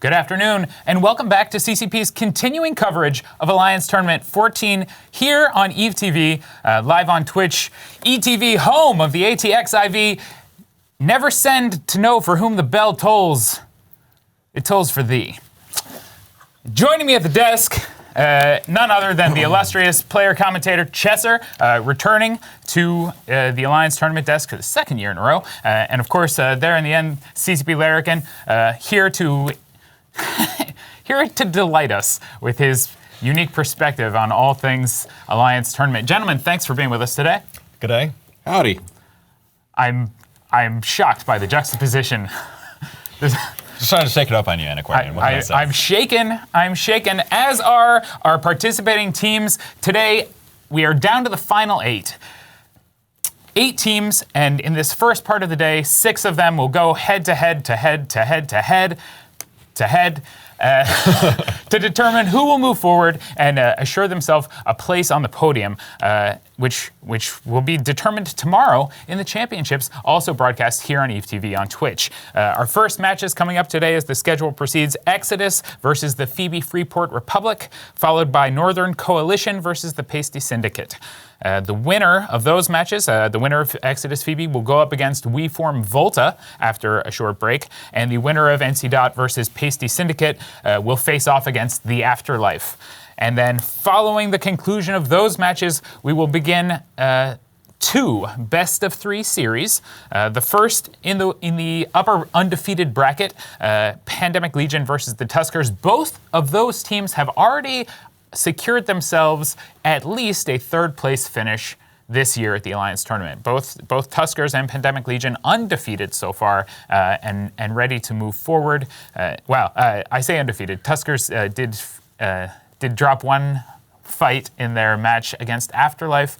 Good afternoon, and welcome back to CCP's continuing coverage of Alliance Tournament XIV here on EVE TV, live on Twitch. ETV, home of the ATX IV. Never send to know for whom the bell tolls. It tolls for thee. Joining me at the desk, none other than the illustrious player commentator Chesser, returning to the Alliance Tournament desk for the second year in a row. And of course, there in the end, CCP Larrikin, here to delight us with his unique perspective on all things Alliance Tournament. Gentlemen, thanks for being with us today. Good day. Howdy. I'm shocked by the juxtaposition. Just trying to shake it up on you, Antiquarian. I'm shaken, as are our participating teams. Today, we are down to the final 8. 8 teams, and in this first part of the day, 6 of them will go head-to-head to determine who will move forward and assure themselves a place on the podium, which will be determined tomorrow in the championships, also broadcast here on EVE TV on Twitch. Our first matches coming up today as the schedule proceeds: Exodus versus the Phoebe Freeport Republic, followed by Northern Coalition versus the Paisti Syndicate. The winner of those matches, the winner of Exodus Phoebe, will go up against We Form Volta after a short break, and the winner of NC Dot versus Paisti Syndicate will face off against the Afterlife. And then following the conclusion of those matches, we will begin 2 best-of-3 series. The first in the upper undefeated bracket, Pandemic Legion versus the Tuskers. Both of those teams have already secured themselves at least a third-place finish this year at the Alliance Tournament. Both Tuskers and Pandemic Legion undefeated so far, and ready to move forward. I say undefeated. Tuskers did drop one fight in their match against Afterlife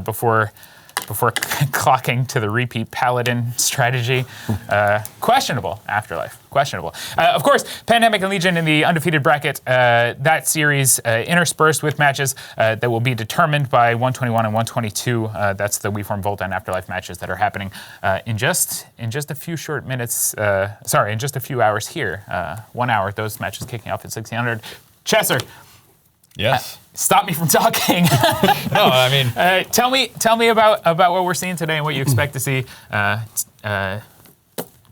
before clocking to the repeat Paladin strategy. Questionable, Afterlife, questionable. Of course, Pandemic and Legion in the undefeated bracket, that series interspersed with matches that will be determined by 121 and 122. That's the We Form Volta and Afterlife matches that are happening in just a few short minutes, in just a few hours here. 1 hour, those matches kicking off at 1600. Chesser. Yes. Stop me from talking. No, I mean, tell me about what we're seeing today and what you expect to see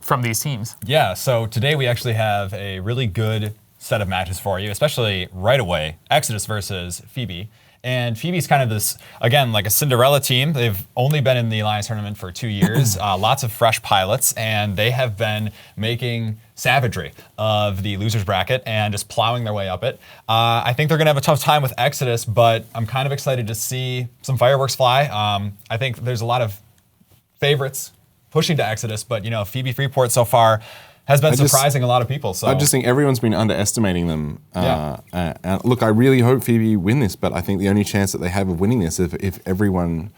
from these teams. Yeah. So today we actually have a really good set of matches for you, especially right away. Exodus versus Phoebe. And Phoebe's kind of this, again, like a Cinderella team. They've only been in the Alliance Tournament for 2 years, lots of fresh pilots, and they have been making savagery of the losers bracket and just plowing their way up it. I think they're gonna have a tough time with Exodus, but I'm kind of excited to see some fireworks fly. I think there's a lot of favorites pushing to Exodus, but Phoebe Freeport so far has been surprising a lot a So I just think everyone's been underestimating them. Look, I really hope Phoebe win this, but I think the only chance that they have of winning this is if everyone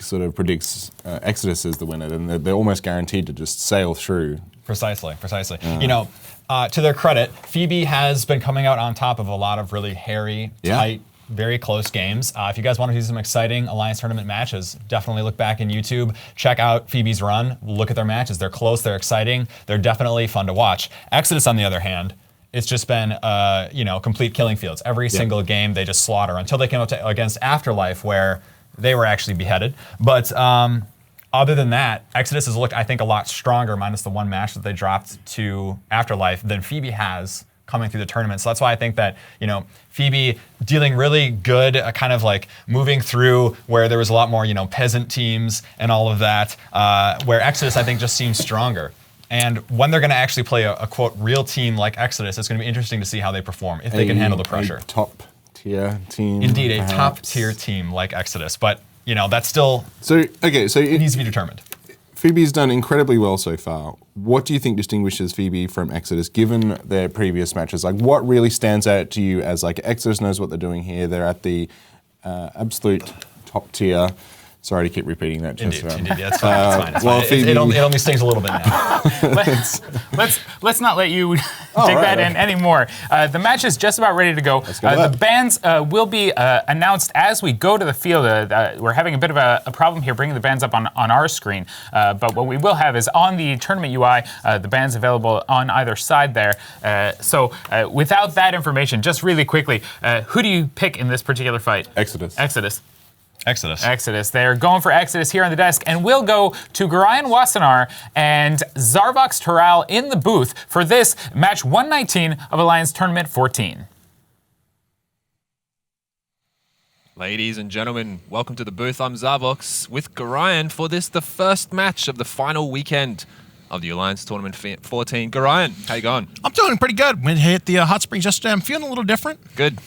sort of predicts Exodus as the winner, then they're almost guaranteed to just sail through. Precisely. To their credit, Phoebe has been coming out on top of a lot of really hairy, tight, very close games. If you guys want to see some exciting Alliance Tournament matches, definitely look back in YouTube, check out Phoebe's run, look at their matches. They're close, they're exciting, they're definitely fun to watch. Exodus, on the other hand, it's just been, complete killing fields. Every single game they just slaughter until they came up against Afterlife, where they were actually beheaded. But other than that, Exodus has looked, I think, a lot stronger, minus the one match that they dropped to Afterlife, than Phoebe has coming through the tournament. So that's why I think that, Phoebe dealing really good, kind of like moving through where there was a lot more, peasant teams and all of that, where Exodus, I think, just seems stronger. And when they're going to actually play a quote, real team like Exodus, it's going to be interesting to see how they perform, if they can handle the pressure. A top-tier team. Indeed, a top-tier team like Exodus. But, that's still it needs to be determined. Phoebe's done incredibly well so far. What do you think distinguishes Phoebe from Exodus, given their previous matches? What really stands out to you as Exodus knows what they're doing here? They're at the absolute top tier. Sorry to keep repeating that. Indeed, Chester. indeed. Yeah, it's fine. It's well, fine. Phoebe- It only stings a little bit now. Let's not let you dig that in anymore. The match is just about ready to go. The bands will be announced as we go to the field. We're having a bit of a problem here bringing the bands up on our screen, but what we will have is on the tournament UI, the bands available on either side there. So without that information, just really quickly, who do you pick in this particular fight? Exodus. Exodus. They're going for Exodus here on the desk, and we'll go to Garayan Wassenaar and Zarvox Toral in the booth for this match 119 of Alliance Tournament 14. Ladies and gentlemen, welcome to the booth. I'm Zarvox with Garayan for this, the first match of the final weekend of the Alliance Tournament 14. Garayan, how you going? I'm doing pretty good. Went hit the hot springs yesterday. I'm feeling a little different. Good.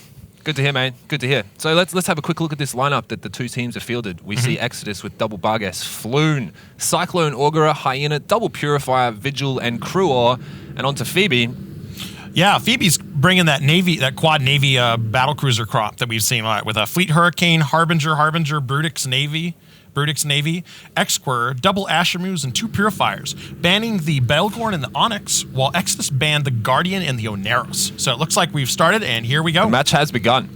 Good to hear, mate. Good to hear. So let's have a quick look at this lineup that the two teams have fielded. We see Exodus with double Bargas, Floon, Cyclone, Augura, Hyena, double Purifier, Vigil, and Cruor. And on to Phoebe. Yeah, Phoebe's bringing that quad Navy battlecruiser crop that we've seen a lot with a Fleet Hurricane, Harbinger, Brutix Navy, X-Quir, double Ashermoos, and 2 Purifiers, banning the Belgorn and the Onyx, while Exodus banned the Guardian and the Oneros. So it looks like we've started, and here we go. The match has begun.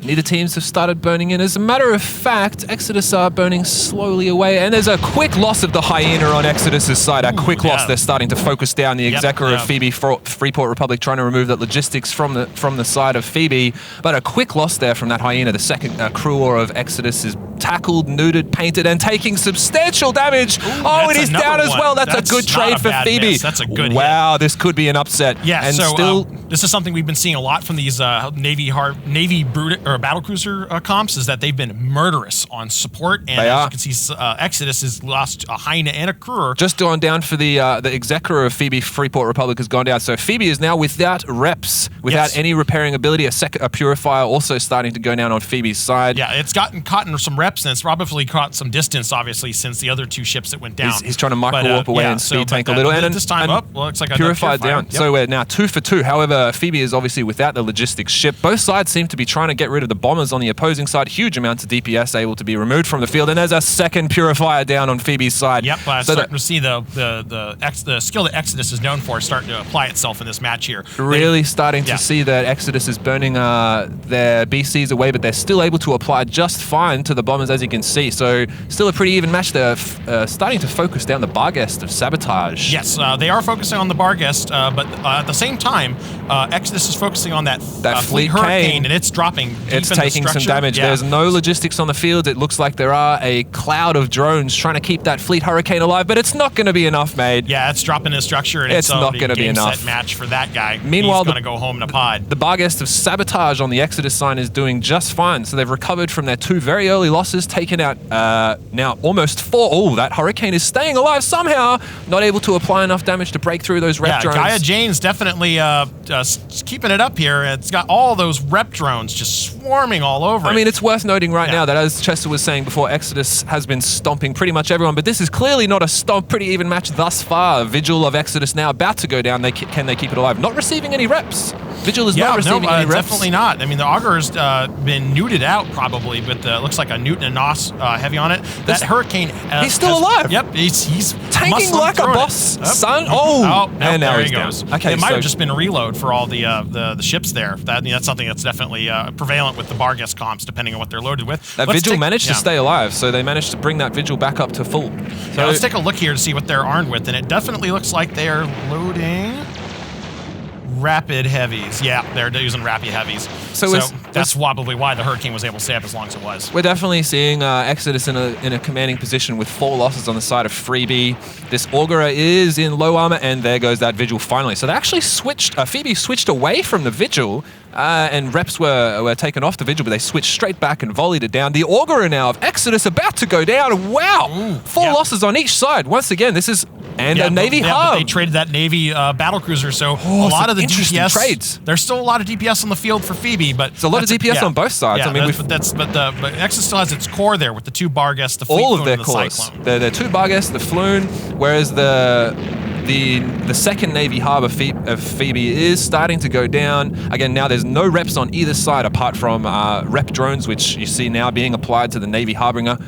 Neither teams have started burning in. As a matter of fact, Exodus are burning slowly away, and there's a quick loss of the Hyena on Exodus's side. A quick loss. They're starting to focus down the Executor of Phoebe, Freeport Republic, trying to remove that logistics from the side of Phoebe. But a quick loss there from that Hyena. The second Cruor of Exodus is tackled, neutered, painted, and taking substantial damage. And he's down as well. That's a good trade for Phoebe. Miss. That's a good Wow, this could be an upset. Yeah, and so still, this is something we've been seeing a lot from these Navy battlecruiser comps, is that they've been murderous on support. And as you can see, Exodus has lost a Hyena and a Cruor. Just gone down for the Executor of Phoebe, Freeport Republic has gone down. So Phoebe is now without reps, without any repairing ability. A Purifier also starting to go down on Phoebe's side. Yeah, it's gotten caught in some reps, and it's probably caught some distance, obviously, since the other 2 ships that went down. He's trying to micro-warp away and speed tank a little. And this time up, looks like Purified down. Yep. So we're now 2 for 2. However, Phoebe is obviously without the logistics ship. Both sides seem to be trying to get rid of the bombers on the opposing side. Huge amounts of DPS able to be removed from the field, and there's a second Purifier down on Phoebe's side. Yep, starting to see the skill that Exodus is known for starting to apply itself in this match here. Really starting to see that Exodus is burning their BCs away, but they're still able to apply just fine to the bombers, as you can see. So still a pretty even match. They're starting to focus down the Barghest of Sabotage. Yes, they are focusing on the Barghest, but at the same time, Exodus is focusing on that Fleet Hurricane, and it's dropping. It's taking some damage. Yeah. There's no logistics on the field. It looks like there are a cloud of drones trying to keep that Fleet Hurricane alive, but it's not going to be enough, mate. Yeah, it's dropping his structure, and it's not going to be enough. Set match for that guy. Meanwhile, he's going to go home in a pod. The Barghest of Sabotage on the Exodus sign is doing just fine. So they've recovered from their 2 very early losses, taken out now almost 4. Oh, that Hurricane is staying alive somehow. Not able to apply enough damage to break through those rep drones. Gaia Jane's definitely keeping it up here. It's got all those rep drones just swarming all over. I mean, it's worth noting right now that, as Chester was saying before, Exodus has been stomping pretty much everyone, but this is clearly not a stomp, pretty even match thus far. Vigil of Exodus now about to go down. Can they keep it alive? Not receiving any reps. Vigil is not receiving any reps. Definitely not. I mean, the Augur's been neuted out probably, but looks like a Newton and Nos heavy on it. That Hurricane he's still alive. Yep, he's tanking like a boss, son. And now there he goes. Okay, it might have just been a reload for all the ships there. That's something that's definitely prevalent with the Barghest comps, depending on what they're loaded with. That Vigil managed to stay alive, so they managed to bring that Vigil back up to full. So let's take a look here to see what they're armed with, and it definitely looks like they're loading rapid heavies. Yeah, they're using rapid heavies. So that's probably why the Hurricane was able to stay up as long as it was. We're definitely seeing Exodus in a commanding position with 4 losses on the side of Freebie. This Augura is in low armor, and there goes that Vigil finally. So they actually switched, Phoebe switched away from the Vigil, and reps were taken off the Vigil, but they switched straight back and volleyed it down. The Augura now of Exodus about to go down. Wow! 4 losses on each side. Once again, this is a Navy hub. But they traded that Navy battlecruiser, so a lot of the DPS trades. There's still a lot of DPS on the field for Phoebe, but it's a lot of DPS on both sides. Yeah, I mean, but Exodus still has its core there with the 2 Barghest, the Fleet all of their and the cores. Cyclone. They're 2 Barghest, the Floon, whereas the The second Navy Harbor of Phoebe is starting to go down. Again, now there's no reps on either side apart from rep drones, which you see now being applied to the Navy Harbinger.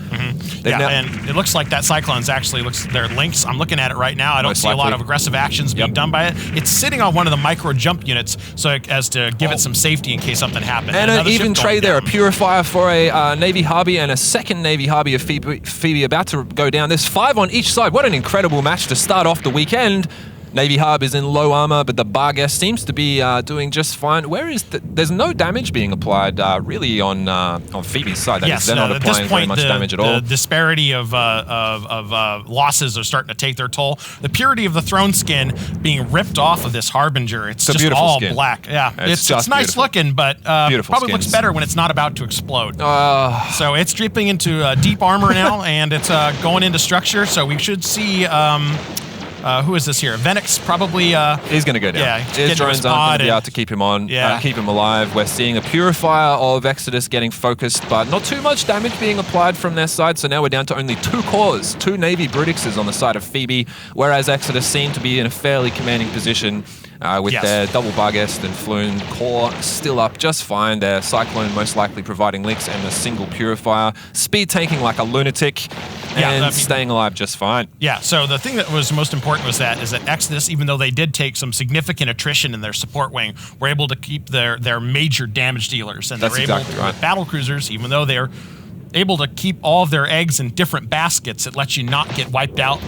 And it looks like that Cyclone's actually their links. I'm looking at it right now. I don't see a lot of aggressive actions being done by it. It's sitting on one of the micro jump units so as to give it some safety in case something happened. And an even trade there, a Purifier for a Navy Harby and a second Navy Harby of Phoebe about to go down. There's 5 on each side. What an incredible match to start off the weekend. Navy Harb is in low armor, but the Barghest seems to be doing just fine. There's no damage being applied really on Phoebe's side. They're not applying very much damage at all. The disparity of losses are starting to take their toll. The purity of the throne skin being ripped off of this Harbinger. It's just all skin. Black. Yeah, it's nice beautiful. Looking, but probably looks better when it's not about to explode. So it's dripping into deep armor now, and it's going into structure. So we should see. Who is this here? Venix probably. He's going to go down. Yeah, his drones aren't going to be able to keep him on, keep him alive. We're seeing a Purifier of Exodus getting focused, but not too much damage being applied from their side. So now we're down to only 2 cores, 2 Navy Brutixes on the side of Phoebe, whereas Exodus seem to be in a fairly commanding position. With their double Barghest and Floon core still up just fine. Their Cyclone most likely providing links and a single Purifier. Speed tanking like a lunatic and staying alive just fine. Yeah, so the thing that was most important is that Exodus, even though they did take some significant attrition in their support wing, were able to keep their major damage dealers. And they're able to, with battle cruisers, even though they're able to keep all of their eggs in different baskets. It lets you not get wiped out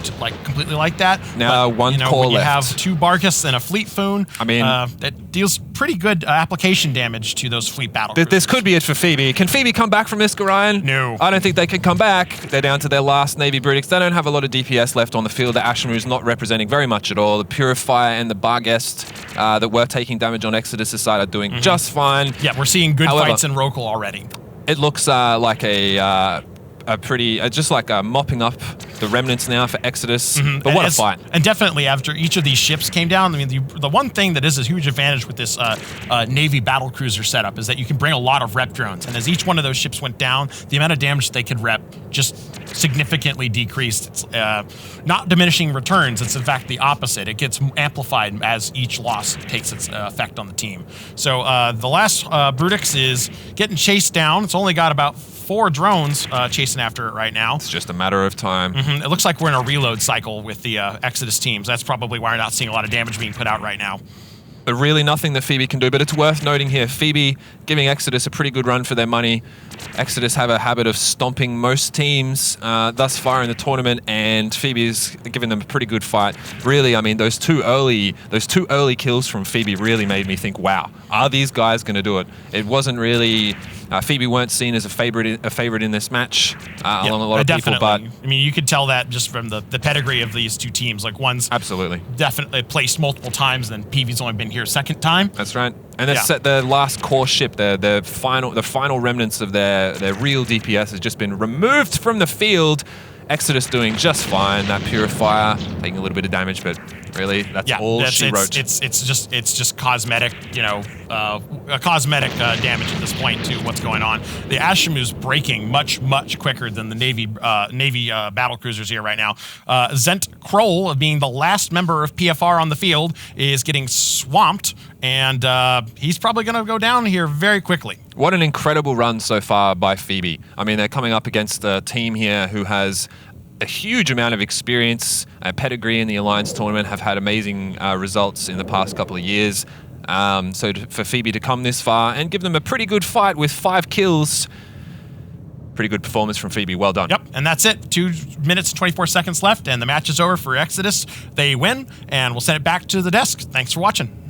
completely like that. Now, one core when you left. have 2 Barghests and a Fleet Foon, I mean, that deals pretty good application damage to those fleet battle cruisers. This could be it for Phoebe. Can Phoebe come back from this, Gorion? No. I don't think they can come back. They're down to their last Navy Brutix. They don't have a lot of DPS left on the field. The Ashmu's not representing very much at all. The Purifier and the Barghest that were taking damage on Exodus' side are doing just fine. Yeah, we're seeing good fights in Rokal already. It looks like a pretty, just like mopping up the remnants now for Exodus. But what a fight. And definitely after each of these ships came down, I mean, the one thing that is a huge advantage with this Navy battlecruiser setup is that you can bring a lot of rep drones. And as each one of those ships went down, the amount of damage they could rep just significantly decreased. It's not diminishing returns. It's in fact the opposite. It gets amplified as each loss takes its effect on the team. So the last Brutix is getting chased down. It's only got about 4 drones chasing after it right now. It's just a matter of time. It looks like we're in a reload cycle with the Exodus teams. That's probably why we're not seeing a lot of damage being put out right now. But really nothing that Phoebe can do. But it's worth noting here, Phoebe giving Exodus a pretty good run for their money. Exodus have a habit of stomping most teams thus far in the tournament, and Phoebe's giving them a pretty good fight. Really, I mean, those two early kills from Phoebe really made me think, wow, are these guys going to do it? It wasn't really... Phoebe weren't seen as a favorite in this match along a lot of people, but I mean, you could tell that just from the pedigree of these two teams. Like one's absolutely definitely placed multiple times, and Phoebe's only been here a second time. That's right. And the last core ship, the final remnants of their real DPS has just been removed from the field. Exodus doing just fine. That Purifier taking a little bit of damage, but really, that's all she wrote. It's just cosmetic, cosmetic damage at this point to what's going on. The Ashamu's breaking much quicker than the Navy battle cruisers here right now. Zent Kroll, being the last member of PFR on the field, is getting swamped, and he's probably going to go down here very quickly. What an incredible run so far by Phoebe. I mean, they're coming up against a team here who has a huge amount of experience, pedigree in the Alliance Tournament, have had amazing results in the past couple of years. So for Phoebe to come this far and give them a pretty good fight with 5 kills, pretty good performance from Phoebe. Well done. Yep, and that's it. 2 minutes and 24 seconds left, and the match is over for Exodus. They win, and we'll send it back to the desk. Thanks for watching.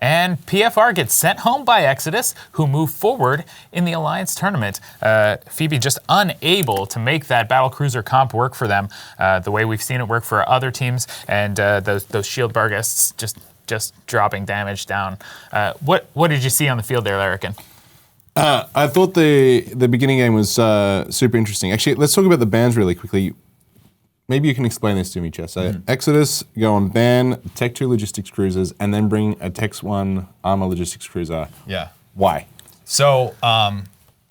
and PFR gets sent home by Exodus, who move forward in the Alliance Tournament. Phoebe just unable to make that battlecruiser comp work for them the way we've seen it work for other teams, and those shield Barghests just dropping damage down. What did you see on the field there, Larrikin? I thought the beginning game was super interesting. Actually, let's talk about the bans really quickly. Maybe you can explain this to me, Chess. Exodus go and ban Tech 2 logistics cruisers and then bring a Tech 1 armor logistics cruiser. Yeah. Why? So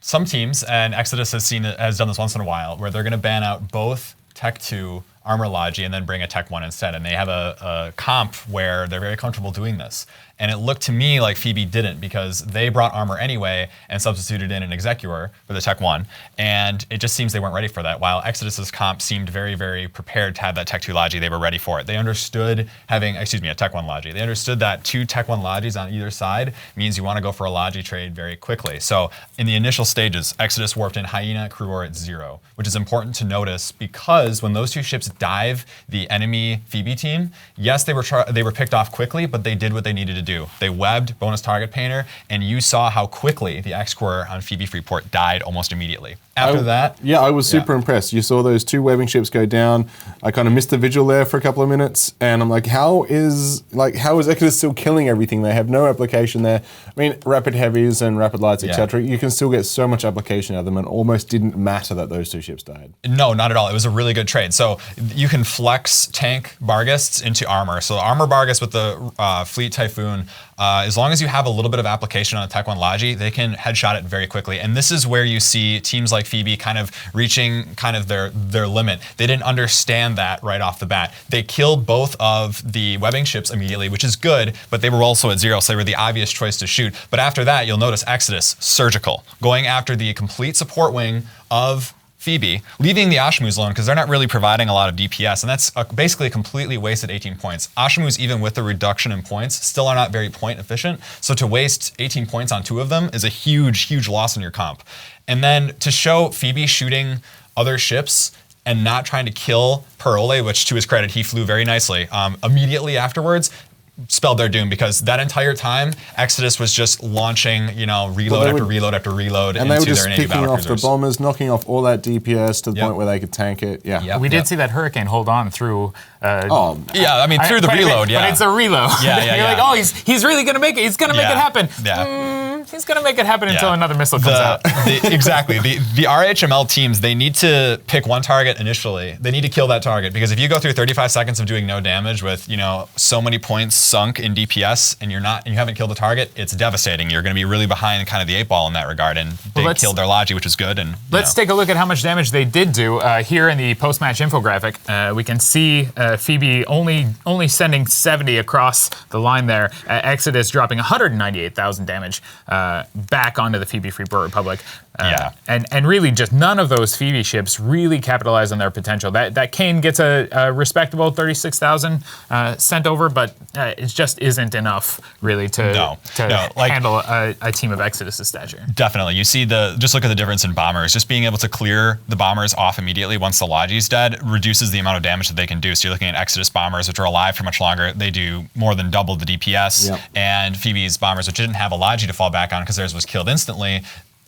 some teams, and Exodus has done this once in a while, where they're going to ban out both Tech 2 armor logi and then bring a Tech 1 instead. And they have a comp where they're very comfortable doing this. And it looked to me like Phoebe didn't, because they brought armor anyway and substituted in an Executor for the Tech 1. And it just seems they weren't ready for that. While Exodus's comp seemed very, very prepared to have that Tech 2 logi, they were ready for it. They understood having, a Tech 1 logi. They understood that 2 Tech 1 logis on either side means you want to go for a logi trade very quickly. So in the initial stages, Exodus warped in Hyena, Crewor at 0, which is important to notice, because when those 2 ships dive the enemy Phoebe team, yes, they were picked off quickly, but they did what they needed to do. They webbed bonus target painter, and you saw how quickly the X-Core on Phoebe Freeport died almost immediately. After that... Yeah, I was super impressed. You saw those 2 webbing ships go down. I kind of missed the vigil there for a couple of minutes, and I'm like, how is Exodus still killing everything? They have no application there. I mean, rapid heavies and rapid lights, etc. You can still get so much application out of them, and almost didn't matter that those 2 ships died. No, not at all. It was a really good trade. So you can flex tank Barghests into armor. So armor Barghest with the Fleet Typhoon, as long as you have a little bit of application on a Tech 1 logi, they can headshot it very quickly. And this is where you see teams like Phoebe kind of reaching kind of their limit. They didn't understand that right off the bat. They killed both of the webbing ships immediately, which is good, but they were also at 0, so they were the obvious choice to shoot. But after that, you'll notice Exodus, surgical, going after the complete support wing of Phoebe, leaving the Ashimus alone because they're not really providing a lot of DPS, and that's basically a completely wasted 18 points. Ashimus, even with the reduction in points, still are not very point efficient, so to waste 18 points on 2 of them is a huge, huge loss in your comp. And then to show Phoebe shooting other ships and not trying to kill Parole, which to his credit, he flew very nicely, immediately afterwards, spelled their doom, because that entire time Exodus was just launching, reload after reload after reload and into they were just their Navy picking off the battlecruisers. bombers, knocking off all that DPS to the point where they could tank it. We did see that Hurricane hold on through. Through the reload. But it's a reload. You're like, oh, he's really gonna make it. He's gonna make it happen. He's gonna make it happen until another missile comes out. Exactly. The RHML teams, they need to pick one target initially. They need to kill that target, because if you go through 35 seconds of doing no damage with so many points sunk in DPS and you haven't killed the target, it's devastating. You're going to be really behind kind of the 8 ball in that regard. And they killed their logi, which is good. And let's take a look at how much damage they did do here in the post-match infographic. We can see Phoebe only sending 70 across the line there. Exodus dropping 198,000 damage back onto the Phoebe Freeport Republic. And really just none of those Phoebe ships really capitalize on their potential. That Kane gets a respectable 36,000 sent over, but it just isn't enough really to handle a team of Exodus's stature. Definitely. You see just look at the difference in bombers. Just being able to clear the bombers off immediately once the logi's dead reduces the amount of damage that they can do. So you're looking at Exodus bombers, which are alive for much longer. They do more than double the DPS. And Phoebe's bombers, which didn't have a logi to fall back on because theirs was killed instantly,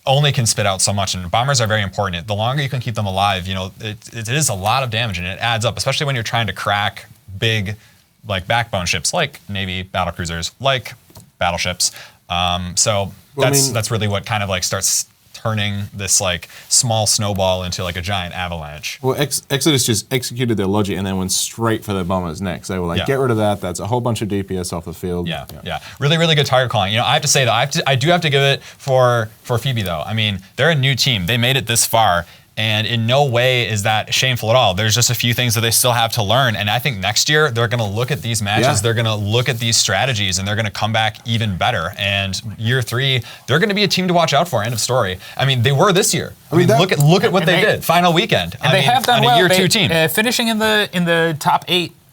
only can spit out so much, and bombers are very important. The longer you can keep them alive, it is a lot of damage, and it adds up, especially when you're trying to crack big, backbone ships, like Navy battlecruisers, like battleships. That's really what kind of starts turning this small snowball into a giant avalanche. Well, Exodus just executed their logic and then went straight for their bombers next. They were get rid of that. That's a whole bunch of DPS off the field. Yeah. Really, really good target calling. I have to say, though, I do have to give it for Phoebe, though. I mean, they're a new team. They made it this far. And in no way is that shameful at all. There's just a few things that they still have to learn. And I think next year, they're going to look at these matches, they're going to look at these strategies, and they're going to come back even better. And year 3, they're going to be a team to watch out for, end of story. I mean, they were this year. Look at what they did, final weekend. And they have done well. Year 2 team. Finishing in the top 8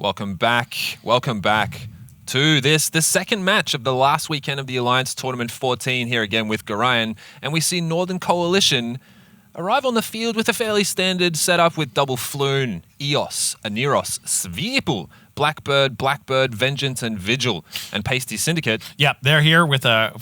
Welcome back. Welcome back to the second match of the last weekend of the Alliance Tournament 14 here again with Gorion. And we see Northern Coalition arrive on the field with a fairly standard setup with double Floon, Eos, Aniros, Svirpul, Blackbird, Vengeance, and Vigil, and Paisti Syndicate. Yep, they're here with a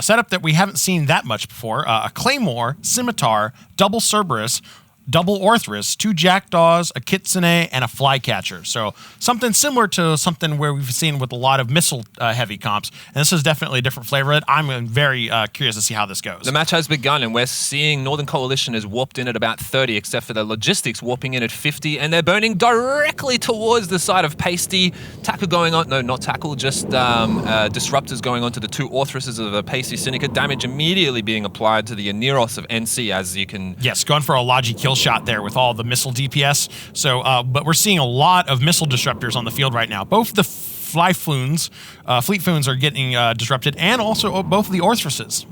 setup that we haven't seen that much before. A Claymore, Scimitar, double Cerberus, double Orthrus, 2 Jackdaws, a Kitsune, and a Flycatcher. So something similar to something where we've seen with a lot of missile-heavy comps. And this is definitely a different flavor of it. I'm very curious to see how this goes. The match has begun, and we're seeing Northern Coalition is warped in at about 30, except for the Logistics warping in at 50, and they're burning directly towards the side of Paisti. Tackle going on, no, not tackle, just disruptors going on to the 2 Orthruses of the Paisti Syndicate. Damage immediately being applied to the Aniros of NC, as you can... Yes, going for a Logi kill shot there with all the missile DPS. So, but we're seeing a lot of missile disruptors on the field right now. Both the Fleet Foons are getting disrupted, and also both of the Orthruses.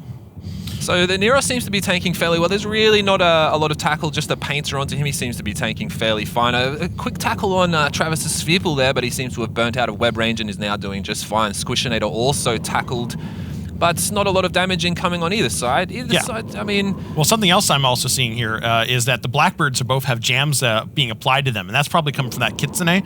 So the Nero seems to be tanking fairly well. There's really not a lot of tackle, just a painter onto him. He seems to be tanking fairly fine. A quick tackle on Travis's Svirpul there, but he seems to have burnt out of web range and is now doing just fine. Squishinator also tackled, but not a lot of damage incoming on either side. Side, I mean... Well, something else I'm also seeing here is that the Blackbirds both have jams being applied to them, and that's probably coming from that Kitsune.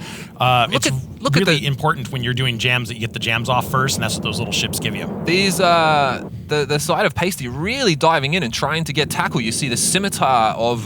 It's really important when you're doing jams that you get the jams off first, and that's what those little ships give you. These, the side of Paisti really diving in and trying to get tackle. You see the Scimitar of,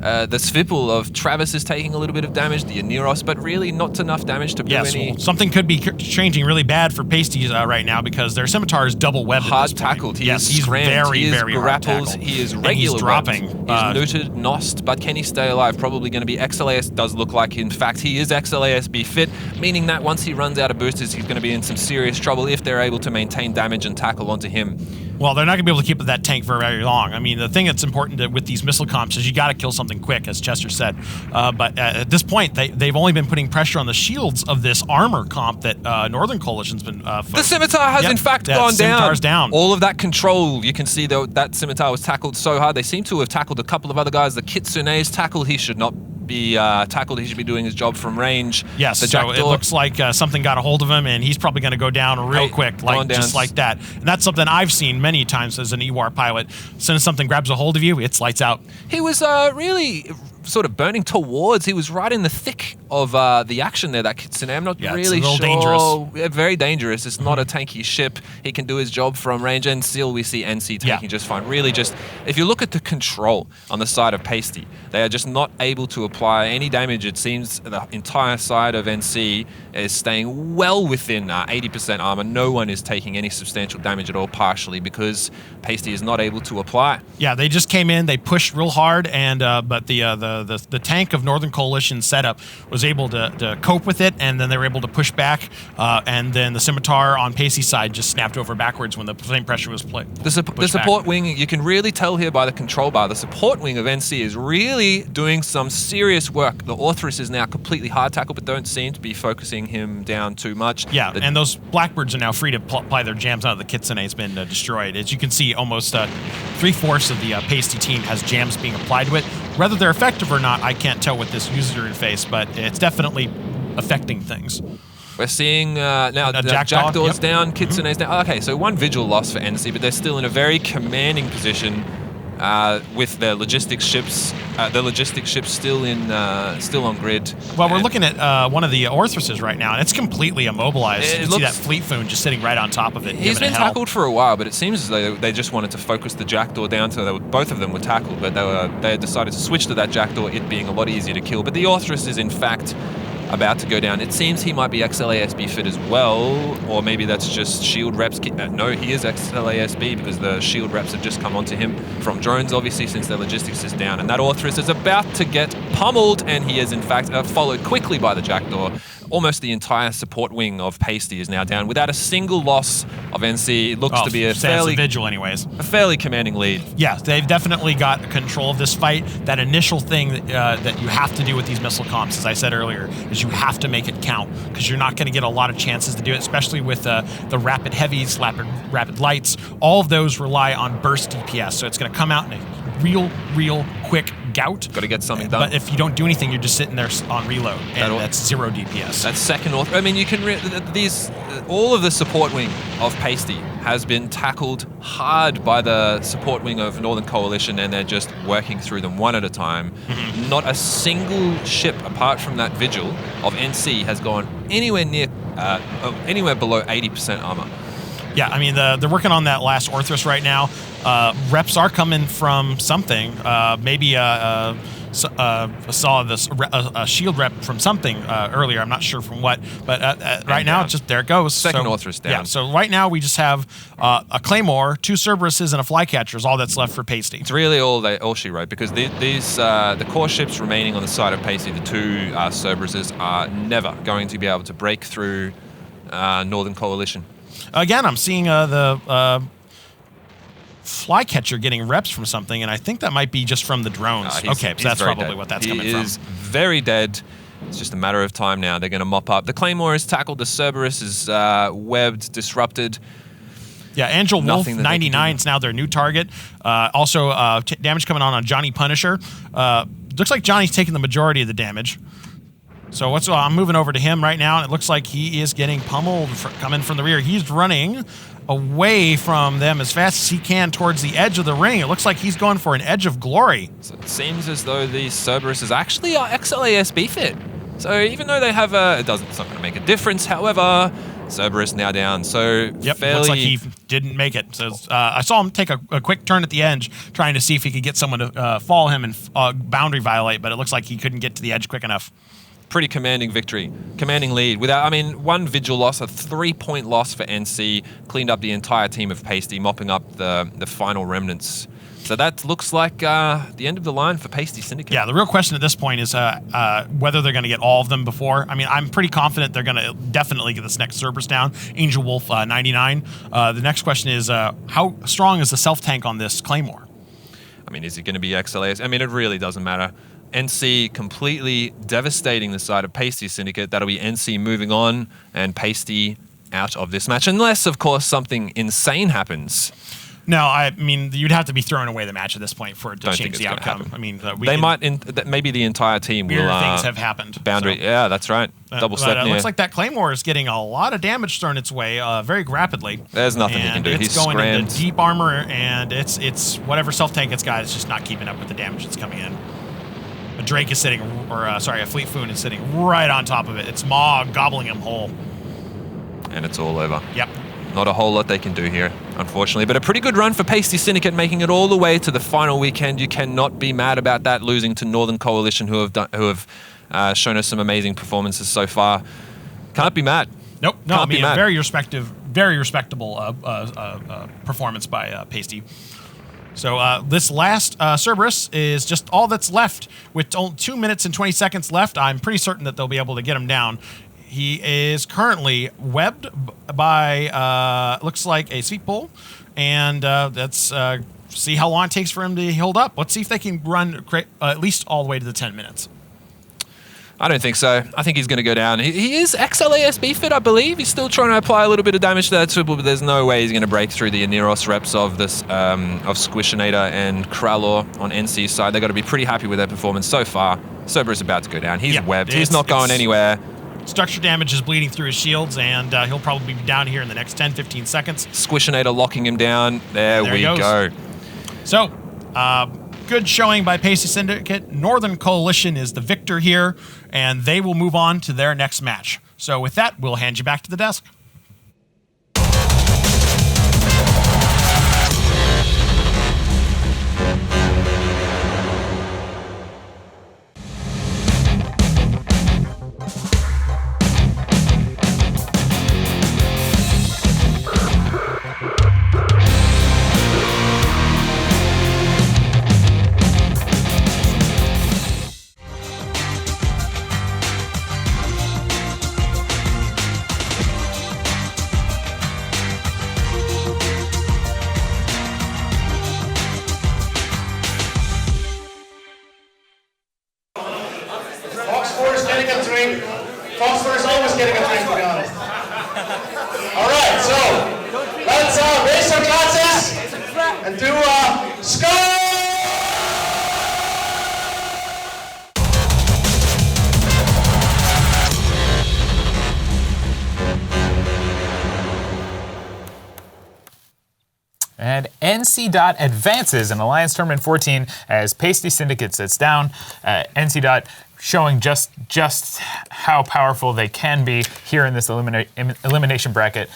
the Svirpul of Travis is taking a little bit of damage, the Aniros, but really not enough damage to do any... Well, something could be changing really bad for Paisti right now because their Scimitar is double webbed. Hard tackled. He's very hard tackled. He is regular. He's dropping. He's looted, nost, but can he stay alive? Probably going to be XLAS. Does look like, in fact, he is XLASB fit, meaning that once he runs out of boosters, he's going to be in some serious trouble if they're able to maintain damage and tackle onto him. Well, they're not going to be able to keep that tank for very long. I mean, the thing that's important with these missile comps is you got to kill something quick, as Chester said. But at this point, they've only been putting pressure on the shields of this armor comp that Northern Coalition's been The Scimitar has in fact gone down. Scimitar's down. All of that control, you can see that Scimitar was tackled so hard. They seem to have tackled a couple of other guys. The Kitsune's tackled. He should not be tackled. He should be doing his job from range. Yes, so it looks like something got a hold of him, and he's probably going to go down real quick, just like that. And that's something I've seen many times as an EWAR pilot. As soon as something grabs a hold of you, it's lights out. He was really sort of burning towards. He was right in the thick of the action there, that Kitsune. I'm not really it's a little sure. dangerous. Yeah, very dangerous. It's not a tanky ship. He can do his job from range, and still we see NC taking just fine. Really just, if you look at the control on the side of Paisti, they are just not able to apply any damage. It seems the entire side of NC is staying well within 80% armor. No one is taking any substantial damage at all, partially because Paisti is not able to apply. Yeah, they just came in, they pushed real hard, and but the tank of Northern Coalition setup was able to cope with it, and then they were able to push back, and then the Scimitar on Paisti's side just snapped over backwards when the same pressure was played. The support wing, you can really tell here by the control bar, the support wing of NC is really doing some serious work. The Orthrus is now completely hard tackled, but don't seem to be focusing him down too much. Yeah, and those Blackbirds are now free to apply their jams out of the Kitsune. It's been destroyed. As you can see, almost 3/4 of the Paisti team has jams being applied to it. Whether they're effective or not, I can't tell with this user interface, but it's definitely affecting things. We're seeing now the Jackdaw's down, Kitsune's down. Okay, so one Vigil loss for NC, but they're still in a very commanding position with their logistics ships. The logistics ships still on grid. Well, we're looking at one of the Orthruses right now, and it's completely immobilized. You can see that Fleet Foon just sitting right on top of it. He's been tackled for a while, but it seems as though they just wanted to focus the Jackdaw down, so both of them were tackled, but they decided to switch to that Jackdaw, it being a lot easier to kill. But the Orthrus is in fact about to go down. It seems he might be XLASB fit as well, or maybe that's just shield reps. No, he is XLASB because the shield reps have just come onto him from drones, obviously, since their logistics is down. And that Orthrus is about to get pummeled, and he is in fact followed quickly by the Jackdaw. Almost the entire support wing of Paisti is now down without a single loss of NC. It looks to be a fairly commanding lead. Yeah, they've definitely got control of this fight. That initial thing that you have to do with these missile comps, as I said earlier, is you have to make it count, because you're not going to get a lot of chances to do it, especially with the rapid heavies, rapid lights. All of those rely on burst DPS, so it's going to come out in a real quick gout. Got to get something done. But if you don't do anything, you're just sitting there on reload, and that's 0 DPS. That's second author. I mean, you can all of the support wing of Paisti has been tackled hard by the support wing of Northern Coalition, and they're just working through them one at a time. Not a single ship apart from that Vigil of NC has gone anywhere below 80% armor. Yeah, I mean, they're working on that last Orthrus right now. Reps are coming from something. Maybe I saw a shield rep from something earlier. I'm not sure from what, but right now, just there it goes. Second Orthrus down. Yeah, so right now we just have a Claymore, 2 Cerberuses, and a Flycatcher is all that's left for Paisti. It's really all she wrote, because the core ships remaining on the side of Paisti, the 2 Cerberuses, are never going to be able to break through Northern Coalition. Again, I'm seeing the Flycatcher getting reps from something, and I think that might be just from the drones. Okay, so that's probably what that's coming from. He is very dead. It's just a matter of time now. They're going to mop up. The Claymore is tackled. The Cerberus is webbed, disrupted. Yeah, Angel Wolf 99 is now their new target. Also, damage coming on Johnny Punisher. Looks like Johnny's taking the majority of the damage. So I'm moving over to him right now, and it looks like he is getting pummeled coming from the rear. He's running away from them as fast as he can towards the edge of the ring. It looks like he's going for an edge of glory. So it seems as though these Cerberuses actually are XLASB fit. So even though they have it's not going to make a difference. However, Cerberus now down. So looks like he didn't make it. So I saw him take a quick turn at the edge, trying to see if he could get someone to follow him and boundary violate, but it looks like he couldn't get to the edge quick enough. Pretty commanding victory, commanding lead. Without, 1 Vigil loss, a 3-point loss for NC, cleaned up the entire team of Paisti, mopping up the final remnants. So that looks like the end of the line for Paisti Syndicate. Yeah, the real question at this point is whether they're going to get all of them before. I mean, I'm pretty confident they're going to definitely get this next Cerberus down, Angel Wolf 99. The next question is, how strong is the self-tank on this Claymore? Is it going to be XLAS? It really doesn't matter. NC completely devastating the side of Paisti Syndicate. That'll be NC moving on and Paisti out of this match. Unless, of course, something insane happens. No, you'd have to be throwing away the match at this point for it to change the outcome. Maybe the entire team will. Weird things have happened. Boundary, so. Yeah, that's right. Double step. It looks like that Claymore is getting a lot of damage thrown its way very rapidly. There's nothing he can do. It's going into deep armor, and it's whatever self tank it's got. It's just not keeping up with the damage that's coming in. A Drake is sitting, a Fleet Foon is sitting right on top of it. It's Maw gobbling him whole. And it's all over. Yep. Not a whole lot they can do here, unfortunately. But a pretty good run for Paisti Syndicate, making it all the way to the final weekend. You cannot be mad about that, losing to Northern Coalition, who have shown us some amazing performances so far. Can't be mad. Nope. No, a very respectable performance by Paisti. So this last Cerberus is just all that's left. With 2 minutes and 20 seconds left, I'm pretty certain that they'll be able to get him down. He is currently webbed by, looks like a sweep pull, and let's see how long it takes for him to hold up. Let's see if they can run at least all the way to the 10 minutes. I don't think so. I think he's going to go down. He is XLASB fit, I believe. He's still trying to apply a little bit of damage to that triple, but there's no way he's going to break through the Aneros reps of this of Squishinator and Kralor on NC's side. They've got to be pretty happy with their performance so far. Cerberus is about to go down. He's webbed. He's not going anywhere. Structure damage is bleeding through his shields, and he'll probably be down here in the next 10-15 seconds. Squishinator locking him down. There we go. So, good showing by Paisti Syndicate. Northern Coalition is the victor here, and they will move on to their next match. So with that, we'll hand you back to the desk. And NC Dot advances in Alliance Tournament 14 as Paisti Syndicate sits down. NC Dot showing just how powerful they can be here in this elimination bracket.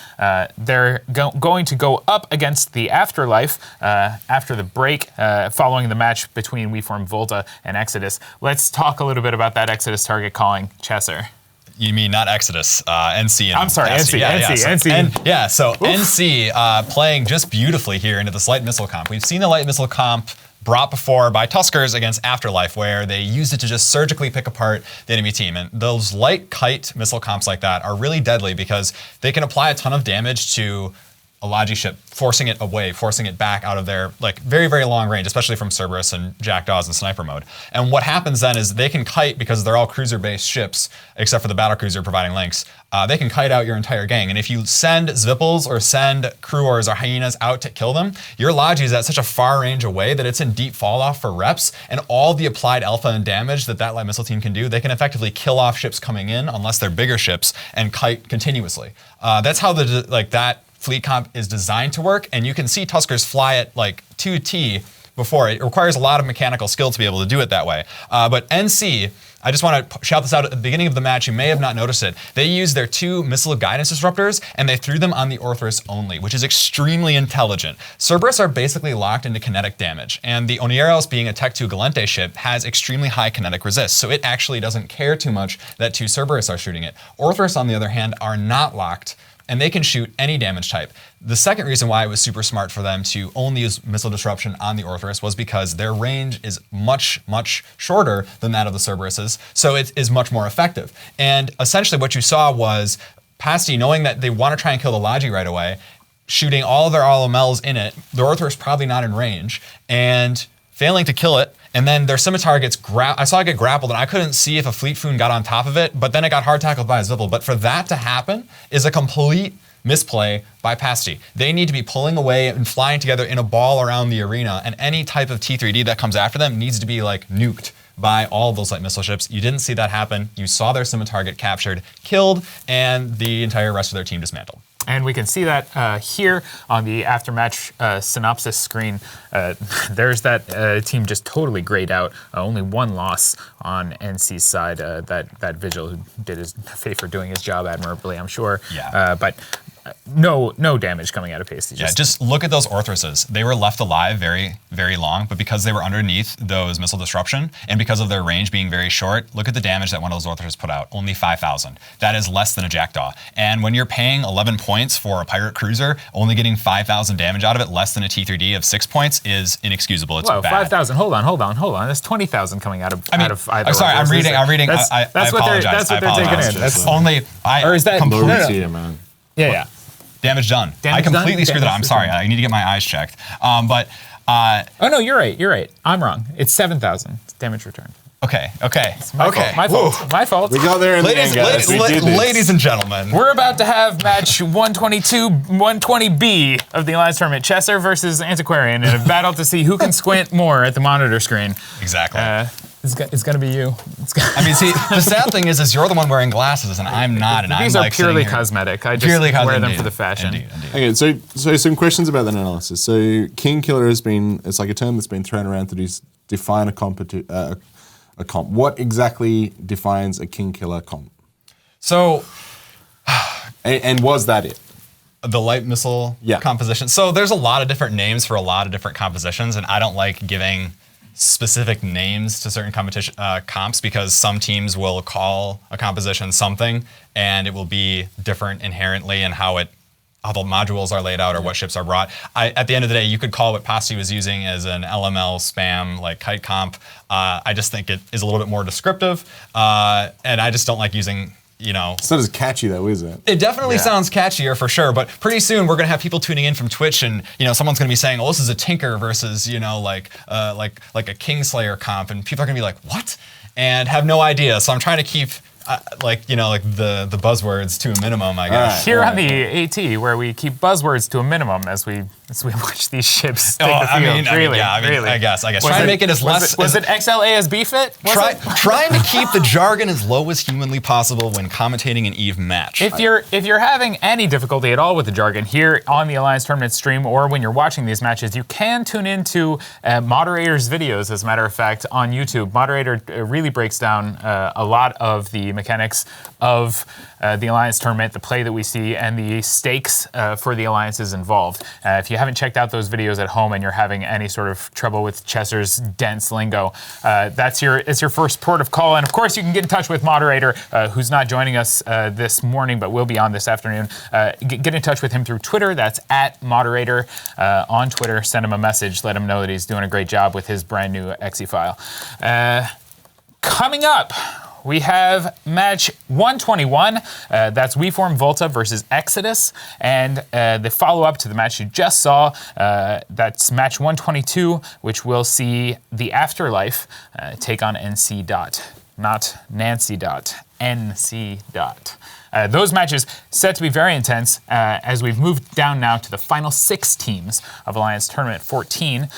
They're going to go up against the Afterlife after the break, following the match between WeForm Volta and Exodus. Let's talk a little bit about that Exodus target calling, Chesser. You mean not Exodus, NC. And I'm sorry, Paisti. NC. So NC playing just beautifully here into this light missile comp. We've seen the light missile comp brought before by Tuskers against Afterlife, where they used it to just surgically pick apart the enemy team. And those light kite missile comps like that are really deadly because they can apply a ton of damage to a Logi ship, forcing it away, forcing it back out of their like very, very long range, especially from Cerberus and Jackdaws in sniper mode. And what happens then is they can kite, because they're all cruiser-based ships, except for the battlecruiser providing links, they can kite out your entire gang. And if you send Zwippels or send Cruors or Hyenas out to kill them, your Logi is at such a far range away that it's in deep fall off for reps, and all the applied alpha and damage that light missile team can do, they can effectively kill off ships coming in, unless they're bigger ships, and kite continuously. That's how that fleet comp is designed to work, and you can see Tuskers fly at like 2T before. It requires a lot of mechanical skill to be able to do it that way. But NC, I just want to shout this out at the beginning of the match. You may have not noticed it. They used their 2 missile guidance disruptors, and they threw them on the Orthrus only, which is extremely intelligent. Cerberus are basically locked into kinetic damage, and the Onieros, being a Tech 2 Galente ship, has extremely high kinetic resist, so it actually doesn't care too much that 2 Cerberus are shooting it. Orthrus, on the other hand, are not locked, and they can shoot any damage type. The second reason why it was super smart for them to only use missile disruption on the Orthrus was because their range is much, much shorter than that of the Cerberuses, so it is much more effective. And essentially what you saw was Paisti, knowing that they want to try and kill the Logi right away, shooting all of their LMLs in it, the Orthrus probably not in range, and failing to kill it. And then their scimitar gets I saw it get grappled, and I couldn't see if a Fleet Foon got on top of it, but then it got hard tackled by a Zwippel. But for that to happen is a complete misplay by Paisti. They need to be pulling away and flying together in a ball around the arena, and any type of T3D that comes after them needs to be like nuked by all of those light missile ships. You didn't see that happen. You saw their scimitar get captured, killed, and the entire rest of their team dismantled. And we can see that here on the aftermatch synopsis screen. There's that team just totally grayed out. Only 1 loss on NC's side. That Vigil, who did his favor doing his job admirably, I'm sure. Yeah. But no damage coming out of Paisti. Yeah, just look at those Orthruses. They were left alive very, very long, but because they were underneath those missile disruption, and because of their range being very short, look at the damage that one of those Orthruses put out. Only 5,000. That is less than a Jackdaw. And when you're paying 11 points for a pirate cruiser, only getting 5,000 damage out of it, less than a T3D of 6 points, is inexcusable. It's Whoa, bad. 5,000. Hold on. That's 20,000 coming out of either. I'm sorry. I'm reading. I apologize. That's what they're taking in. That's only. Or is that Low man. Yeah. Damage done. I completely screwed that up. I'm sorry. I need to get my eyes checked. Oh no, you're right. I'm wrong. It's 7,000 damage return. Okay. My fault. We got there in the end, guys. Ladies and gentlemen. We're about to have match 122, 120B of the Alliance Tournament. Chesser versus Antiquarian in a battle to see who can squint more at the monitor screen. Exactly. It's gonna be you. I mean, see, the sad thing is you're the one wearing glasses and I'm not, and These I'm are purely cosmetic. I just wear them for the fashion. Indeed. Okay, so some questions about that analysis. So King Killer it's like a term that's been thrown around to define a comp. What exactly defines a King Killer comp? So, and was that it? The light missile composition. So there's a lot of different names for a lot of different compositions, and I don't like giving specific names to certain comps because some teams will call a composition something, and it will be different inherently in how the modules are laid out or what ships are brought. At the end of the day, you could call what Paisti was using as an LML spam, like kite comp. I just think it is a little bit more descriptive, and I just don't like using, It's not as catchy though, is it? It definitely sounds catchier for sure, but pretty soon we're gonna have people tuning in from Twitch, and someone's gonna be saying, "Oh, this is a Tinker versus like a Kingslayer comp," and people are gonna be like, "What?" and have no idea. So I'm trying to keep the buzzwords to a minimum, I guess. Here on the AT, where we keep buzzwords to a minimum as we as we watch these ships Oh, take the field. Really. I guess. Was Try to make it as less. Was it XLASB fit? Trying to keep the jargon as low as humanly possible when commentating an EVE match. If you're having any difficulty at all with the jargon here on the Alliance Tournament stream or when you're watching these matches, you can tune into Moderator's videos, as a matter of fact, on YouTube. Moderator really breaks down a lot of the mechanics of the Alliance Tournament, the play that we see, and the stakes for the alliances involved. If you haven't checked out those videos at home and you're having any sort of trouble with Chesser's dense lingo, it's your first port of call. And of course, you can get in touch with Moderator, who's not joining us this morning, but will be on this afternoon. Get in touch with him through Twitter. That's @Moderator on Twitter. Send him a message. Let him know that he's doing a great job with his brand new exe file. Coming up, we have match 121. That's WeForm Volta versus Exodus. And the follow-up to the match you just saw, that's match 122, which will see the Afterlife take on NC Dot. Not Nancy Dot, NC Dot. Those matches set to be very intense as we've moved down now to the final 6 teams of Alliance Tournament 14.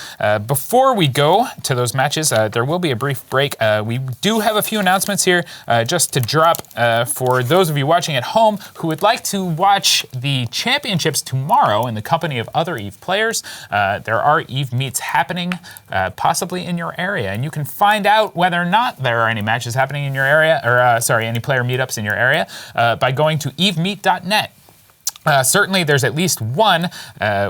Before we go to those matches, there will be a brief break. We do have a few announcements here just to drop for those of you watching at home who would like to watch the championships tomorrow in the company of other EVE players. There are EVE meets happening possibly in your area, and you can find out whether or not there are any matches happening in your area, or any player meetups in your area by going to evemeet.net. Certainly, there's at least one,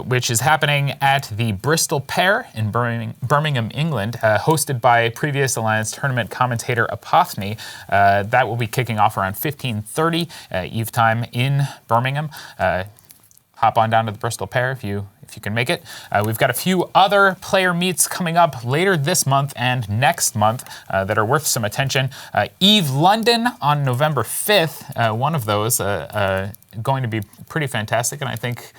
which is happening at the Bristol Pair in Birmingham, England, hosted by previous Alliance Tournament commentator Apothny. That will be kicking off around 15:30 EVE time in Birmingham. Hop on down to the Bristol Pair if you can make it. We've got a few other player meets coming up later this month and next month that are worth some attention. EVE London on November 5th, one of those going to be pretty fantastic, and I think,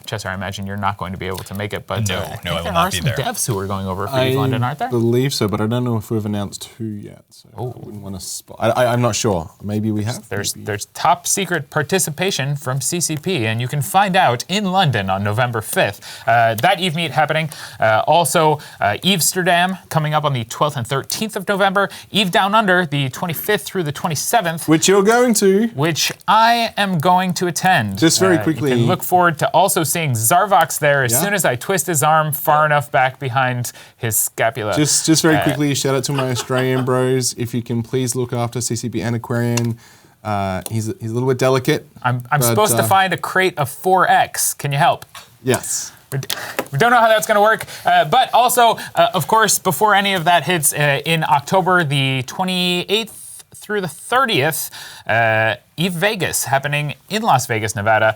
Chester, I imagine you're not going to be able to make it, but No, I I will not be there. There are some devs who are going over for EVE London, aren't there? I believe so, but I don't know if we've announced who yet. So I wouldn't want to I'm not sure. Maybe we have. There's top secret participation from CCP, and you can find out in London on November 5th. That EVE meet happening. Also, Evesterdam coming up on the 12th and 13th of November. EVE Down Under, the 25th through the 27th. Which you're going to. Which I am going to attend. Just very quickly. You can look forward to also seeing Zarvox there as soon as I twist his arm far enough back behind his scapula. Just very quickly, shout out to my Australian bros. If you can please look after CCP Antiquarian. He's a little bit delicate. I'm supposed to find a crate of 4X. Can you help? Yes. We don't know how that's going to work. But also, of course, before any of that hits, in October the 28th through the 30th, EVE Vegas happening in Las Vegas, Nevada.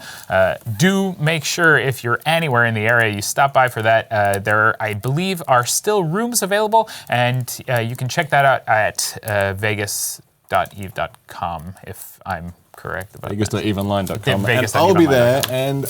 Do make sure if you're anywhere in the area, you stop by for that. There, I believe, are still rooms available, and you can check that out at vegas.eve.com if I'm correct about Vegas.eveonline.com. Vegas. I'll be there, and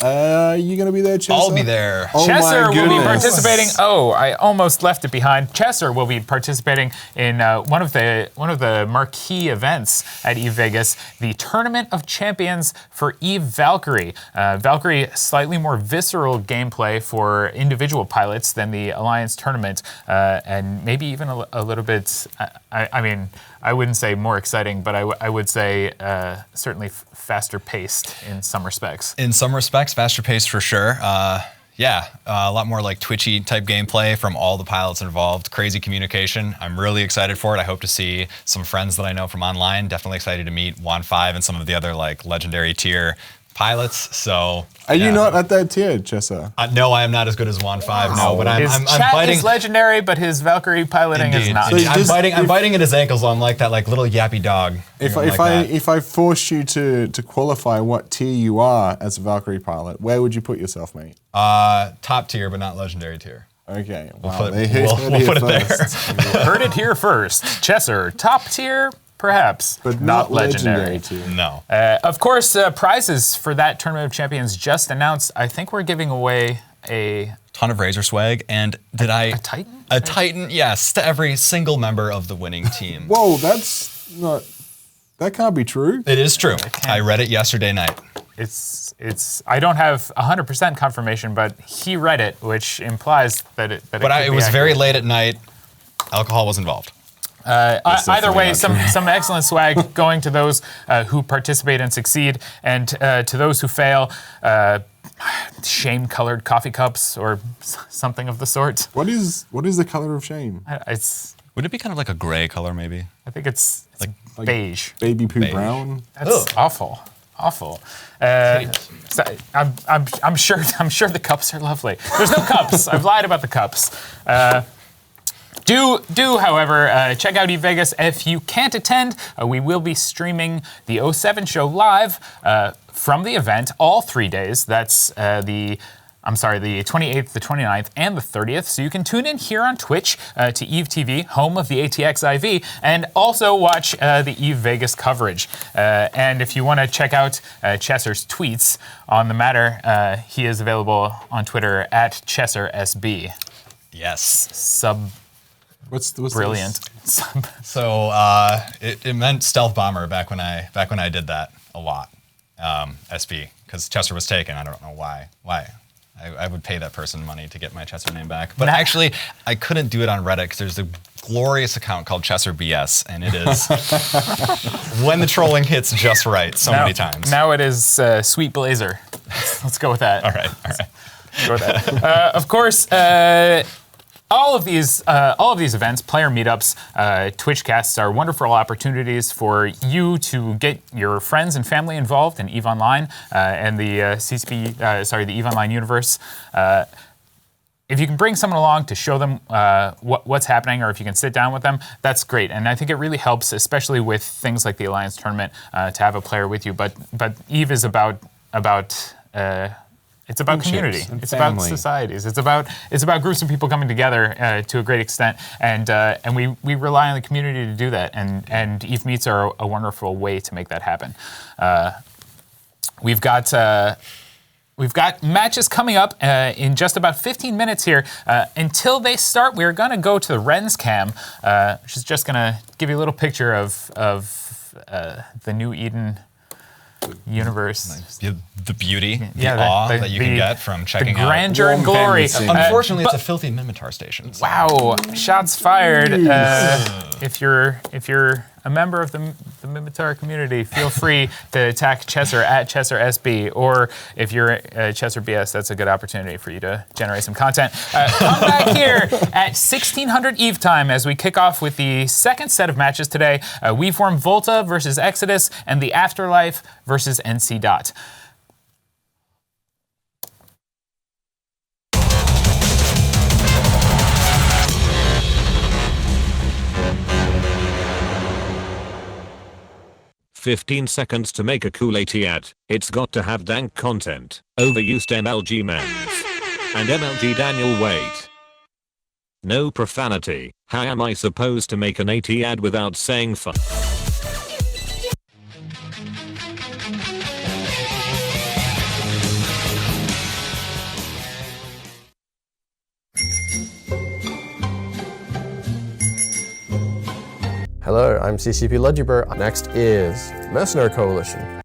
you're going to be there, Chesser? I'll be there. Oh Chesser my will be goodness. participating. Oh, I almost left it behind. Chesser will be participating in one of the marquee events at EVE Vegas, the Tournament of Champions for EVE Valkyrie. Valkyrie, slightly more visceral gameplay for individual pilots than the Alliance Tournament, and maybe even a little bit. I mean, I wouldn't say more exciting, but I would say certainly faster paced in some respects. In some respects, faster paced for sure. A lot more like twitchy type gameplay from all the pilots involved. Crazy communication. I'm really excited for it. I hope to see some friends that I know from online. Definitely excited to meet Juan 5 and some of the other like legendary tier pilots. So Are you not at that tier, Chesser? No, I am not as good as Juan 5. No, but I'm chat biting. is legendary, but his Valkyrie piloting is not. So I'm biting at his ankles. I'm like that like little yappy dog. If I forced you to qualify what tier you are as a Valkyrie pilot, where would you put yourself, mate? Top tier, but not legendary tier. Okay, We'll wow, put they it put it there. first. Heard it here first. Chesser, top tier, perhaps, But not legendary tier. No. Of course, prizes for that Tournament of Champions just announced. I think we're giving away a Ton of Razor swag, and a Titan? A Titan, yes, to every single member of the winning team. Whoa, that can't be true. It is true. I read it yesterday night. I don't have 100% confirmation, but he read it, which implies that it. But it was very late at night. Alcohol was involved. Either way, some excellent swag going to those who participate and succeed, and to those who fail, shame-colored coffee cups or something of the sort. What is the color of shame? Would it be kind of like a gray color, maybe? I think it's Like beige. Baby poo brown. That's awful. Awful. So I'm sure the cups are lovely. There's no cups. I've lied about the cups. Do however, check out EVEgas. If you can't attend, we will be streaming the 07 show live from the event all 3 days. That's the 28th, the 29th, and the 30th. So you can tune in here on Twitch to Eve TV, home of the ATX IV, and also watch the Eve Vegas coverage. And if you want to check out Chesser's tweets on the matter, he is available on Twitter at ChesserSB. Yes. What's Brilliant. So it meant stealth bomber back when I did that a lot. SB, because Chesser was taken. I don't know why. I would pay that person money to get my Chesser name back. But actually, I couldn't do it on Reddit because there's a glorious account called Chesser BS, and it is when the trolling hits just right many times. Now it is Sweet Blazer. Let's go with that. All right. Go with that. Of course, all of these events, player meetups, Twitchcasts are wonderful opportunities for you to get your friends and family involved in EVE Online and the the EVE Online universe. If you can bring someone along to show them what's happening, or if you can sit down with them, that's great. And I think it really helps, especially with things like the Alliance Tournament, to have a player with you. But EVE is about it's about community. It's about societies. It's about groups of people coming together to a great extent, and we rely on the community to do that. And EVE Meets are a wonderful way to make that happen. We've got matches coming up in just about 15 minutes here. Until they start, we're going to go to the Rens cam, which is just going to give you a little picture of the New Eden universe. The beauty, the awe that you can get from checking out. The grandeur and glory. Unfortunately, it's a filthy Mimitar station. So. Wow, shots fired. If you're a member of the Mimitar community, feel free to attack Chesser at ChesserSB, or if you're Chesser BS, that's a good opportunity for you to generate some content. Come back here at 1600 Eve time as we kick off with the second set of matches today. We form Volta versus Exodus and the Afterlife versus NC Dot. "15 seconds to make a cool AT-ad. It's got to have dank content. Overused MLG Mans. And MLG Daniel Wait. No profanity. How am I supposed to make an AT-ad without saying fuck?" Hello, I'm CCP Ledgerber. Next is Mercenary Coalition.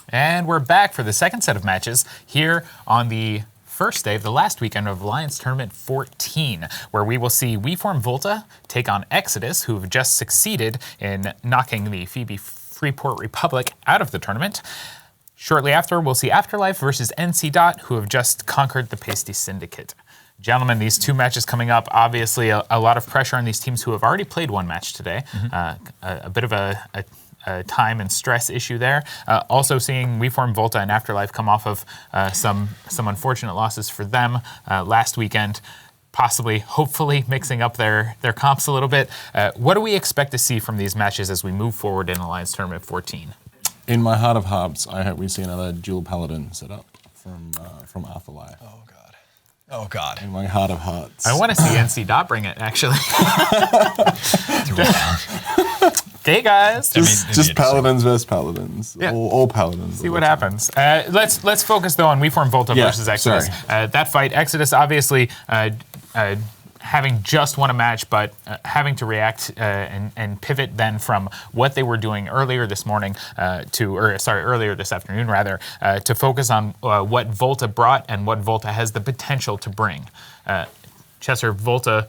And we're back for the second set of matches here on the first day of the last weekend of Alliance Tournament 14, where we will see WeForm Volta take on Exodus, who have just succeeded in knocking the Phoebe Freeport Republic out of the tournament. Shortly after, we'll see Afterlife versus NC Dot, who have just conquered the Paisti Syndicate. Gentlemen, these two matches coming up, obviously a lot of pressure on these teams who have already played one match today. A bit of a time and stress issue there. Also seeing WeForm Volta and Afterlife come off of some unfortunate losses for them last weekend, possibly, hopefully, mixing up their comps a little bit. What do we expect to see from these matches as we move forward in Alliance Tournament 14? In my heart of hearts, I hope we see another dual paladin set up from Afterlife. Oh God. In my heart of hearts. I want to see NC Dot bring it, actually. Okay, guys. Just paladins versus paladins. Yeah. All paladins. See what happens. Let's focus though on WeForm Volta versus Exodus. That fight, Exodus obviously having just won a match, but having to react and pivot then from what they were doing earlier this morning earlier this afternoon rather, to focus on what Volta brought and what Volta has the potential to bring. Chester, Volta,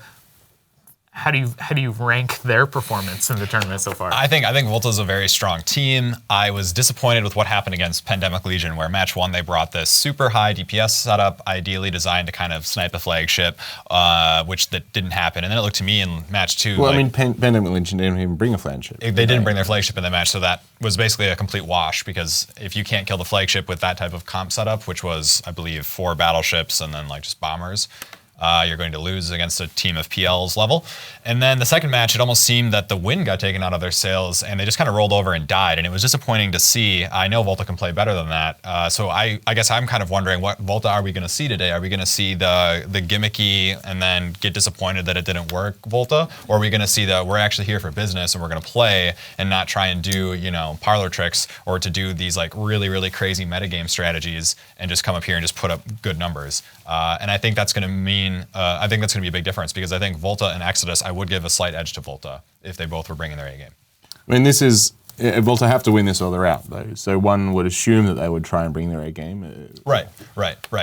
how do you rank their performance in the tournament so far? I think Volta's a very strong team. I was disappointed with what happened against Pandemic Legion, where match 1 they brought this super high DPS setup, ideally designed to kind of snipe the flagship, which that didn't happen. And then it looked to me in match 2. Well, I mean, Pandemic Legion didn't even bring a flagship. They didn't bring their flagship in the match, so that was basically a complete wash, because if you can't kill the flagship with that type of comp setup, which was, I believe, 4 battleships and then like just bombers, you're going to lose against a team of PL's level. And then the second match, it almost seemed that the wind got taken out of their sails and they just kind of rolled over and died. And it was disappointing to see. I know Volta can play better than that. So I guess I'm kind of wondering, what Volta are we going to see today? Are we going to see the gimmicky and then get disappointed that it didn't work Volta? Or are we going to see that we're actually here for business and we're going to play and not try and do, parlor tricks, or to do these like really, really crazy metagame strategies and just come up here and just put up good numbers? And I think that's going to mean I think that's going to be a big difference, because I think Volta and Exodus, I would give a slight edge to Volta if they both were bringing their A game. I mean, Volta have to win this or they're out, though. So one would assume that they would try and bring their A game. Right.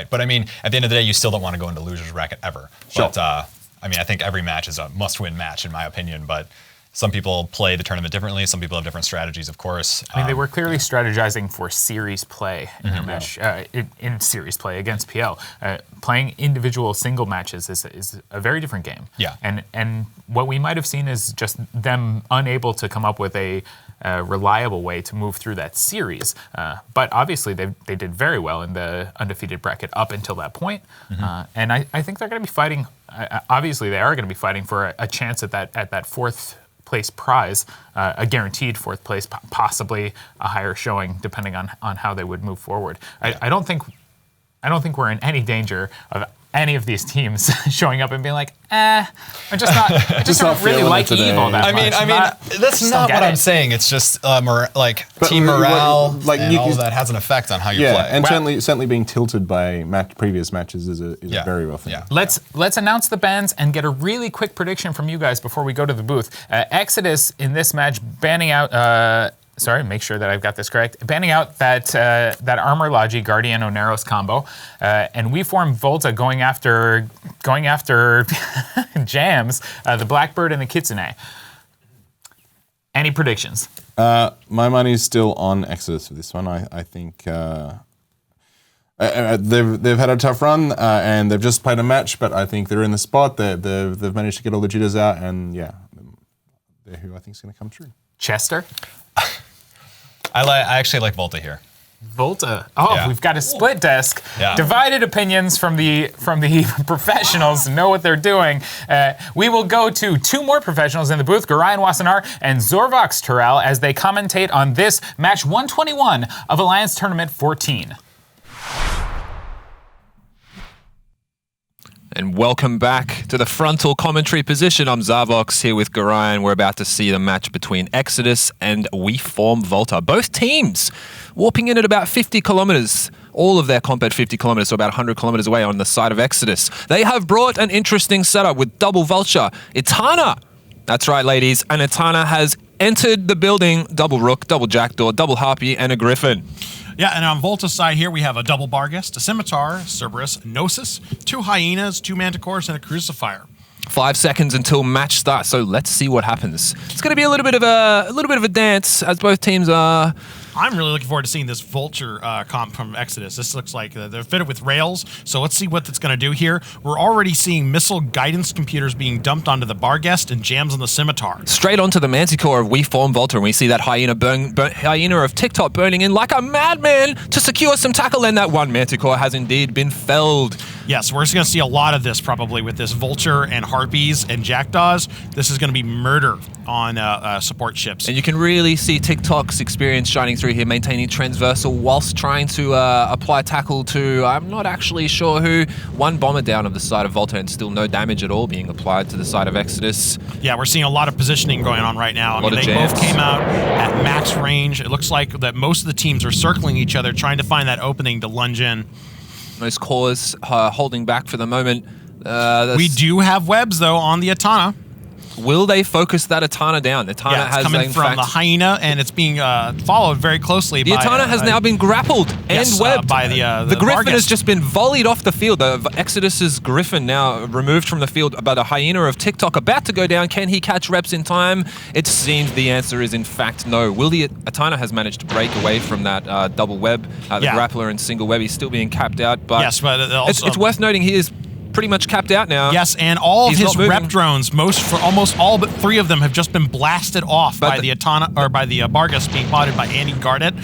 But I mean, at the end of the day, you still don't want to go into loser's bracket ever. Sure. But I mean, I think every match is a must-win match, in my opinion. But some people play the tournament differently. Some people have different strategies, of course. I mean, they were clearly strategizing for series play in their match, in series play against PL. Playing individual single matches is a very different game. Yeah. And what we might have seen is just them unable to come up with a reliable way to move through that series. But obviously, they did very well in the undefeated bracket up until that point. And I think they're going to be fighting. Obviously, they are going to be fighting for a chance at that fourth place prize, a guaranteed fourth place, possibly a higher showing, depending on how they would move forward. I don't think we're in any danger of any of these teams showing up and being like, I don't really like Eve all that much. I mean, that's not what I'm saying. It's just team morale, and all of that has an effect on how you play. And certainly being tilted by previous matches is a very rough thing. Yeah. Let's announce the bans and get a really quick prediction from you guys before we go to the booth. Exodus in this match banning out. Make sure that I've got this correct. Banning out that Armor Logi Guardian Oneros combo, and WeForm Volta going after Jams, the Blackbird and the Kitsune. Any predictions? My money's still on Exodus for this one. I think they've had a tough run and they've just played a match, but I think they're in the spot. They've managed to get all the jitters out, and they're who I think is going to come true. Chester? I actually like Volta here. Volta. We've got a split desk. Yeah. Divided opinions from the professionals know what they're doing. We will go to 2 more professionals in the booth, Garayan Wasanar and Zorvox Terrell, as they commentate on this match 121 of Alliance Tournament 14. And welcome back to the frontal commentary position. I'm Zarvox here with Garayan. We're about to see the match between Exodus and WeForm Volta. Both teams warping in at about 50 kilometers. All of their comp at 50 kilometers, so about 100 kilometers away on the side of Exodus. They have brought an interesting setup with double Vulture. Itana. That's right, ladies. And Itana has entered the building. Double Rook, double Jackdaw, double Harpy, and a Griffin. Yeah, and on Volta's side here, we have a double Barghest, a Scimitar, Cerberus, Gnosis, 2 Hyenas, 2 Manticores, and a Crucifier. 5 seconds until match starts, so let's see what happens. It's going to be a little bit of a dance as both teams are. I'm really looking forward to seeing this Vulture comp from Exodus. This looks like they're fitted with rails, so let's see what it's going to do here. We're already seeing missile guidance computers being dumped onto the Barghest and jams on the Scimitar. Straight onto the Manticore of We Form Volta, and we see that Hyena of TikTok burning in like a madman to secure some tackle, and that one Manticore has indeed been felled. Yes, we're just going to see a lot of this probably with this Vulture and Harpies and Jackdaws. This is going to be murder on support ships. And you can really see TikTok's experience shining through here, maintaining transversal whilst trying to apply tackle to, I'm not actually sure who, one bomber down of the side of Volta and still no damage at all being applied to the side of Exodus. Yeah, we're seeing a lot of positioning going on right now. I mean, they both came out at max range. It looks like that most of the teams are circling each other, trying to find that opening to lunge in. Most cores holding back for the moment. We do have webs, though, on the Atana. Will they focus that Atana down? Atana it's coming from the Hyena, and it's being followed very closely by... The Atana has now been grappled and webbed. By the Griffin has just been volleyed off the field. The Exodus's Griffin now removed from the field by the Hyena of TikTok, about to go down. Can he catch reps in time? It seems the answer is, in fact, no. Will the Atana has managed to break away from that double web, the grappler and single web. He's still being capped out, but, yes, but also, it's worth noting he is pretty much capped out now. Yes, and all of his rep drones, almost all but 3 of them have just been blasted off by the Atana, or by the Barghest being potted by Andy Gardet.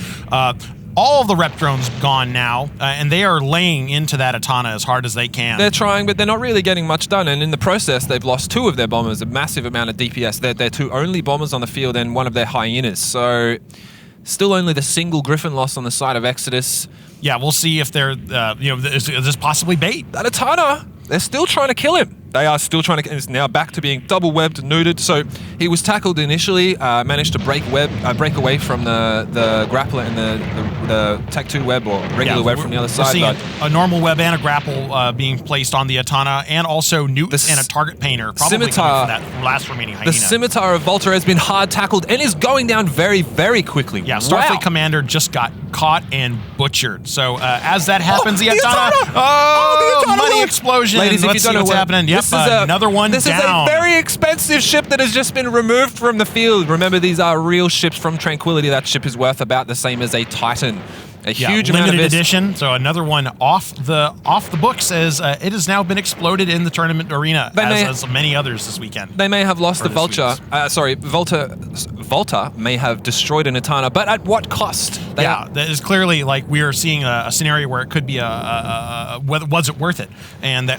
All of the rep drones gone now, and they are laying into that Atana as hard as they can. They're trying, but they're not really getting much done, and in the process, they've lost 2 of their bombers, a massive amount of DPS. They're 2 only bombers on the field and 1 of their Hyenas, so still only the single Griffin loss on the side of Exodus. Yeah, we'll see if they're, is this possibly bait? That Atana, they're still trying to kill him. They are still trying to, and it's now back to being double webbed and neutered. So he was tackled initially, managed to break away from the grappler and the Tech 2 web or regular web from the other side. We're seeing a normal web and a grapple being placed on the Atana, and also newts and a target painter, probably coming from that last remaining Hyena. The Scimitar of Volta has been hard tackled and is going down very, very quickly. Yeah, Starfleet Commander just got caught and butchered. So as that happens, the Atana! The Atana money explosion! Ladies, let's see what's happening. Yep, another one down. This is a very expensive ship that has just been removed from the field. Remember, these are real ships from Tranquility. That ship is worth about the same as a Titan. A huge amount of limited edition. So another one off the books, as it has now been exploded in the tournament arena, as many others this weekend. They may have lost the Vulture. Volta may have destroyed an Atana, but at what cost? That is clearly, like, we are seeing a scenario where it could be was it worth it? And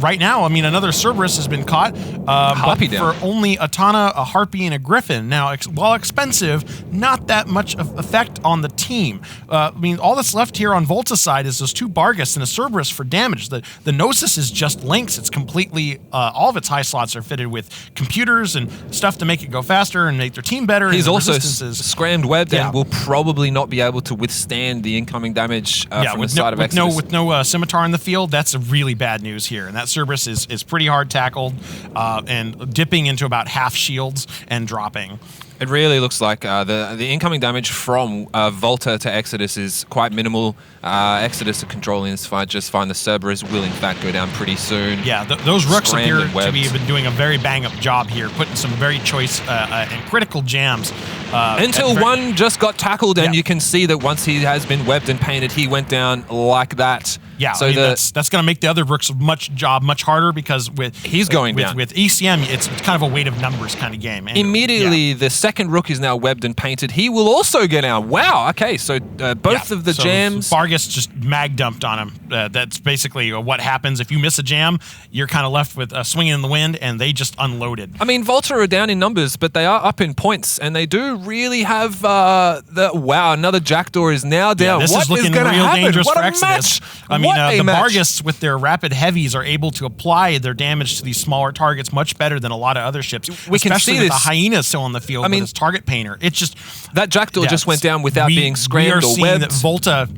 right now, I mean, another Cerberus has been caught, but for only Atana, a Harpy, and a Griffin. Now, while expensive, not that much effect on the team. I mean, all that's left here on Volta's side is those 2 Barghests and a Cerberus for damage. The Gnosis is just links. It's completely, all of its high slots are fitted with computers and stuff to make it go faster and make their team better. He's also scrammed webbed and will probably not be able to withstand the incoming damage from the side of Exodus. With no Scimitar in the field, that's a really bad news here. And that Cerberus is pretty hard tackled and dipping into about half shields and dropping. It really looks like the incoming damage from Volta to Exodus is quite minimal. Exodus are controlling this fight just fine. The Cerberus will, in fact, go down pretty soon. Yeah, those Rooks appear to have been doing a very bang-up job here, putting some very choice and critical jams. Until one just got tackled, and you can see that once he has been webbed and painted, he went down like that. Yeah, so that's going to make the other Rooks' job much harder, because he's going down. With ECM, it's kind of a weight of numbers kind of game. And immediately, the second Rook is now webbed and painted. He will also get out. Wow, okay, so both of the jams... Barghest just mag dumped on him. That's basically what happens. If you miss a jam, you're kind of left with swinging in the wind, and they just unloaded. I mean, Volta are down in numbers, but they are up in points, and they do really have another Jackdaw is now down. This is looking real dangerous for Exodus. I mean, the Barghests with their rapid heavies are able to apply their damage to these smaller targets much better than a lot of other ships. We can see with the Hyena still on the field with his target painter. It's just that Jackdaw just went down without being scrammed or webbed. That Volta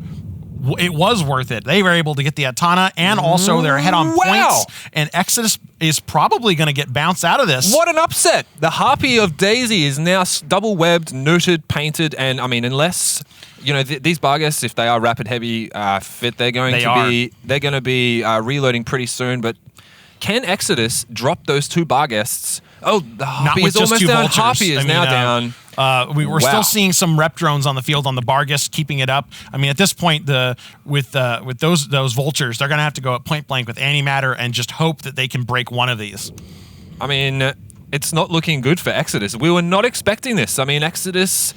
it was worth it. They were able to get the Atana, and also they're ahead on points. And Exodus is probably going to get bounced out of this. What an upset! The Harpy of Daisy is now double webbed, neutered, painted, and I mean, unless these Barghests, if they are rapid heavy fit, they're going to be reloading pretty soon. But can Exodus drop those 2 Barghests? Oh, the Harpy is almost down. Harpy is now down. We're still seeing some rep drones on the field on the Barghest, keeping it up. I mean, at this point, with those vultures, they're going to have to go at point blank with antimatter and just hope that they can break one of these. I mean, it's not looking good for Exodus. We were not expecting this. I mean, Exodus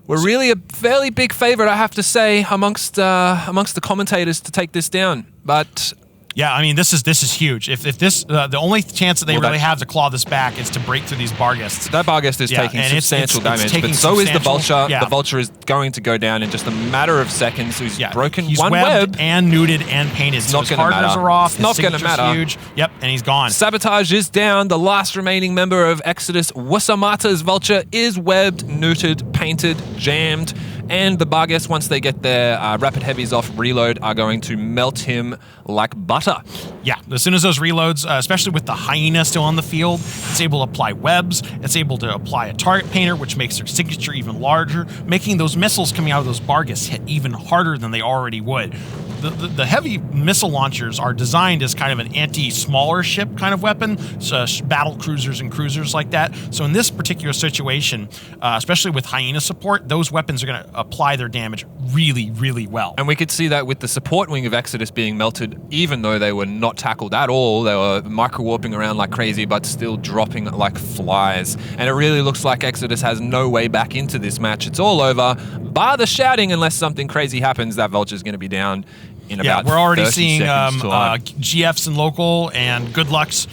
were really a fairly big favorite, I have to say, amongst the commentators to take this down, but. Yeah, I mean, this is huge. If this the only chance that they really have to claw this back is to break through these Barghests. That Barghest is taking substantial damage, but so is the Vulture. Yeah. The Vulture is going to go down in just a matter of seconds. He's broken one webbed web. And neuted and painted. So his hardeners are off. Not going to matter. Huge. Yep, and he's gone. Sabotage is down. The last remaining member of Exodus, Wasamata's Vulture, is webbed, neutered, painted, jammed. And the Barghests, once they get their rapid heavies off reload, are going to melt him like butter. Yeah, as soon as those reloads, especially with the Hyena still on the field, it's able to apply webs, it's able to apply a target painter, which makes their signature even larger, making those missiles coming out of those Barghests hit even harder than they already would. The heavy missile launchers are designed as kind of an anti-smaller ship kind of weapon, so battle cruisers and cruisers like that. So in this particular situation, especially with Hyena support, those weapons are going to apply their damage really, really well. And we could see that with the support wing of Exodus being melted, even though they were not tackled at all. They were micro-warping around like crazy, but still dropping like flies. And it really looks like Exodus has no way back into this match. It's all over, bar the shouting, unless something crazy happens. That Vulture's going to be down. We're already seeing GFs and local and good lucks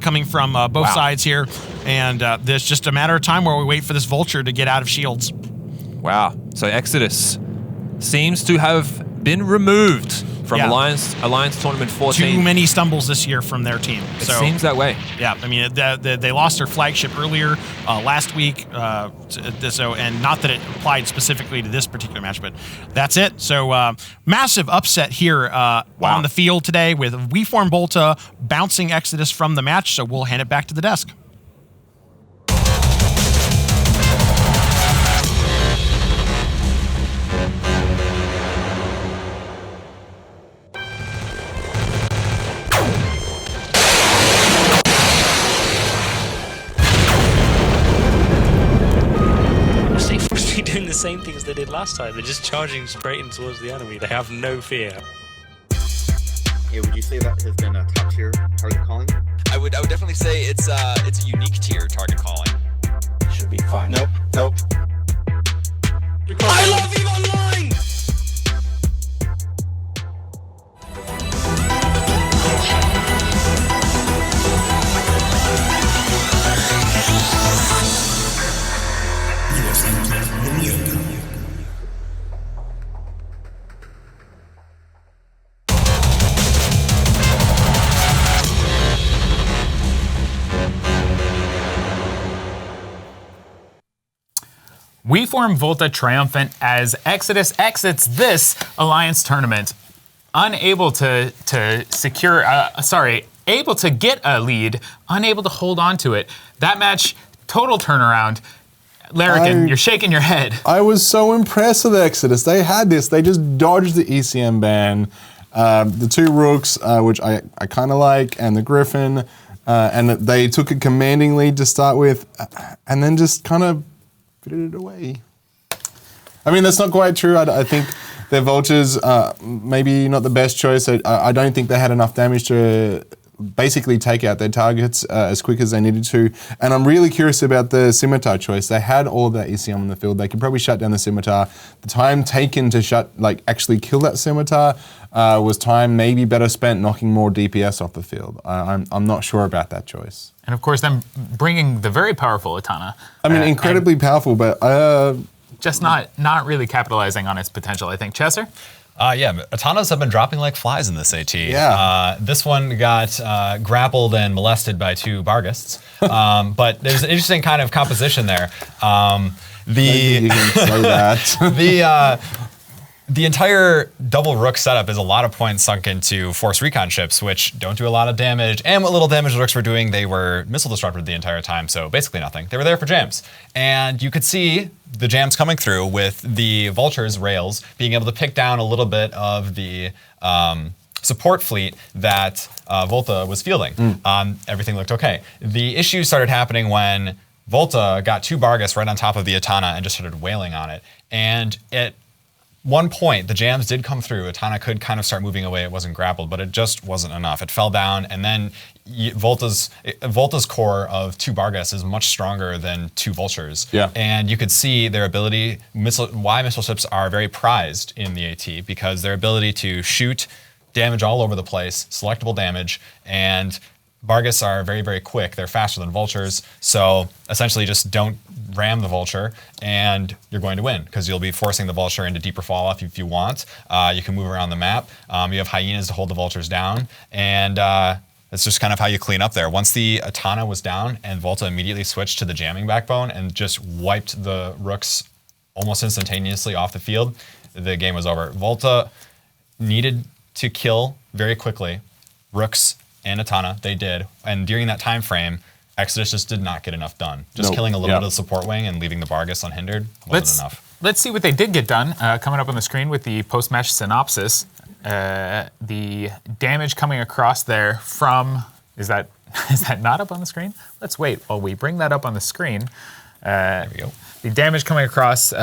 coming from both sides here. And there's just a matter of time where we wait for this Vulture to get out of shields. Wow. So Exodus seems to have been removed from Alliance Tournament 14. Too many stumbles this year from their team. It seems that way. Yeah, I mean, they lost their flagship earlier last week, and not that it applied specifically to this particular match, but that's it. So massive upset here on the field today with WeForm Volta bouncing Exodus from the match, so we'll hand it back to the desk. Doing the same things they did last time. They're just charging straight in towards the enemy. They have no fear. Yeah, would you say that has been a top tier target calling? I would definitely say it's a unique tier target calling. Should be fine. Nope. I love EVE Online! WeForm Volta triumphant as Exodus exits this Alliance tournament, unable to secure, able to get a lead, unable to hold on to it. That match, total turnaround. Larrikin, you're shaking your head. I was so impressed with Exodus. They had this. They just dodged the ECM ban. The 2 Rooks, which I kind of like, and the Griffin, and they took a commanding lead to start with, and then just kind of fitted it away. I mean, that's not quite true. I think their Vultures maybe not the best choice. I don't think they had enough damage to basically take out their targets as quick as they needed to. And I'm really curious about the Scimitar choice. They had all of that ECM on the field. They could probably shut down the Scimitar. The time taken to actually kill that Scimitar was time maybe better spent knocking more DPS off the field. I'm not sure about that choice. And of course, them bringing the very powerful Atana. I mean, incredibly powerful, but just not really capitalizing on its potential, I think. Chesser? Atanas have been dropping like flies in this AT. Yeah. This one got grappled and molested by 2 Barghests. But there's an interesting kind of composition there. Maybe you can say that. the entire double rook setup is a lot of points sunk into force recon ships, which don't do a lot of damage. And what little damage the rooks were doing, they were missile disrupted the entire time, so basically nothing. They were there for jams. And you could see the jams coming through with the vultures rails being able to pick down a little bit of the support fleet that Volta was fielding. Everything looked okay. The issues started happening when Volta got 2 Bargus right on top of the Atana and just started wailing on it. And at one point, the jams did come through. Atana could kind of start moving away. It wasn't grappled, but it just wasn't enough. It fell down, and then Volta's core of 2 Bargus is much stronger than 2 Vultures. Yeah. And you could see their ability, why missile ships are very prized in the AT, because their ability to shoot damage all over the place, selectable damage, and Bargus are very, very quick. They're faster than Vultures, so essentially just don't ram the Vulture and you're going to win because you'll be forcing the Vulture into deeper fall off if you want. You can move around the map. You have Hyenas to hold the Vultures down, and that's just kind of how you clean up there. Once the Atana was down and Volta immediately switched to the jamming backbone and just wiped the Rooks almost instantaneously off the field, the game was over. Volta needed to kill very quickly Rooks and Atana, they did. And during that time frame, Exodus just did not get enough done. Just killing a little bit of the support wing and leaving the Bargus unhindered wasn't enough. Let's see what they did get done. Coming up on the screen with the post-match synopsis. The damage coming across there from, is that not up on the screen? Let's wait while we bring that up on the screen. There we go. The damage coming across,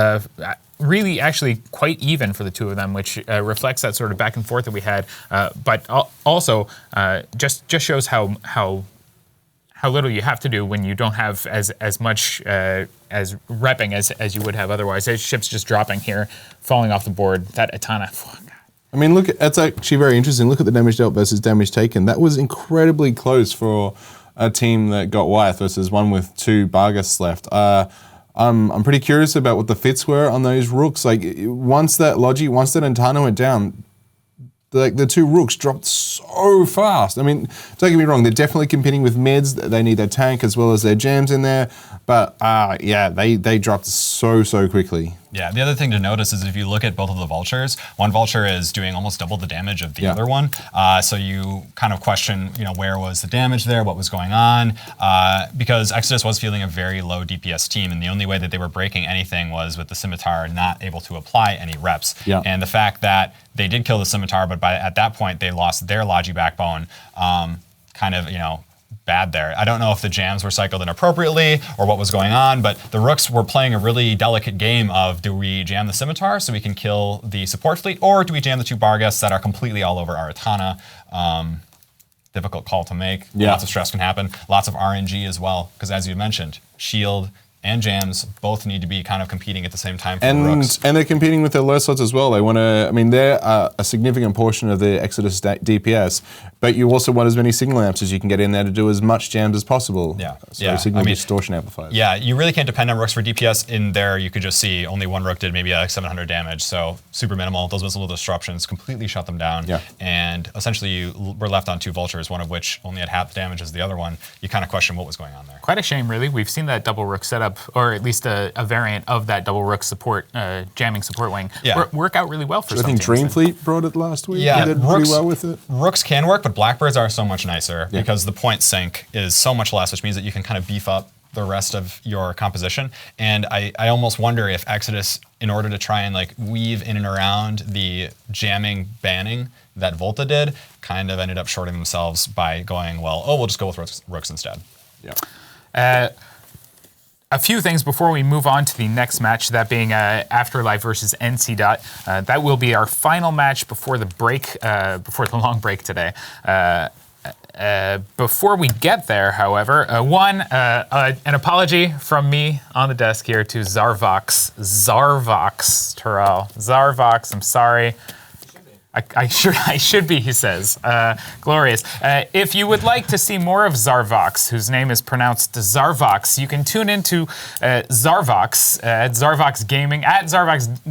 really actually quite even for the two of them, which reflects that sort of back and forth that we had, but also just shows how little you have to do when you don't have as much as repping as you would have otherwise. There's ships just dropping here, falling off the board. That Atana. I mean, look, that's actually very interesting. Look at the damage dealt versus damage taken. That was incredibly close for a team that got Wyeth versus one with 2 Bargus left. I'm pretty curious about what the fits were on those Rooks. Like, once that Atana went down, the 2 Rooks dropped so fast. I mean, don't get me wrong, they're definitely competing with mids. They need their tank as well as their jams in there. But yeah, they dropped so quickly. Yeah, the other thing to notice is if you look at both of the Vultures, one Vulture is doing almost double the damage of the other one. So you kind of question, where was the damage there? What was going on? Because Exodus was fielding a very low DPS team, and the only way that they were breaking anything was with the Scimitar not able to apply any reps. Yeah. And the fact that they did kill the Scimitar, but at that point they lost their Logi backbone, kind of, bad there. I don't know if the jams were cycled inappropriately or what was going on, but the Rooks were playing a really delicate game of, do we jam the Scimitar so we can kill the support fleet, or do we jam the 2 Bargus that are completely all over our Atana? Difficult call to make. Yeah. Lots of stress can happen. Lots of RNG as well, because as you mentioned, shield and jams both need to be kind of competing at the same time for the Rooks. And they're competing with their low slots as well. They want to, I mean, they're a significant portion of the Exodus DPS, but you also want as many signal amps as you can get in there to do as much jams as possible. Yeah. So signal distortion amplifiers. Yeah, you really can't depend on Rooks for DPS. In there, you could just see only one Rook did maybe like 700 damage, so super minimal. Those missile disruptions completely shut them down. Yeah. And essentially you were left on 2 Vultures, one of which only had half the damage as the other one. You kind of question what was going on there. Quite a shame, really. We've seen that double Rook setup, or at least a variant of that double Rook support, jamming support wing, work out really well for some teams. I think Dreamfleet brought it last week. Yeah, they did pretty well with it. Rooks can work, but Blackbirds are so much nicer because the point sink is so much less, which means that you can kind of beef up the rest of your composition. And I almost wonder if Exodus, in order to try and like weave in and around the jamming banning that Volta did, kind of ended up shorting themselves by going, we'll just go with Rooks instead. Yeah. A few things before we move on to the next match, that being Afterlife versus NC Dot. That will be our final match before the break, before the long break today. Before we get there, however, an apology from me on the desk here to Zarvox, Terrell. Zarvox, I'm sorry. I should be, he says. Glorious. If you would like to see more of Zarvox, whose name is pronounced Zarvox, you can tune into Zarvox at Zarvox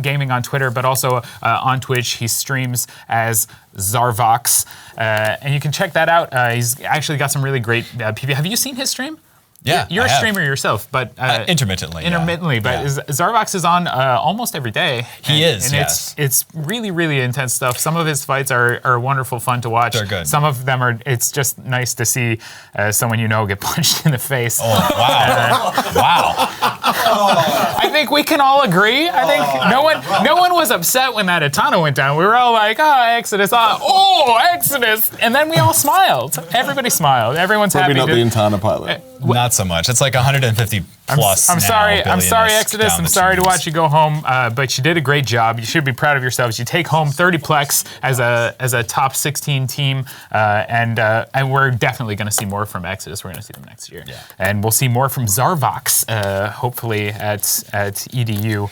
Gaming on Twitter, but also on Twitch. He streams as Zarvox, and you can check that out. He's actually got some really great PvP. Have you seen his stream? Yeah, You're I a have. streamer yourself, but intermittently. Intermittently, but Zarvox is on almost every day. He is, and yes. it's really, really intense stuff. Some of his fights are wonderful fun to watch. They're good. Some of them are. It's just nice to see someone you know get punched in the face. Oh wow! Wow! I think we can all agree. I think no one was upset when that Atana went down. We were all like, "Oh, Exodus! Oh, Exodus!" And then we all smiled. Everybody smiled. Everyone's Probably happy. not the Intana pilot. Not so much. It's like 150 plus. I'm now, sorry, billionist Exodus. down I'm the sorry to tubes. watch you go home, but you did a great job. You should be proud of yourselves. You take home 30 plex as a top 16 team, and we're definitely going to see more from Exodus. We're going to see them next year, and we'll see more from Zarvox, hopefully at EDU.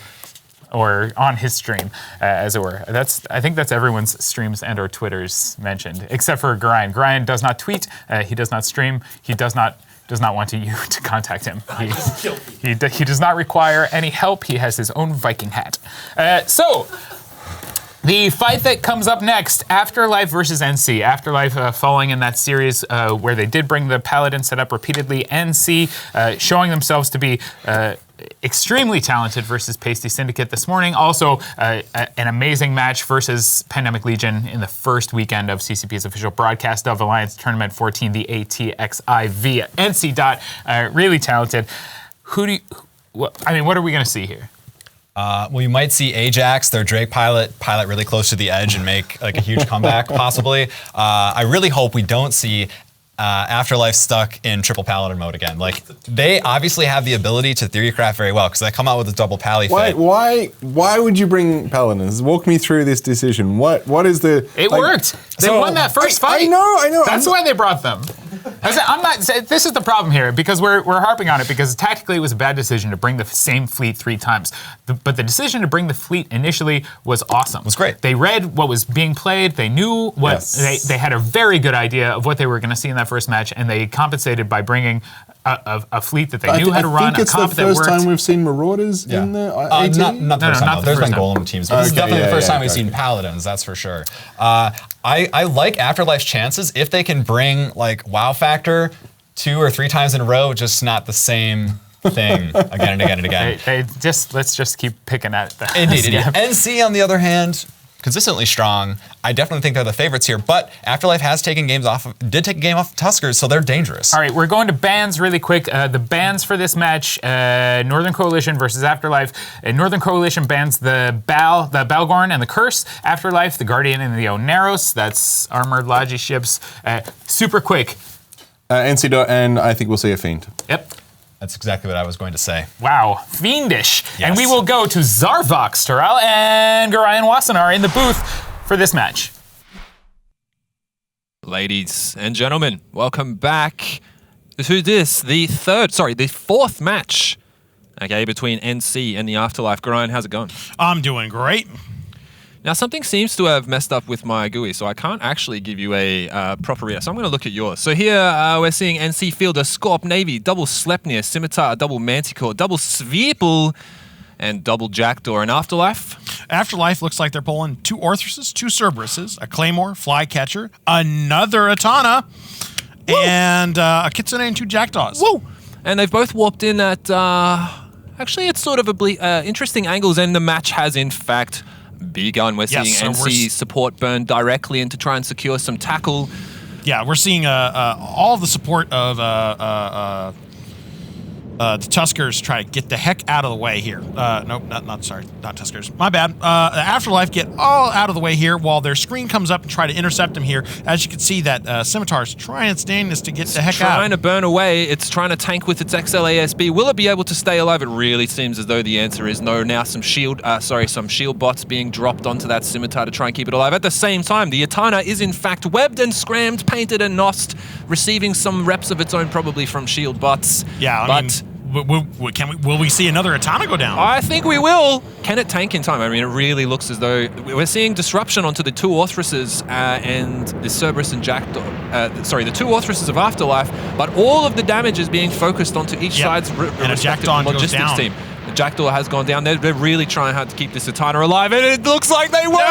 Or on his stream, as it were. I think that's everyone's streams and or Twitters mentioned, except for Gorion. Gorion does not tweet. He does not stream. He does not want you to contact him. He does not require any help. He has his own Viking hat. So. The fight that comes up next, Afterlife versus NC. Afterlife falling in that series where they did bring the Paladin set up repeatedly. NC showing themselves to be extremely talented versus Paisti Syndicate this morning. Also, an amazing match versus Pandemic Legion in the first weekend of CCP's official broadcast of Alliance Tournament 14, the ATXI via NC. Really talented. What are we going to see here? Well, you might see Ajax, their Drake pilot really close to the edge and make like a huge comeback, possibly. I really hope we don't see Afterlife stuck in triple Paladin mode again. Like, they obviously have the ability to theorycraft very well because they come out with a double Pally fit. Why would you bring Paladins? Walk me through this decision. What is the... It worked. They won that first fight. I know. That's why they brought them. I'm not. This is the problem here because we're harping on it because tactically it was a bad decision to bring the same fleet 3 times. But the decision to bring the fleet initially was awesome. It was great. They read what was being played. They knew what they had a very good idea of what they were going to see in that first match, and they compensated by bringing a fleet that they knew how to run. I think it's the first time we've seen Marauders in the AT? Not the first time. There's been Golem teams, but this is definitely the first time we've seen okay. Paladins, that's for sure. I like Afterlife's chances if they can bring like wow factor 2 or 3 times in a row, just not the same thing again and again and again. Let's just keep picking at that. Indeed. NC, on the other hand, consistently strong. I definitely think they're the favorites here, but Afterlife did take a game off of Tuskers, so they're dangerous. All right, we're going to bans really quick. The bans for this match, Northern Coalition versus Afterlife. Northern Coalition bans the Balgorn and the Curse. Afterlife, the Guardian and the Oneros. That's armored Logi ships. Super quick. NC, and I think we'll see a Fiend. Yep. That's exactly what I was going to say. Wow, fiendish. Yes. And we will go to Zarvox, Terrell, and Gorion Wassenaar in the booth for this match. Ladies and gentlemen, welcome back to the fourth match, okay, between NC and the Afterlife. Gorion, how's it going? I'm doing great. Now, something seems to have messed up with my GUI, so I can't actually give you a proper react. So I'm going to look at yours. So here we're seeing NC field a Scorp Navy, double Sleipnir, Scimitar, double Manticore, double Sweeple, and double Jackdaw. And Afterlife? Afterlife looks like they're pulling 2 Orthruses, 2 Cerberuses, a Claymore, Flycatcher, another Atana, and a Kitsune and 2 Jackdaws. Woo! And they've both warped in at, actually it's sort of interesting angles, and the match has in fact begun. We're seeing NC support burn directly in to try and secure some tackle. Yeah, we're seeing all of the support of the Tuskers try to get the heck out of the way here. Nope, not Tuskers. My bad. The Afterlife get all out of the way here while their screen comes up and try to intercept them here. As you can see, that Scimitar's trying its damnedest to get the heck out. Trying to burn away. It's trying to tank with its XLASB. Will it be able to stay alive? It really seems as though the answer is no. Now some shield bots being dropped onto that Scimitar to try and keep it alive. At the same time, the Atana is in fact webbed and scrammed, painted and nosed, receiving some reps of its own probably from shield bots. Yeah, I mean, will we see another Atana go down? I think we will. Can it tank in time? I mean, it really looks as though we're seeing disruption onto the 2 Orthruses and the Cerberus and Jackdaw. The 2 Orthruses of Afterlife, but all of the damage is being focused onto each side's respective logistics team. Jackdaw has gone down. They're really trying hard to keep this Atana alive, and it looks like they won.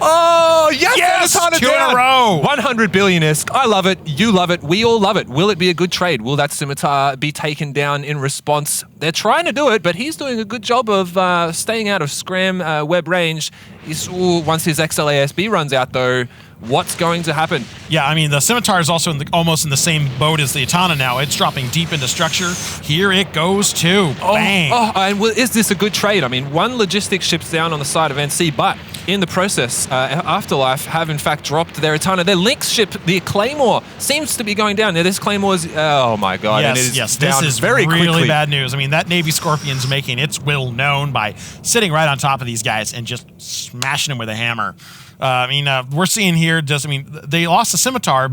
Oh, yes, Atana 2 down. in a row. 100 billion-esque. I love it. You love it. We all love it. Will it be a good trade? Will that scimitar be taken down in response? They're trying to do it, but he's doing a good job of staying out of scram web range. Once his XLASB runs out, though, what's going to happen? Yeah, I mean, the Scimitar is also almost in the same boat as the Atana now. It's dropping deep into structure. Here it goes, too. Bang. And is this a good trade? I mean, one logistics ship's down on the side of NC, but in the process, Afterlife have in fact dropped their Atana. Their Lynx ship, the Claymore, seems to be going down. Now, this Claymore is, oh my God. Yes, and it is yes, down this is very really quickly. bad news. I mean, that Navy Scorpion's making its will known by sitting right on top of these guys and just smashing them with a hammer. We're seeing here they lost the Scimitar,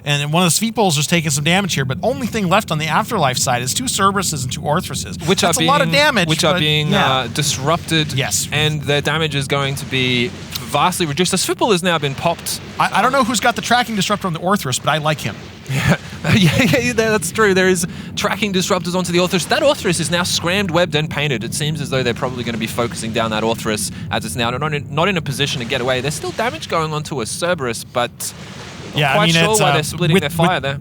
and one of the Sweet Bowls is taking some damage here, but only thing left on the Afterlife side is 2 Cerberuses and 2 Orthruses. That's a lot of damage. Which are being disrupted. Yes. And their damage is going to be vastly reduced. The Swivel has now been popped. I don't know who's got the tracking disruptor on the Orthrus, but I like him. Yeah, that's true. There is tracking disruptors onto the Orthrus. That Orthrus is now scrammed, webbed, and painted. It seems as though they're probably going to be focusing down that Orthrus as it's now not in a position to get away. There's still damage going on to a Cerberus, but I'm quite sure why they're splitting their fire there.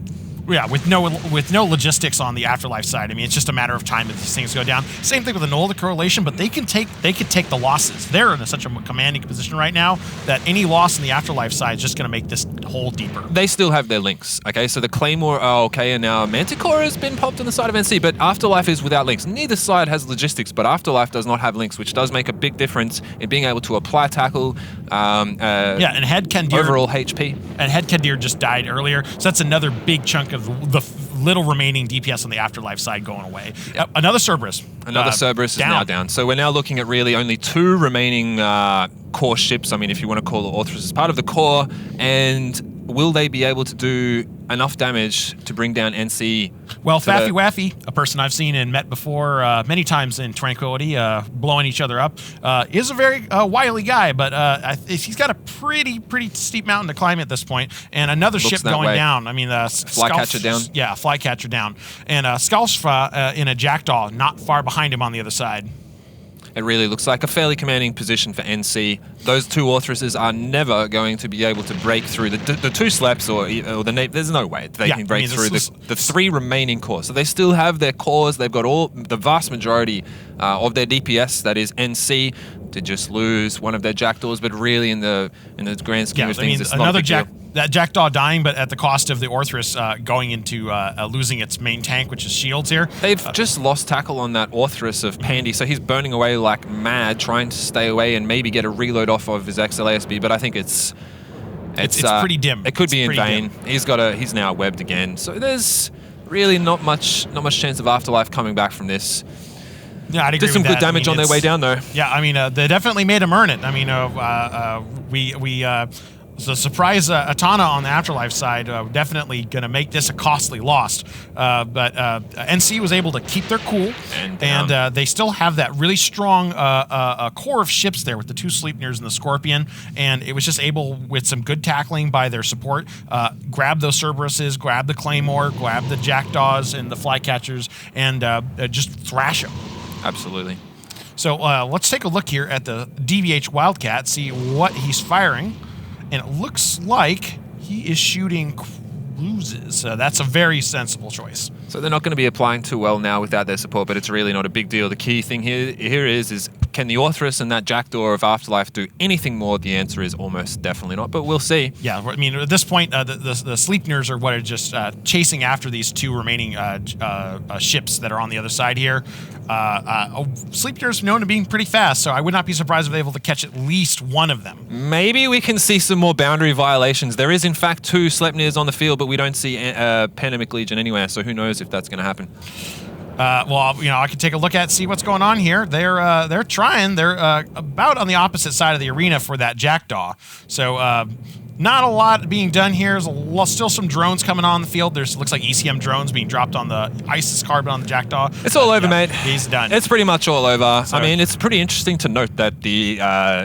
Yeah, with no logistics on the Afterlife side. I mean, it's just a matter of time that these things go down. Same thing with the Nola Correlation, but they could take the losses. They're in such a commanding position right now that any loss in the Afterlife side is just going to make this hole deeper. They still have their links. Okay, so the Claymore, and now Manticore has been popped on the side of NC, but Afterlife is without links. Neither side has logistics, but Afterlife does not have links, which does make a big difference in being able to apply tackle. And Head Kendir overall HP. And Head Kendir just died earlier, so that's another big chunk of the little remaining DPS on the Afterlife side going away. Another Cerberus. Cerberus is now down. So we're now looking at really only 2 remaining core ships. I mean, if you want to call the Orthrus as part of the core, and will they be able to do enough damage to bring down NC? Well, Faffy Waffy, a person I've seen and met before many times in Tranquility, blowing each other up, is a very wily guy, but he's got a pretty steep mountain to climb at this point, and another ship going down. I mean, Flycatcher down. Yeah, Flycatcher down. And Skalsfa in a Jackdaw not far behind him on the other side. It really looks like a fairly commanding position for NC. Those 2 Orthruses are never going to be able to break through the 2 Sleps or the there's no way they can break through the 3 remaining cores. So they still have their cores. They've got the vast majority of their DPS. That is NC. To just lose one of their Jackdaws, but really in the grand scheme of things, it's not a big deal. That Jackdaw dying, but at the cost of the Orthrus going into losing its main tank, which is shields here. They've just lost tackle on that Orthrus of Pandy, so he's burning away like mad, trying to stay away and maybe get a reload off of his XLASB, but I think it's pretty dim. It could be in vain. He's now webbed again, so there's really not much chance of Afterlife coming back from this. Yeah, I'd agree Did some with good that. damage on their way down, though. Yeah, I mean, they definitely made him earn it. I mean, the surprise Atana on the Afterlife side definitely going to make this a costly loss. But NC was able to keep their cool, and they still have that really strong core of ships there with the 2 Sleipnirs and the Scorpion, and it was just able, with some good tackling by their support, grab those Cerberuses, grab the Claymore, grab the Jackdaws and the Flycatchers, and just thrash them. Absolutely. So let's take a look here at the DVH Wildcat, see what he's firing. And it looks like he is shooting cruises. That's a very sensible choice. So they're not going to be applying too well now without their support, but it's really not a big deal. The key thing here is can the Orthrus and that Jackdaw of Afterlife do anything more? The answer is almost definitely not, but we'll see. Yeah, I mean, at this point, the Sleipnirs are what are just chasing after these 2 remaining ships that are on the other side here. Sleipnirs are known to being pretty fast, so I would not be surprised if they're able to catch at least one of them. Maybe we can see some more boundary violations. There is, in fact, 2 Sleipnirs on the field, but we don't see Pandemic Legion anywhere, so who knows if that's going to happen. I can take a look see what's going on here. They're trying. They're about on the opposite side of the arena for that Jackdaw. So Not a lot being done here. There's still some drones coming on the field. Looks like ECM drones being dropped on the ISIS carbon on the Jackdaw. It's all over, mate. He's done. It's pretty much all over. So, I mean, it's pretty interesting to note that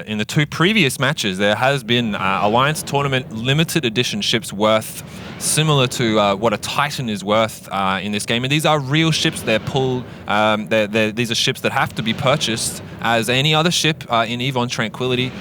in the 2 previous matches, there has been Alliance Tournament limited edition ships worth similar to what a Titan is worth in this game. And these are real ships. They're pulled. These are ships that have to be purchased as any other ship in EVE on Tranquility.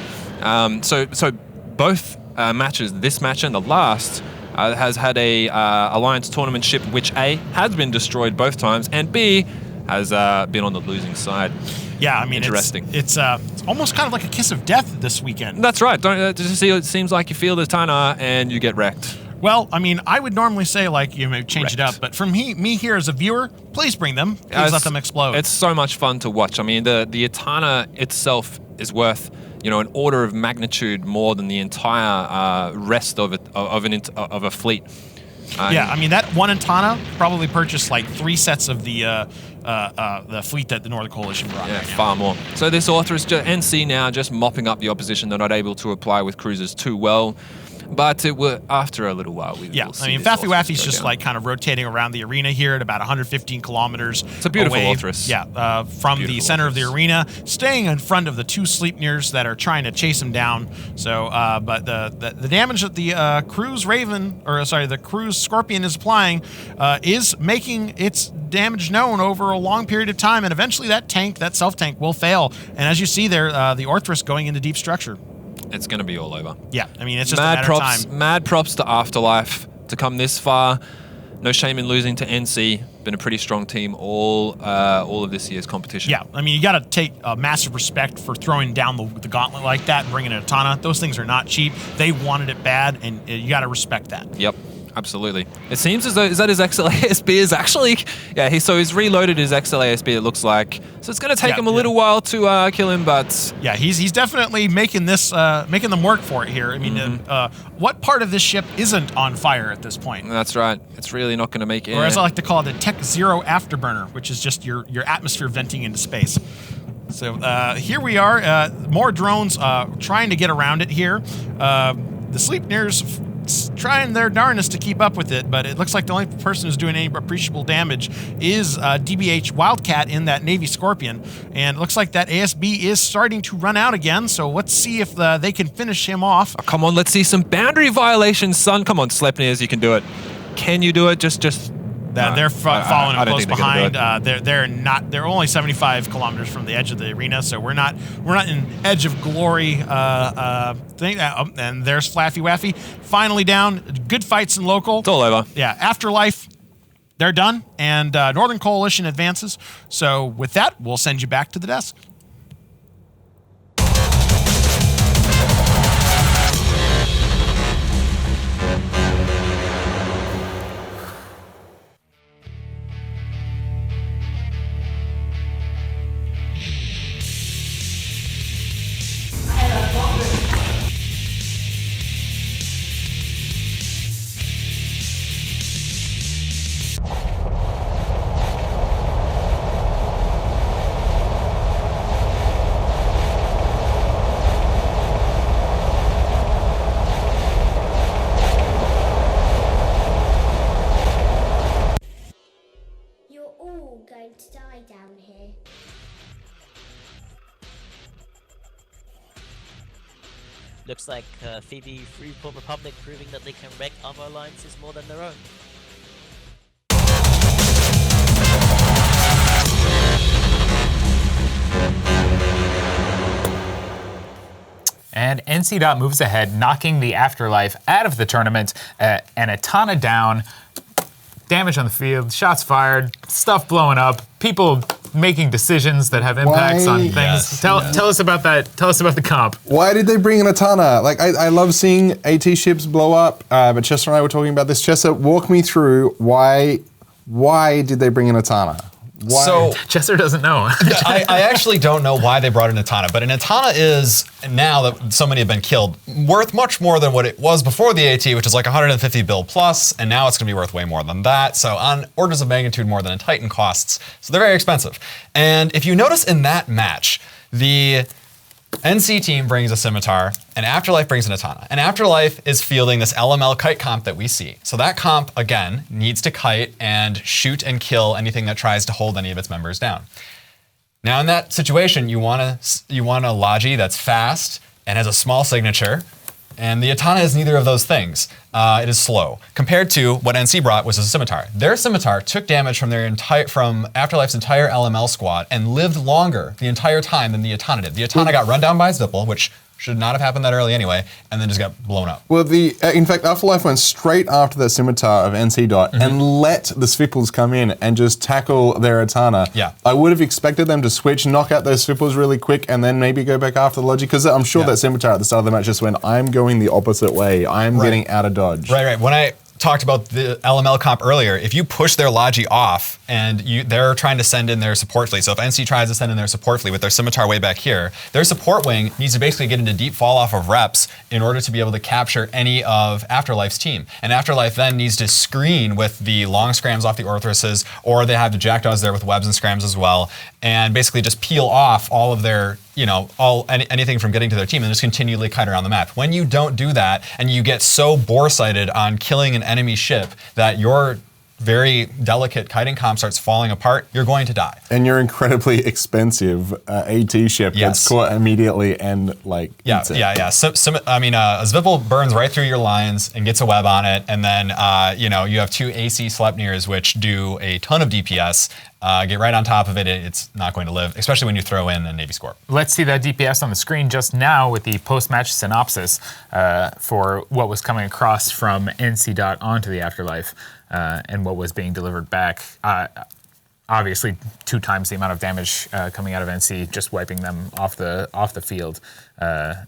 So both matches, this match and the last, has had a Alliance Tournament ship which A, has been destroyed both times, and B, has been on the losing side. Yeah, I mean, interesting. It's almost kind of like a kiss of death this weekend. That's right. It seems like you feel the Tana and you get wrecked. Well, I mean, I would normally say, like, you may change it up, but for me here as a viewer, please bring them. Please let them explode. It's so much fun to watch. I mean, the Atana itself is worth, an order of magnitude more than the entire rest of a fleet. Yeah, I mean, that one Atana probably purchased like 3 sets of the fleet that the Northern Coalition brought. Yeah, right now. far more. So this author is NC now, just mopping up the opposition. They're not able to apply with cruisers too well. But it will, after a little while, we'll see I mean, Faffy Waffy's just like kind of rotating around the arena here at about 115 kilometers. It's a beautiful away, Orthrus. Yeah, from the center of the arena, staying in front of the 2 Sleipnirs that are trying to chase him down. So, but the damage that the the Cruise Scorpion is applying is making its damage known over a long period of time, and eventually that self-tank will fail. And as you see there, the Orthrus going into deep structure. It's going to be all over. Yeah, I mean, it's just a matter of time. Mad props to Afterlife to come this far. No shame in losing to NC. Been a pretty strong team all of this year's competition. Yeah, I mean, you got to take massive respect for throwing down the gauntlet like that and bringing in a Tana. Those things are not cheap. They wanted it bad, and you got to respect that. Yep. Absolutely. It seems as though his XLASB is actually, he's reloaded his XLASB, it looks like. So it's going to take him a little while to kill him, but... Yeah, he's definitely making them work for it here. I mean, what part of this ship isn't on fire at this point? That's right. It's really not going to make it. Or as I like to call it, the Tech Zero Afterburner, which is just your atmosphere venting into space. So here we are, more drones trying to get around it here. The Sleipnirs trying their darnest to keep up with it, but it looks like the only person who's doing any appreciable damage is DBH Wildcat in that Navy Scorpion, and it looks like that ASB is starting to run out again, so let's see if they can finish him off. Oh, come on, let's see some boundary violations, son. Come on, Sleipnirs, you can do it. Can you do it? Just they're following him close behind. They're only 75 kilometers from the edge of the arena, so we're not in edge of glory thing. And there's Flaffy Waffy finally down. Good fights in local. It's all over. Yeah, Afterlife, they're done, and Northern Coalition advances. So with that, we'll send you back to the desk. Looks like Phoebe Freeport Republic proving that they can wreck other alliances more than their own. And NC Dot moves ahead, knocking the Afterlife out of the tournament, and Atana down. Damage on the field, shots fired, stuff blowing up, people making decisions that have impacts on things. Yes, tell us about that. Tell us about the comp. Why did they bring in Atana? Like, I love seeing AT ships blow up, but Chester and I were talking about this. Chester, walk me through why did they bring in Atana? Why? So Chester doesn't know. I actually don't know why they brought in Atana, but an Atana is, now that so many have been killed, worth much more than what it was before the AT, which is like 150 bill plus, and now it's going to be worth way more than that. So on orders of magnitude more than a Titan costs. So they're very expensive. And if you notice in that match, the NC team brings a Scimitar, and Afterlife brings an Atana. And Afterlife is fielding this LML kite comp that we see. So that comp, again, needs to kite and shoot and kill anything that tries to hold any of its members down. Now in that situation, you want a Logi that's fast and has a small signature, and the Atana is neither of those things. It is slow. Compared to what NC brought, was a Scimitar. Their Scimitar took damage from from Afterlife's entire LML squad and lived longer the entire time than the Atana did. The Atana got run down by Zwipple, which should not have happened that early anyway, and then just got blown up. Well, in fact, Afterlife went straight after that Scimitar of NC Dot and let the Svipples come in and just tackle their Atana. Yeah. I would have expected them to switch, knock out those Svipples really quick, and then maybe go back after the Logi, because I'm sure that Scimitar at the start of the match just went, I'm going the opposite way. I'm getting out of dodge. Right. When I talked about the LML comp earlier, if you push their Logi off and they're trying to send in their support fleet, so if NC tries to send in their support fleet with their Scimitar way back here, their support wing needs to basically get into deep fall off of reps in order to be able to capture any of Afterlife's team. And Afterlife then needs to screen with the long scrams off the Orthruses, or they have the Jackdaws there with webs and scrams as well, and basically just peel off all of their, anything from getting to their team and just continually kite around the map. When you don't do that and you get so bore-sighted on killing an enemy ship that your very delicate kiting comp starts falling apart, you're going to die. And your incredibly expensive AT ship gets caught immediately and eats it. Yeah. A Zwipple burns right through your lines and gets a web on it, and then you have two AC Sleipnirs which do a ton of DPS. Get right on top of it, it's not going to live, especially when you throw in a Navy Scorp. Let's see that DPS on the screen just now with the post-match synopsis for what was coming across from NC Dot onto the Afterlife and what was being delivered back. Obviously, 2 times the amount of damage coming out of NC, just wiping them off the field. Faffy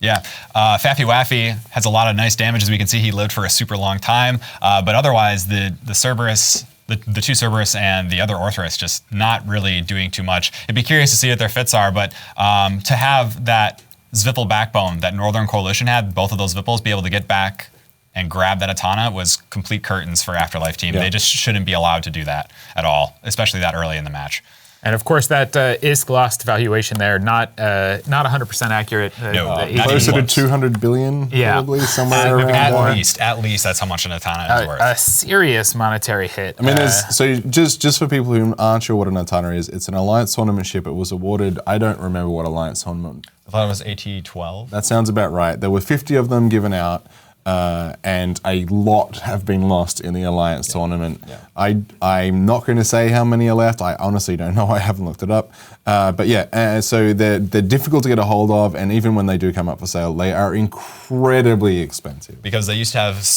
Waffy has a lot of nice damage. As we can see, he lived for a super long time, but otherwise the Cerberus, the two Cerberus and the other Orthrus just not really doing too much. I'd be curious to see what their fits are, but to have that Zwipple backbone that Northern Coalition had, both of those Zwipples be able to get back and grab that Atana was complete curtains for Afterlife team. They just shouldn't be allowed to do that at all, especially that early in the match. And of course, that ISK lost valuation there, not 100% accurate. Closer to 200 billion, probably, somewhere around there. At least that's how much an Atana is worth. A serious monetary hit. I mean, so just for people who aren't sure what an Atana is, it's an Alliance Tournament ship. It was awarded, I don't remember what Alliance Tournament. I thought it was AT-12. That sounds about right. There were 50 of them given out. And a lot have been lost in the Alliance tournament. I'm not going to say how many are left. I honestly don't know. I haven't looked it up. So they're difficult to get a hold of, and even when they do come up for sale, they are incredibly expensive. Because they used to have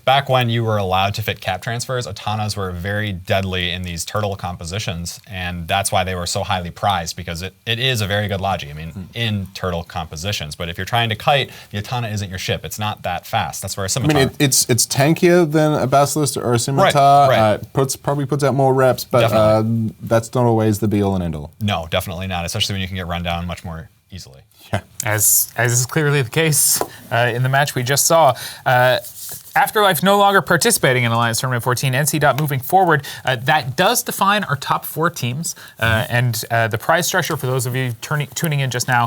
back when you were allowed to fit cap transfers, Atanas were very deadly in these turtle compositions, and that's why they were so highly prized, because it is a very good Logi, in turtle compositions. But if you're trying to kite, the Atana isn't your ship. It's not that fast. That's where a Scimitar. It's tankier than a Basilisk or a Scimitar. Right. Probably puts out more reps, but that's not always the be-all and end-all. No, definitely not, especially when you can get run down much more easily. Yeah. As is clearly the case in the match we just saw. Afterlife no longer participating in Alliance Tournament 14, NC Dot moving forward. That does define our top 4 teams. And the prize structure, for those of you tuning in just now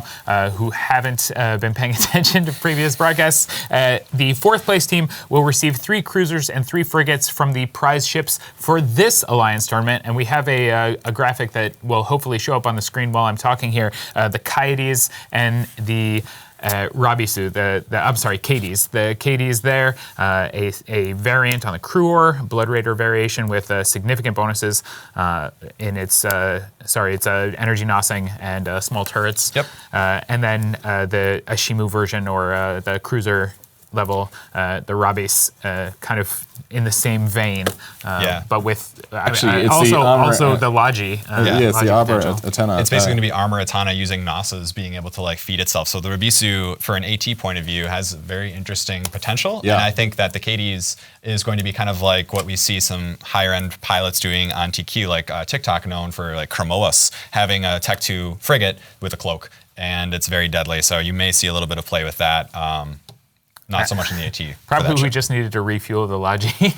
who haven't been paying attention to previous broadcasts, the 4th place team will receive 3 cruisers and 3 frigates from the prize ships for this Alliance Tournament. And we have a graphic that will hopefully show up on the screen while I'm talking here. The Coyotes and the Rabisu, Cadies. The Cadies there, a variant on the Cruor, Blood Raider variation with significant bonuses in its energy nosing and small turrets. Yep. And then the Ashimu version, or the cruiser level, the Rabis, kind of in the same vein, but with also the Logi. It's the Armor Atana. It's basically going to be Armor Atana using Nasas being able to feed itself. So the Rabisu, for an AT point of view, has very interesting potential. Yeah. And I think that the Cadies is going to be kind of like what we see some higher end pilots doing on TQ, like TikTok, known for Chromoas having a Tech 2 frigate with a cloak, and it's very deadly. So you may see a little bit of play with that. Not so much in the AT. Probably we just needed to refuel the Logi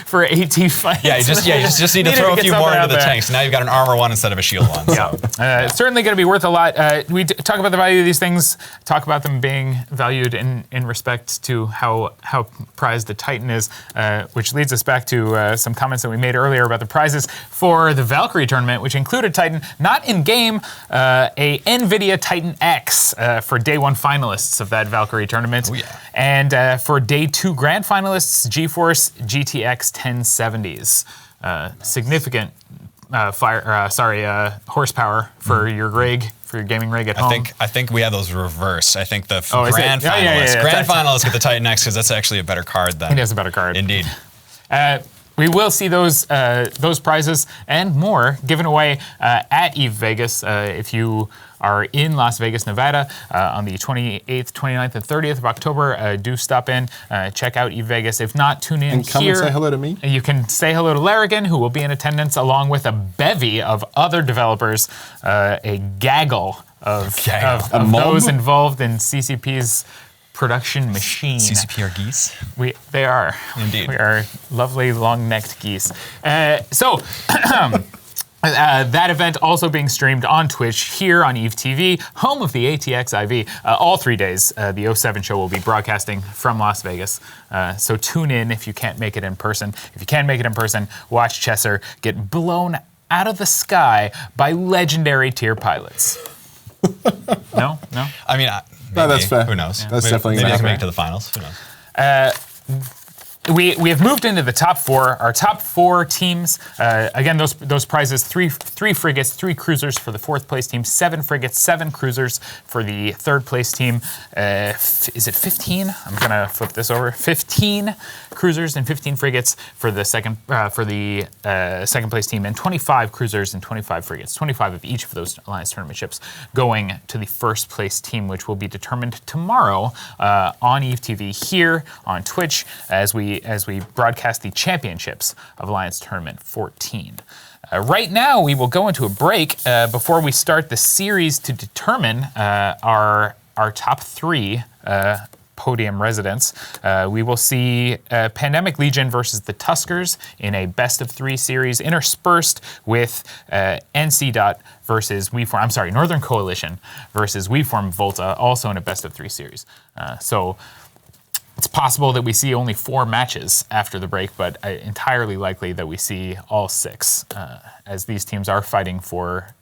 for AT fights. Yeah, you just need to throw a few more into the tanks. Now you've got an armor one instead of a shield one. Yeah, it's certainly going to be worth a lot. We talk about the value of these things, talk about them being valued in respect to how prized a Titan is, which leads us back to some comments that we made earlier about the prizes for the Valkyrie tournament, which included Titan, not in-game, a NVIDIA Titan X for day 1 finalists of that Valkyrie tournament. Oh, yeah. And for day 2 grand finalists, GeForce GTX 1070s. Significant horsepower for your rig, for your gaming rig at home. I think we have those reversed. I think the grand finalists get the Titan X because that's actually a better card than. It is a better card. Indeed. We will see those prizes and more given away at EVE Vegas. If you are in Las Vegas, Nevada, on the 28th, 29th, and 30th of October, do stop in, check out EVE Vegas. If not, tune in and come here. And say hello to me. You can say hello to Larrigan, who will be in attendance, along with a bevy of other developers, a gaggle of those involved in CCP's production machine. CCP are geese? They are. Indeed. We are lovely, long-necked geese. That event also being streamed on Twitch here on EVE TV, home of the ATX IV. All 3 days, the 07 show will be broadcasting from Las Vegas. So tune in if you can't make it in person. If you can make it in person, watch Chesser get blown out of the sky by legendary tier pilots. No? I mean, no, that's fair. Who knows? That's definitely maybe I can fair. make it to the finals. Who knows? We have moved into the top 4. Our top 4 teams, again, those prizes, 3 frigates, 3 cruisers for the 4th place team, 7 frigates, 7 cruisers for the 3rd place team. Is it 15? I'm going to flip this over. 15 cruisers and 15 frigates for the second place team, and 25 cruisers and 25 frigates, 25 of each of those Alliance Tournament ships going to the 1st place team, which will be determined tomorrow on EVE TV here on Twitch as we broadcast the championships of Alliance Tournament 14. Right now, we will go into a break before we start the series to determine our top 3 podium residents. We will see Pandemic Legion versus the Tuskers in a best-of-3 series, interspersed with NC. versus Northern Coalition versus WeForm Volta, also in a best-of-3 series. So it's possible that we see only 4 matches after the break, but entirely likely that we see all 6, as these teams are fighting for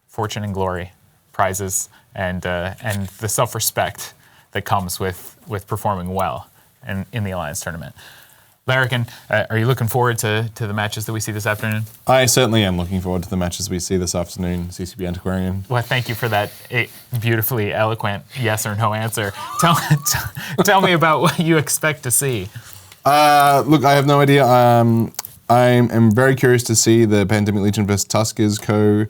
fortune and glory, prizes, and the self-respect that comes with performing well in the Alliance Tournament. Larrikin, are you looking forward to the matches that we see this afternoon? I certainly am looking forward to the matches we see this afternoon, CCP Antiquarian. Well, thank you for that beautifully eloquent yes or no answer. Tell me about what you expect to see. Look, I have no idea. I am very curious to see the Pandemic Legion vs. Tuskers co.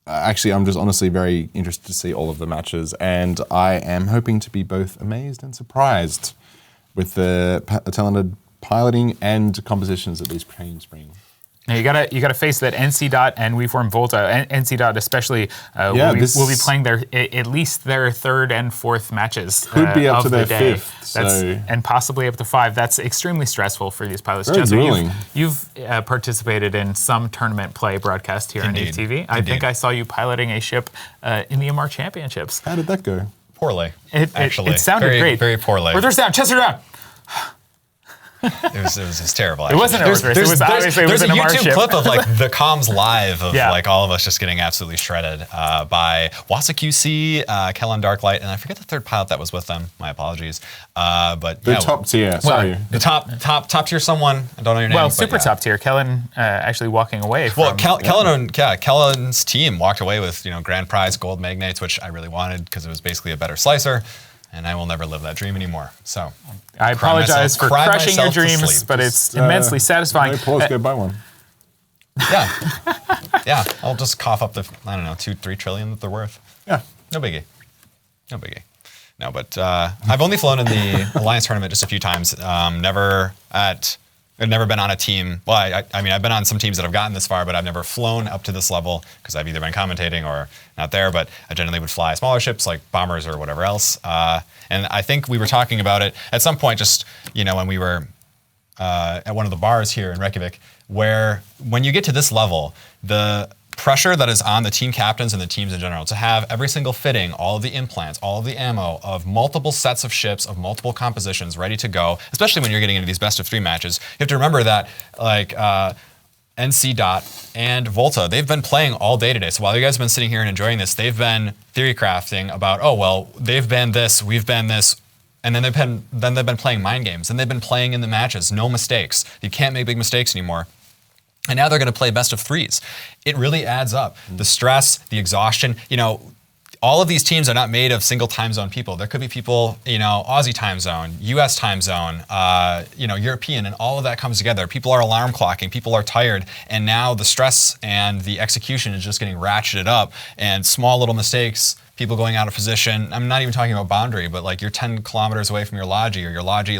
Actually, I'm just honestly very interested to see all of the matches, and I am hoping to be both amazed and surprised with the talented piloting and compositions that these trains bring. Now you gotta face that NC. and WeForm Volta. NC. especially will be playing at least their 3rd and 4th matches. Could be up of to the their day. 5th, and possibly up to 5. That's extremely stressful for these pilots. Very grueling. You've participated in some tournament play broadcast here on EVE TV. I think I saw you piloting a ship in the MR Championships. How did that go? Poorly, actually. It sounded great. Very poorly. Orders down, Chester down. It was terrible. It wasn't a race. It was obviously there's a an MR YouTube ship. clip of like the comms live of like all of us just getting absolutely shredded by Wasa QC, Kellen Darklight, and I forget the 3rd pilot that was with them. My apologies. But the top tier. Sorry, the top tier. Someone I don't know your name. Well, super top tier. Kellen actually walking away. From, Kellen's team walked away with grand prize gold magnates, which I really wanted because it was basically a better slicer. And I will never live that dream anymore. So I apologize for crushing your dreams, but it's immensely satisfying. Pause, go buy one. Yeah. I'll just cough up the 2-3 trillion that they're worth. Yeah, no biggie. No, but I've only flown in the Alliance Tournament just a few times. Never at I've never been on a team. Well, I mean, I've been on some teams that have gotten this far, but I've never flown up to this level because I've either been commentating or not there. But I generally would fly smaller ships like bombers or whatever else. And I think we were talking about it at some point, just when we were at one of the bars here in Reykjavik, where when you get to this level, the pressure that is on the team captains and the teams in general to have every single fitting, all of the implants, all of the ammo of multiple sets of ships of multiple compositions ready to go, especially when you're getting into these best of 3 matches. You have to remember that NC Dot and Volta, they've been playing all day today. So while you guys have been sitting here and enjoying this, they've been theory crafting about, oh, well, they've been this, we've been this. And then they've been playing mind games. And they've been playing in the matches, no mistakes. You can't make big mistakes anymore. And now they're going to play best of 3s. It really adds up. The stress, the exhaustion, all of these teams are not made of single time zone people. There could be people, Aussie time zone, US time zone, European, and all of that comes together. People are alarm clocking, people are tired, and now the stress and the execution is just getting ratcheted up, and small little mistakes, people going out of position. I'm not even talking about boundary, but like you're 10 kilometers away from your Logi, or your Logi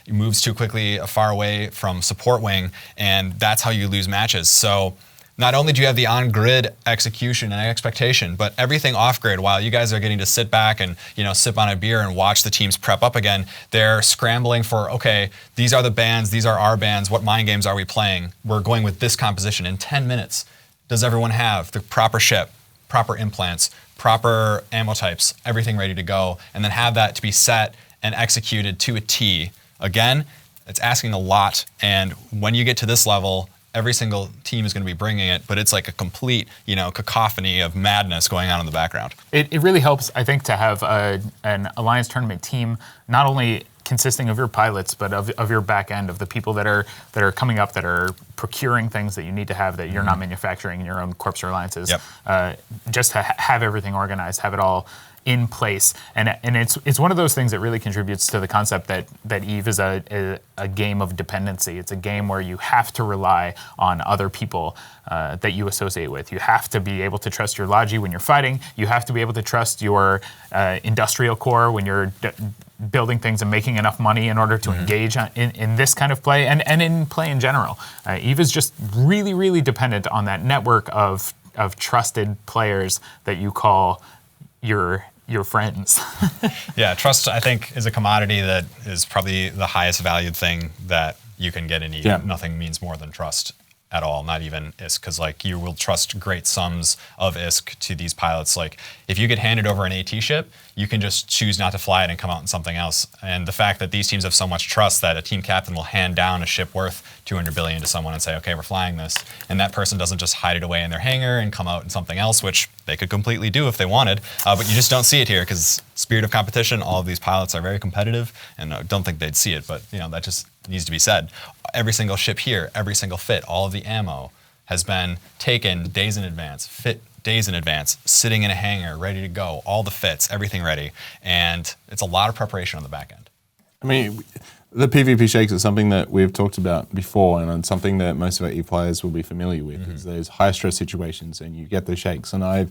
moves too quickly far away from support wing, and that's how you lose matches. So not only do you have the on-grid execution and expectation, but everything off-grid, while you guys are getting to sit back and sip on a beer and watch the teams prep up again, they're scrambling for, okay, these are the bands, these are our bands, what mind games are we playing? We're going with this composition. In 10 minutes, does everyone have the proper ship, proper implants, proper ammo types, everything ready to go, and then have that to be set and executed to a T? Again, it's asking a lot, and when you get to this level, every single team is going to be bringing it, but it's like a complete, cacophony of madness going on in the background. It really helps, I think, to have an Alliance Tournament team not only consisting of your pilots, but of your back end, of the people that are coming up, that are procuring things that you need to have that you're not manufacturing in your own corps or alliances. Yep. Just to have everything organized, have it all in place, and it's one of those things that really contributes to the concept that EVE is a game of dependency. It's a game where you have to rely on other people that you associate with. You have to be able to trust your Logi when you're fighting. You have to be able to trust your industrial core when you're building things and making enough money in order to engage in this kind of play and in play in general. EVE is just really, really dependent on that network of trusted players that you call your friends. Yeah, trust, I think, is a commodity that is probably the highest valued thing that you can get in EVE. Yeah. Nothing means more than trust at all, not even ISK, because you will trust great sums of ISK to these pilots. If you get handed over an AT ship, you can just choose not to fly it and come out in something else. And the fact that these teams have so much trust that a team captain will hand down a ship worth 200 billion to someone and say, okay, we're flying this, and that person doesn't just hide it away in their hangar and come out in something else, which they could completely do if they wanted, but you just don't see it here because spirit of competition, all of these pilots are very competitive, and I don't think they'd see it, but that just needs to be said. Every single ship here, every single fit, all of the ammo has been taken days in advance, fit days in advance, sitting in a hangar, ready to go, all the fits, everything ready, and it's a lot of preparation on the back end. I mean, the PvP shakes is something that we've talked about before, and it's something that most of our EVE players will be familiar with. Is those high stress situations, and you get the shakes. And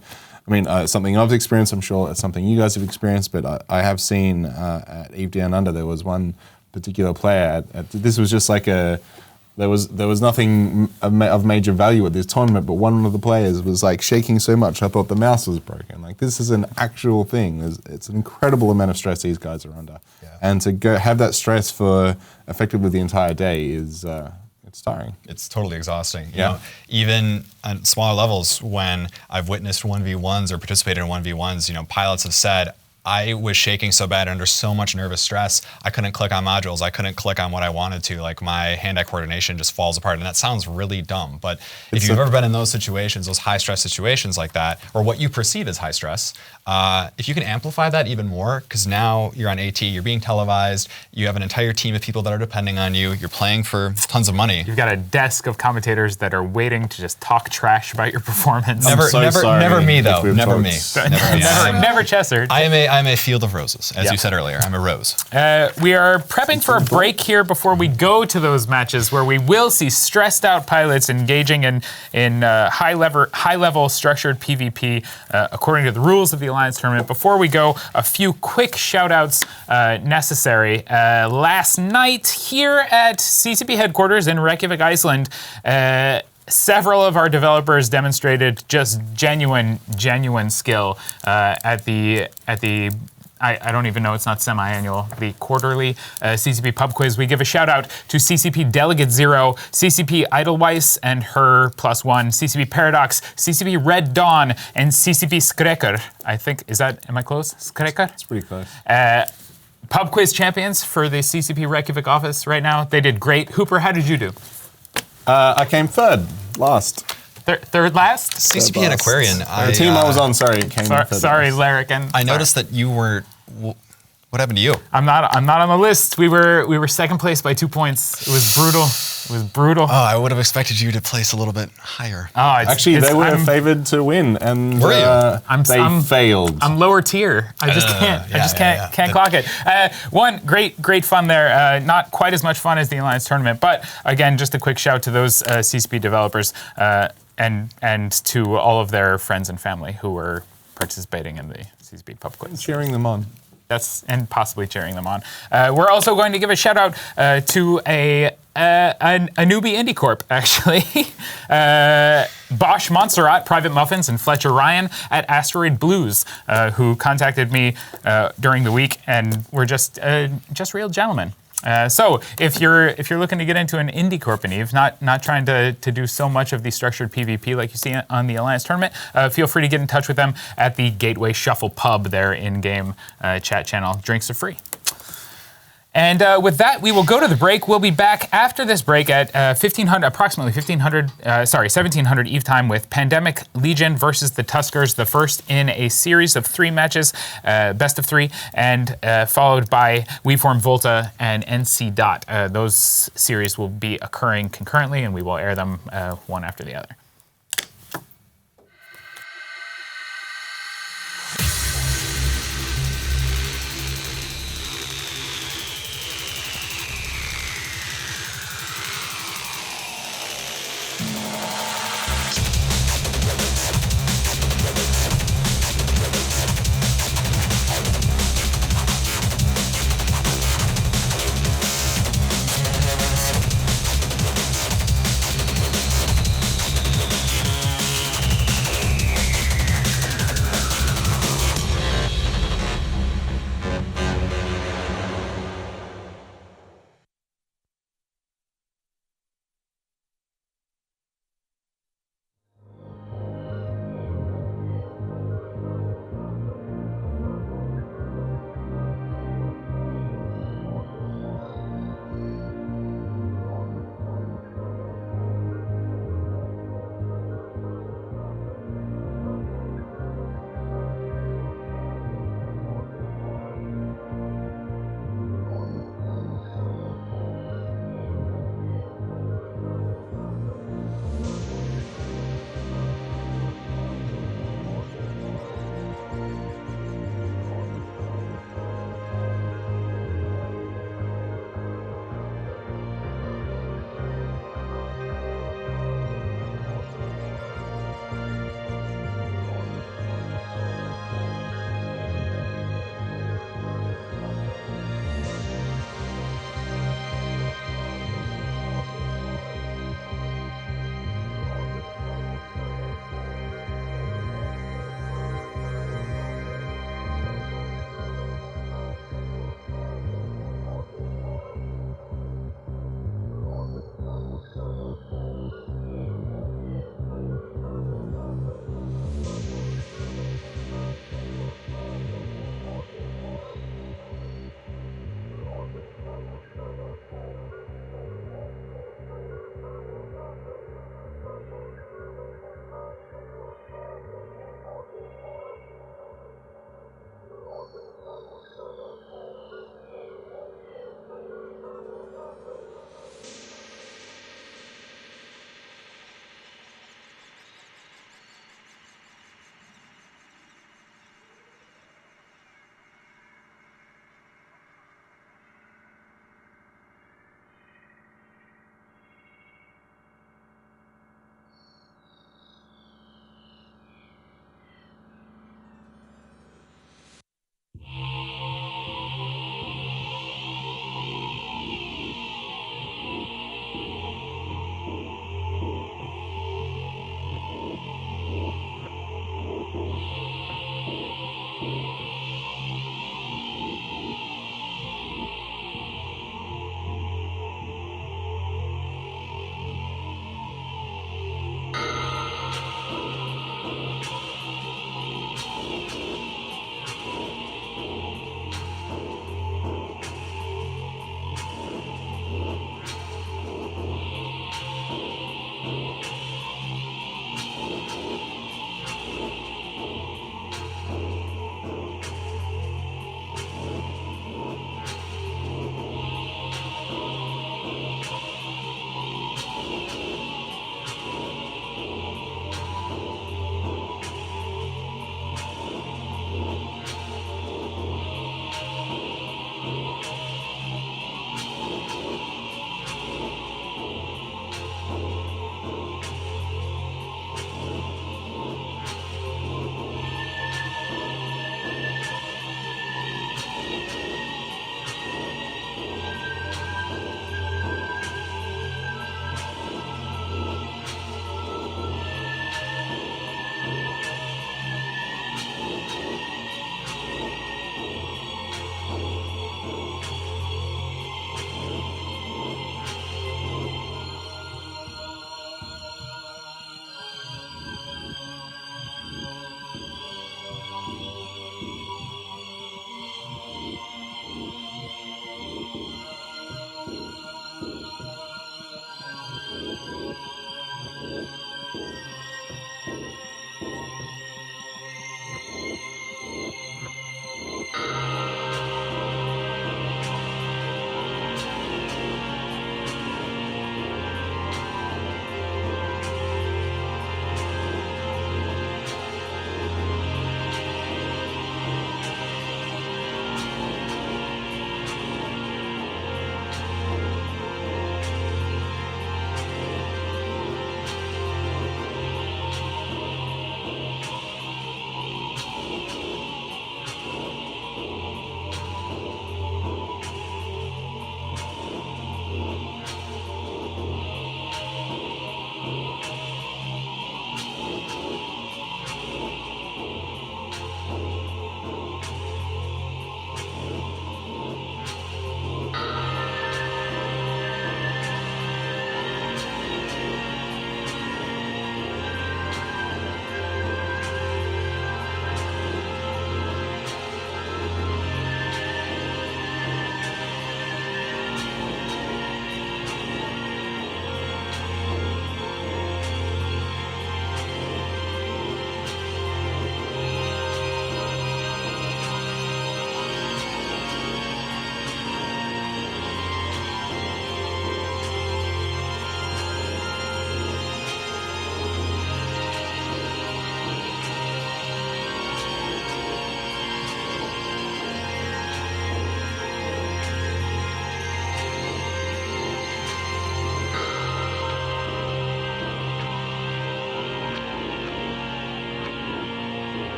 something I've experienced. I'm sure it's something you guys have experienced, but I have seen at EVE Down Under there was one particular player. This was just like there was nothing of major value at this tournament, but one of the players was shaking so much I thought the mouse was broken. This is an actual thing. It's an incredible amount of stress these guys are under, and to go have that stress for effectively the entire day is it's tiring. It's totally exhausting. You know, even on smaller levels, when I've witnessed 1v1s or participated in 1v1s, pilots have said, I was shaking so bad under so much nervous stress, I couldn't click on modules, I couldn't click on what I wanted to, my hand-eye coordination just falls apart, and that sounds really dumb, but if you've ever been in those situations, those high-stress situations like that, or what you perceive as high stress, if you can amplify that even more, because now you're on AT, you're being televised, you have an entire team of people that are depending on you, you're playing for tons of money. You've got a desk of commentators that are waiting to just talk trash about your performance. Never me though. Never me. Never Chessard. I I'm a field of roses, as you said earlier. I'm a rose. We are prepping for a break here before we go to those matches where we will see stressed out pilots engaging in high level structured PvP according to the rules of the Alliance Tournament. Before we go, a few quick shout outs necessary. Last night here at CCP headquarters in Reykjavik, Iceland, several of our developers demonstrated just genuine skill at the I don't even know, it's not semi-annual, the quarterly CCP pub quiz. We give a shout out to CCP Delegate Zero, CCP Edelweiss and her +1, CCP Paradox, CCP Red Dawn, and CCP Skreker. I think, am I close? Skreker? It's pretty close. Pub quiz champions for the CCP Reykjavik office right now. They did great. Hooper, how did you do? I came third, last. Third last? CCP and Aquarian. The team I was on, came third. Sorry, Larrick. I noticed that you were. What happened to you? I'm not on the list. We were second place by 2 points. It was brutal. Oh, I would have expected you to place a little bit higher. Oh, actually, they were favored to win, and they failed. I'm lower tier. I just can't clock it. One great fun there. Not quite as much fun as the Alliance Tournament, but again, just a quick shout to those CCP developers and to all of their friends and family who were participating in the CCP pub quiz. Cheering them on. And possibly cheering them on. We're also going to give a shout out to a newbie indie corp, actually. Bosch Montserrat, Private Muffins, and Fletcher Ryan at Asteroid Blues, who contacted me during the week, and were just real gentlemen. So if you're looking to get into an indie corp, and Eve, not trying to do so much of the structured PvP like you see on the Alliance Tournament, feel free to get in touch with them at the Gateway Shuffle Pub, their in-game chat channel. Drinks are free. And with that, we will go to the break. We'll be back after this break at approximately 1700 Eve time with Pandemic Legion versus the Tuskers, the first in a series of 3 matches, best of 3, and followed by We Form Volta and NC Dot. Those series will be occurring concurrently, and we will air them one after the other.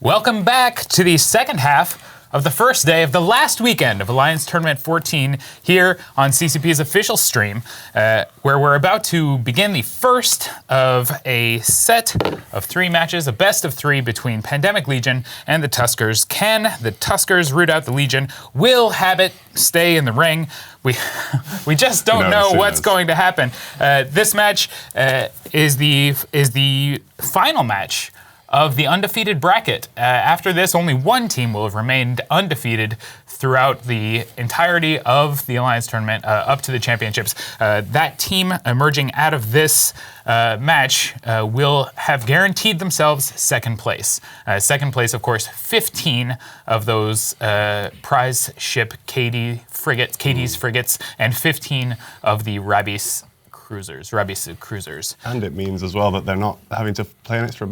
Welcome back to the second half of the first day of the last weekend of Alliance Tournament 14 here on CCP's official stream, where we're about to begin the first of a set of 3 matches, a best of 3 between Pandemic Legion and the Tuskers. Can the Tuskers root out the Legion? Will Habit stay in the ring? We just don't know what's going to happen. This match is the final match of the undefeated bracket. After this, only one team will have remained undefeated throughout the entirety of the Alliance Tournament up to the championships. That team emerging out of this match will have guaranteed themselves second place. Second place, of course, 15 of those prize ship KD's frigates, and 15 of the Rabisu cruisers. And it means as well that they're not having to play an extra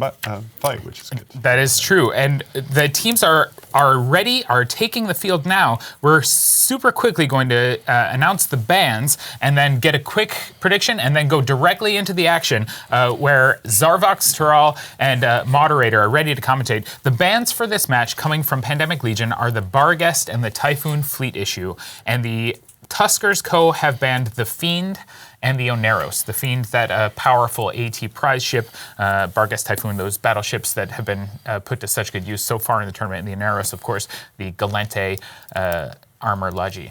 fight, which is good. That is true. And the teams are ready, are taking the field now. We're super quickly going to announce the bans and then get a quick prediction and then go directly into the action where Zarvox, Tural, and Moderator are ready to commentate. The bans for this match coming from Pandemic Legion are the Barghest and the Typhoon Fleet issue. And the Tuskers Co. have banned the Fiend and the Oneros. The Fiend, that powerful AT prize ship, Barghest, Typhoon, those battleships that have been put to such good use so far in the tournament. And the Oneros, of course, the Galente armor Lagi.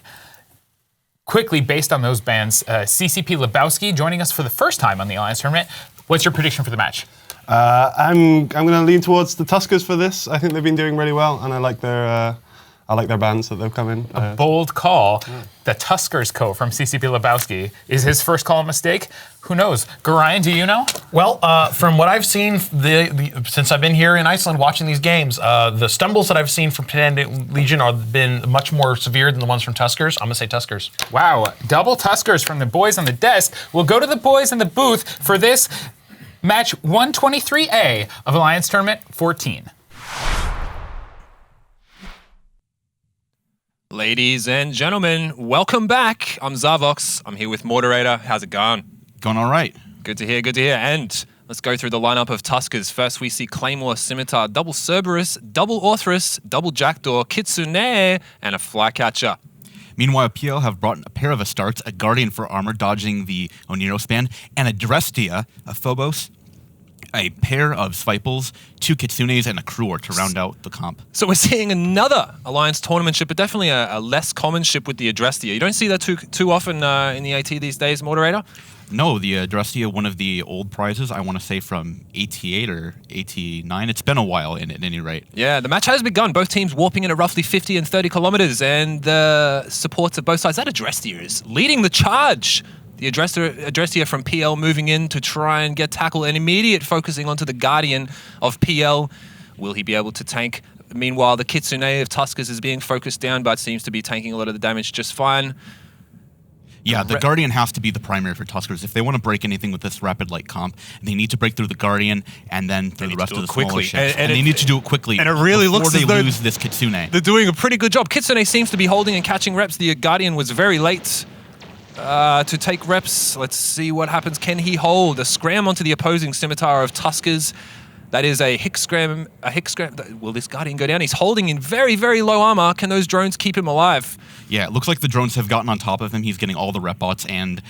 Quickly, based on those bans, CCP Lebowski joining us for the first time on the Alliance Tournament. What's your prediction for the match? I'm going to lean towards the Tuskers for this. I think they've been doing really well, and I like their bands that they've come in. A bold call. Yeah. The Tuskers Co. from CCP Lebowski. Is his first call a mistake? Who knows? Gorion, do you know? Well, from what I've seen since I've been here in Iceland watching these games, the stumbles that I've seen from Pandemic Legion have been much more severe than the ones from Tuskers. I'm going to say Tuskers. Wow. Double Tuskers from the boys on the desk. We'll go to the boys in the booth for this match 123A of Alliance Tournament 14. Ladies and gentlemen, welcome back. I'm Zarvox. I'm here with Moderator. How's it going? Going all right. Good to hear, good to hear. And let's go through the lineup of Tuskers. First, we see Claymore, Scimitar, double Cerberus, double Orthrus, double Jackdaw, Kitsune, and a Flycatcher. Meanwhile, PL have brought a pair of Astartes, a Guardian for armor dodging the Onero span, and a Drestia, a Phobos, a pair of Sviples, 2 Kitsunes, and a Cruor to round out the comp. So we're seeing another Alliance tournament ship, but definitely a less common ship with the Adrestia. You don't see that too often in the AT these days, Moderator? No, the Adrestia, one of the old prizes, I want to say from 88 or 89. It's been a while at any rate. Yeah, the match has begun. Both teams warping in at roughly 50 and 30 kilometers, and the supports of both sides. That Adrestia is leading the charge. The Adrestia from PL moving in to try and get tackle, and immediate focusing onto the Guardian of PL. Will he be able to tank? Meanwhile, the Kitsune of Tuskers is being focused down, but seems to be tanking a lot of the damage just fine. Yeah, the Guardian has to be the primary for Tuskers. If they want to break anything with this rapid light comp, they need to break through the Guardian and then through the rest of the smaller ships. And they need to do it quickly. And it really looks as though they lose this Kitsune. They're doing a pretty good job. Kitsune seems to be holding and catching reps. The Guardian was very late to take reps. Let's see what happens. Can he hold? A scram onto the opposing Scimitar of Tuskers. That is a hick scram. Will this Guardian go down? He's holding in very, very low armor. Can those drones keep him alive? Yeah, it looks like the drones have gotten on top of him. He's getting all the rep bots, and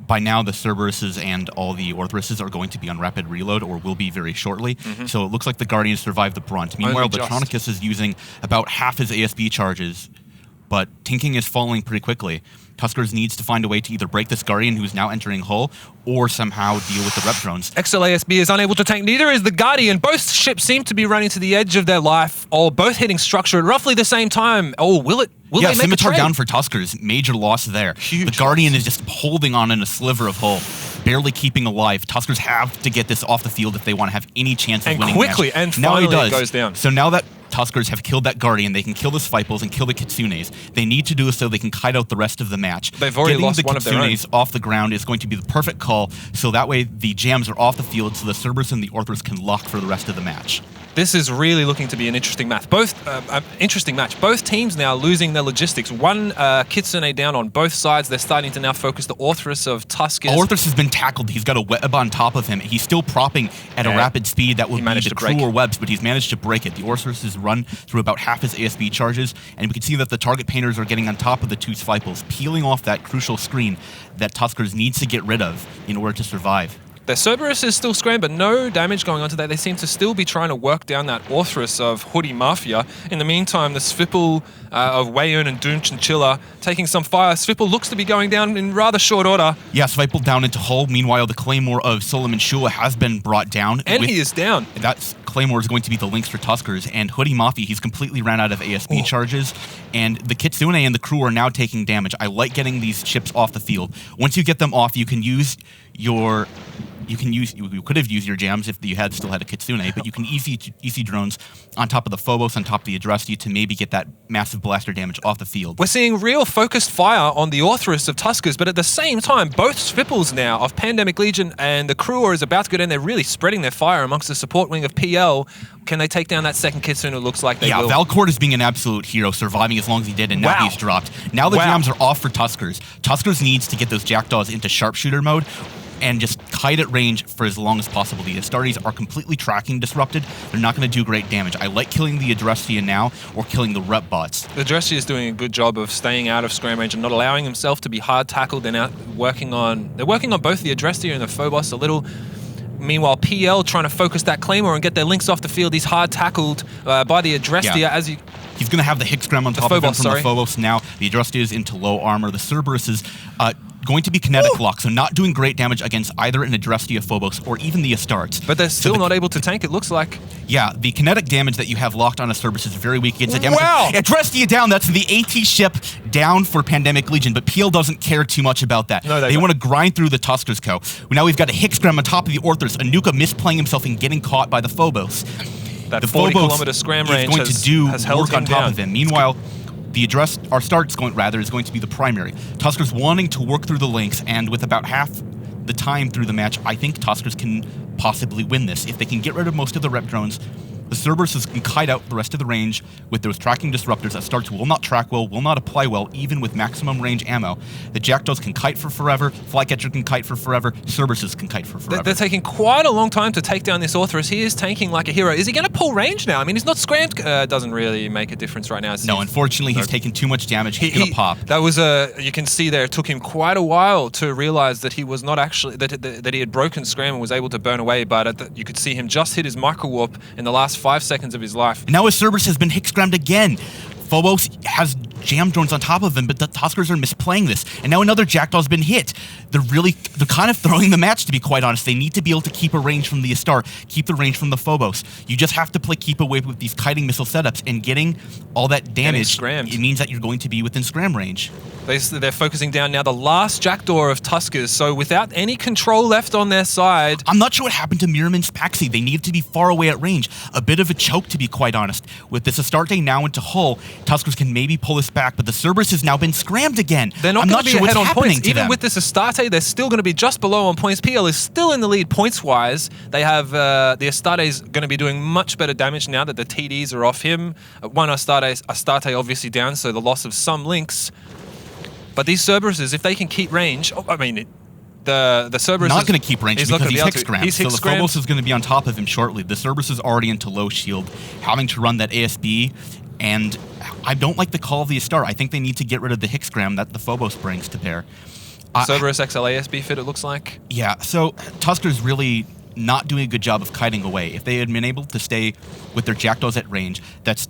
by now the Cerberuses and all the Orthruses are going to be on rapid reload, or will be very shortly. So it looks like the Guardian survived the brunt. Meanwhile, the Tronicus is using about half his ASB charges, but Tinking is falling pretty quickly. Tuskers needs to find a way to either break this Guardian, who's now entering hull, or somehow deal with the rep drones. XLASB is unable to tank. Neither is the Guardian. Both ships seem to be running to the edge of their life, or both hitting structure at roughly the same time. Oh, will they make a Scimitar trade? Down for Tuskers. Major loss there. Huge the Guardian is just holding on in a sliver of hull, barely keeping alive. Tuskers have to get this off the field if they want to have any chance of winning. And quickly, and finally it goes down. So now that Tuskers have killed that Guardian, they can kill the Sviples and kill the Kitsunes. They need to do so they can kite out the rest of the match. They've already lost one of their own. Getting the Kitsunes off the ground is going to be the perfect call, so that way the jams are off the field so the Cerberus and the Orthrus can lock for the rest of the match. This is really looking to be an interesting match. Both teams now losing their logistics. One Kitsune down on both sides. They're starting to now focus the Orthrus of Tuskers. Orthrus has been tackled. He's got a web on top of him. He's still propping at a rapid speed that would be the cruel webs, but he's managed to break it. The Orthrus has run through about half his ASB charges, and we can see that the target painters are getting on top of the two Sviples, peeling off that crucial screen that Tuskers needs to get rid of in order to survive. Their Cerberus is still scrammed, but no damage going on to that. They seem to still be trying to work down that Orthrus of Hoodie Mafia. In the meantime, the Svipple of Wayun and Doom Chinchilla taking some fire. Svipple looks to be going down in rather short order. Yeah, Svipple down into hull. Meanwhile, the Claymore of Solomon Shula has been brought down. And he is down. That Claymore is going to be the links for Tuskers. And Hoodie Mafia, he's completely ran out of ASB charges. And the Kitsune and the crew are now taking damage. I like getting these chips off the field. Once you get them off, you can use your... You could have used your jams if you still had a Kitsune, but you can EC drones on top of the Phobos, on top of the Adresti to maybe get that massive blaster damage off the field. We're seeing real focused fire on the Orthrus of Tuskers, but at the same time, both Svipples now of Pandemic Legion and the crew is about to go down. They're really spreading their fire amongst the support wing of PL. Can they take down that second Kitsune? It looks like they will. Yeah, Valcourt is being an absolute hero, surviving as long as he did, and now he's dropped. Now the jams are off for Tuskers. Tuskers needs to get those Jackdaws into sharpshooter mode and just kite at range for as long as possible. The Astartes are completely tracking disrupted. They're not going to do great damage. I like killing the Adrestian now or killing the rep bots. The Adrestian is doing a good job of staying out of scram range and not allowing himself to be hard tackled. They're now working on both the Adrestian and the Phobos a little. Meanwhile, PL trying to focus that Claymore and get their links off the field. He's hard tackled by the Adrestia as he... He's going to have the Hexgram on top of him from the Phobos now. The Adrestia is into low armor. The Cerberus is going to be kinetic lock, so not doing great damage against either an Adrestia Phobos or even the Astartes. But they're still not able to tank, it looks like. Yeah, the kinetic damage that you have locked on a Cerberus is very weak against the damage. Wow! Adrestia down, that's the AT ship down for Pandemic Legion, but PL doesn't care too much about that. No, they want to grind through the Tuskers Co. Now we've got a Hexgram on top of the Orthrus, Anuka misplaying himself and getting caught by the Phobos. That 40-kilometer scram range has held work him on top down. of him. Meanwhile, our start is going to be the primary. Tuskers wanting to work through the links, and with about half the time through the match, I think Tuskers can possibly win this. If they can get rid of most of the rep drones, the Cerberus can kite out the rest of the range with those tracking disruptors that starts will not track well, will not apply well, even with maximum range ammo. The Jackdaws can kite for forever, Flycatcher can kite for forever, Cerberuses can kite for forever. They're taking quite a long time to take down this Orthrus. He is tanking like a hero. Is he going to pull range now? I mean, he's not scrammed. Doesn't really make a difference right now. No, unfortunately, he's taken too much damage. He's going to pop. That was you can see there, it took him quite a while to realize that he was not actually, that he had broken scram and was able to burn away, but you could see him just hit his micro warp in the last 5 seconds of his life. And now his Cerberus has been Hexgrammed again. Phobos has jam drones on top of him, but the Tuskers are misplaying this. And now another Jackdaw's been hit. They're kind of throwing the match, to be quite honest. They need to be able to keep a range from the Astar, keep the range from the Phobos. You just have to play keep away with these kiting missile setups, and getting all that damage, it means that you're going to be within scram range. They're focusing down now the last Jackdaw of Tuskers, so without any control left on their side. I'm not sure what happened to Miramin's Paxi. They needed to be far away at range. A bit of a choke, to be quite honest. With this Astarte now into hull, Tuskers can maybe pull this back, but the Cerberus has now been scrammed again. They're not going to be ahead on points. Even with this Astarte, they're still going to be just below on points. PL is still in the lead points-wise. They have the Astarte's going to be doing much better damage now that the TDs are off him. One Astarte obviously down, so the loss of some links. But these Cerberuses, if they can keep range, the Cerberus not going to keep range because he's Hexgrammed. So the Phobos is going to be on top of him shortly. The Cerberus is already into low shield, having to run that ASB, and I don't like the call of the Astar. I think they need to get rid of the Hexgram that the Phobos brings to bear. Cerberus XL ASB fit, it looks like. Yeah, so Tusker's really not doing a good job of kiting away. If they had been able to stay with their Jackdaws at range, that's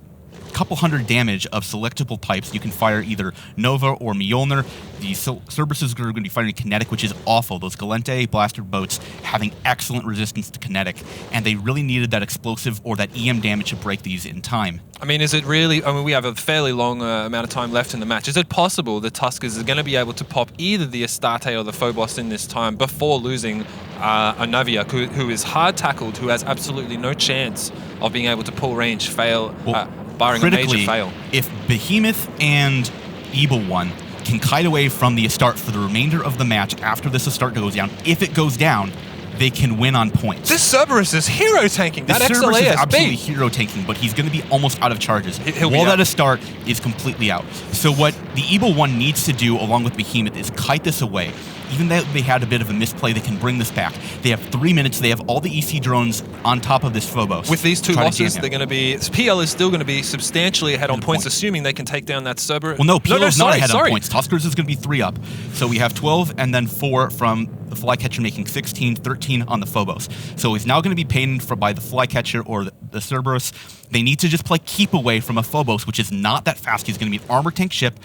couple hundred damage of selectable types. You can fire either Nova or Mjolnir. The Cerberuses are going to be firing kinetic, which is awful. Those Galente blaster boats having excellent resistance to kinetic, and they really needed that explosive or that EM damage to break these in time. I mean, is it really... I mean, we have a fairly long amount of time left in the match. Is it possible that Tuskers is going to be able to pop either the Astarte or the Phobos in this time before losing a Navia, who is hard tackled, who has absolutely no chance of being able to pull range, barring a major fail? If Behemoth and Evil One can kite away from the Astarte for the remainder of the match after this Astarte goes down, if it goes down, they can win on points. This Cerberus is hero tanking. The That Cerberus is XLASB. absolutely hero tanking, but he's going to be almost out of charges. He'll be Wall out. at a start is completely out. So what the Evil One needs to do, along with Behemoth, is kite this away. Even though they had a bit of a misplay, they can bring this back. They have 3 minutes. They have all the EC drones on top of this Phobos. With these two Try to losses, jam they're him. going to be... PL is still going to be substantially ahead on points, assuming they can take down that Cerberus. Well, no, PL is not ahead on sorry. points. Tuskers is going to be 3 up. So we have 12 and then 4 from the Flycatcher, making 16, 13 on the Phobos. So he's now going to be painted by the Flycatcher or the Cerberus. They need to just play keep away from a Phobos, which is not that fast. He's going to be an armor tank ship.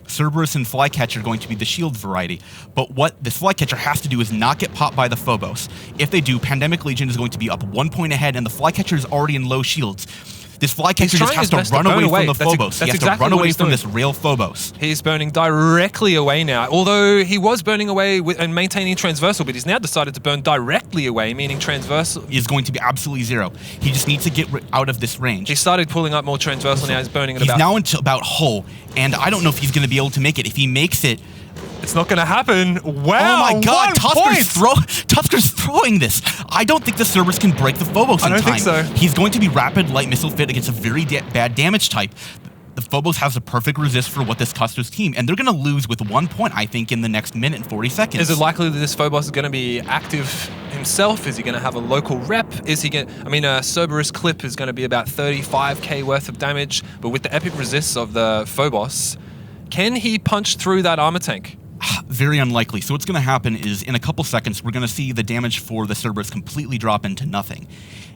Cerberus and Flycatcher are going to be the shield variety. But what this Flycatcher has to do is not get popped by the Phobos. If they do, Pandemic Legion is going to be up 1 point ahead, and the Flycatcher is already in low shields. This Flycatcher just has to run away from the Phobos. He has to run away from this rail Phobos. He's burning directly away now. Although he was burning away and maintaining transversal, but he's now decided to burn directly away, meaning transversal is going to be absolutely 0. He just needs to get out of this range. He started pulling up more transversal. Now he's burning at He's about... now into about hull, and I don't know if he's going to be able to make it. If he makes it, it's not going to happen. Wow! Oh my God! 1 point! Tuskers throwing this. I don't think the Cerberus can break the Phobos in time. I don't think so. He's going to be rapid light missile fit against a very bad damage type. The Phobos has a perfect resist for what this Tuskers team, and they're going to lose with 1 point, I think, in the next minute and 40 seconds. Is it likely that this Phobos is going to be active himself? Is he going to have a local rep? Is he going? I mean, a Cerberus clip is going to be about 35k worth of damage, but with the epic resists of the Phobos, can he punch through that armor tank? Very unlikely. So what's going to happen is in a couple seconds, we're going to see the damage for the Cerberus completely drop into nothing.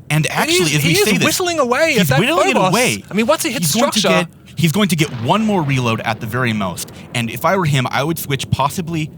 And actually, as we say this, he's whistling away at that whittling it Phobos. away. I mean, once he hits structure... He's going to get 1 more reload at the very most. And if I were him, I would switch possibly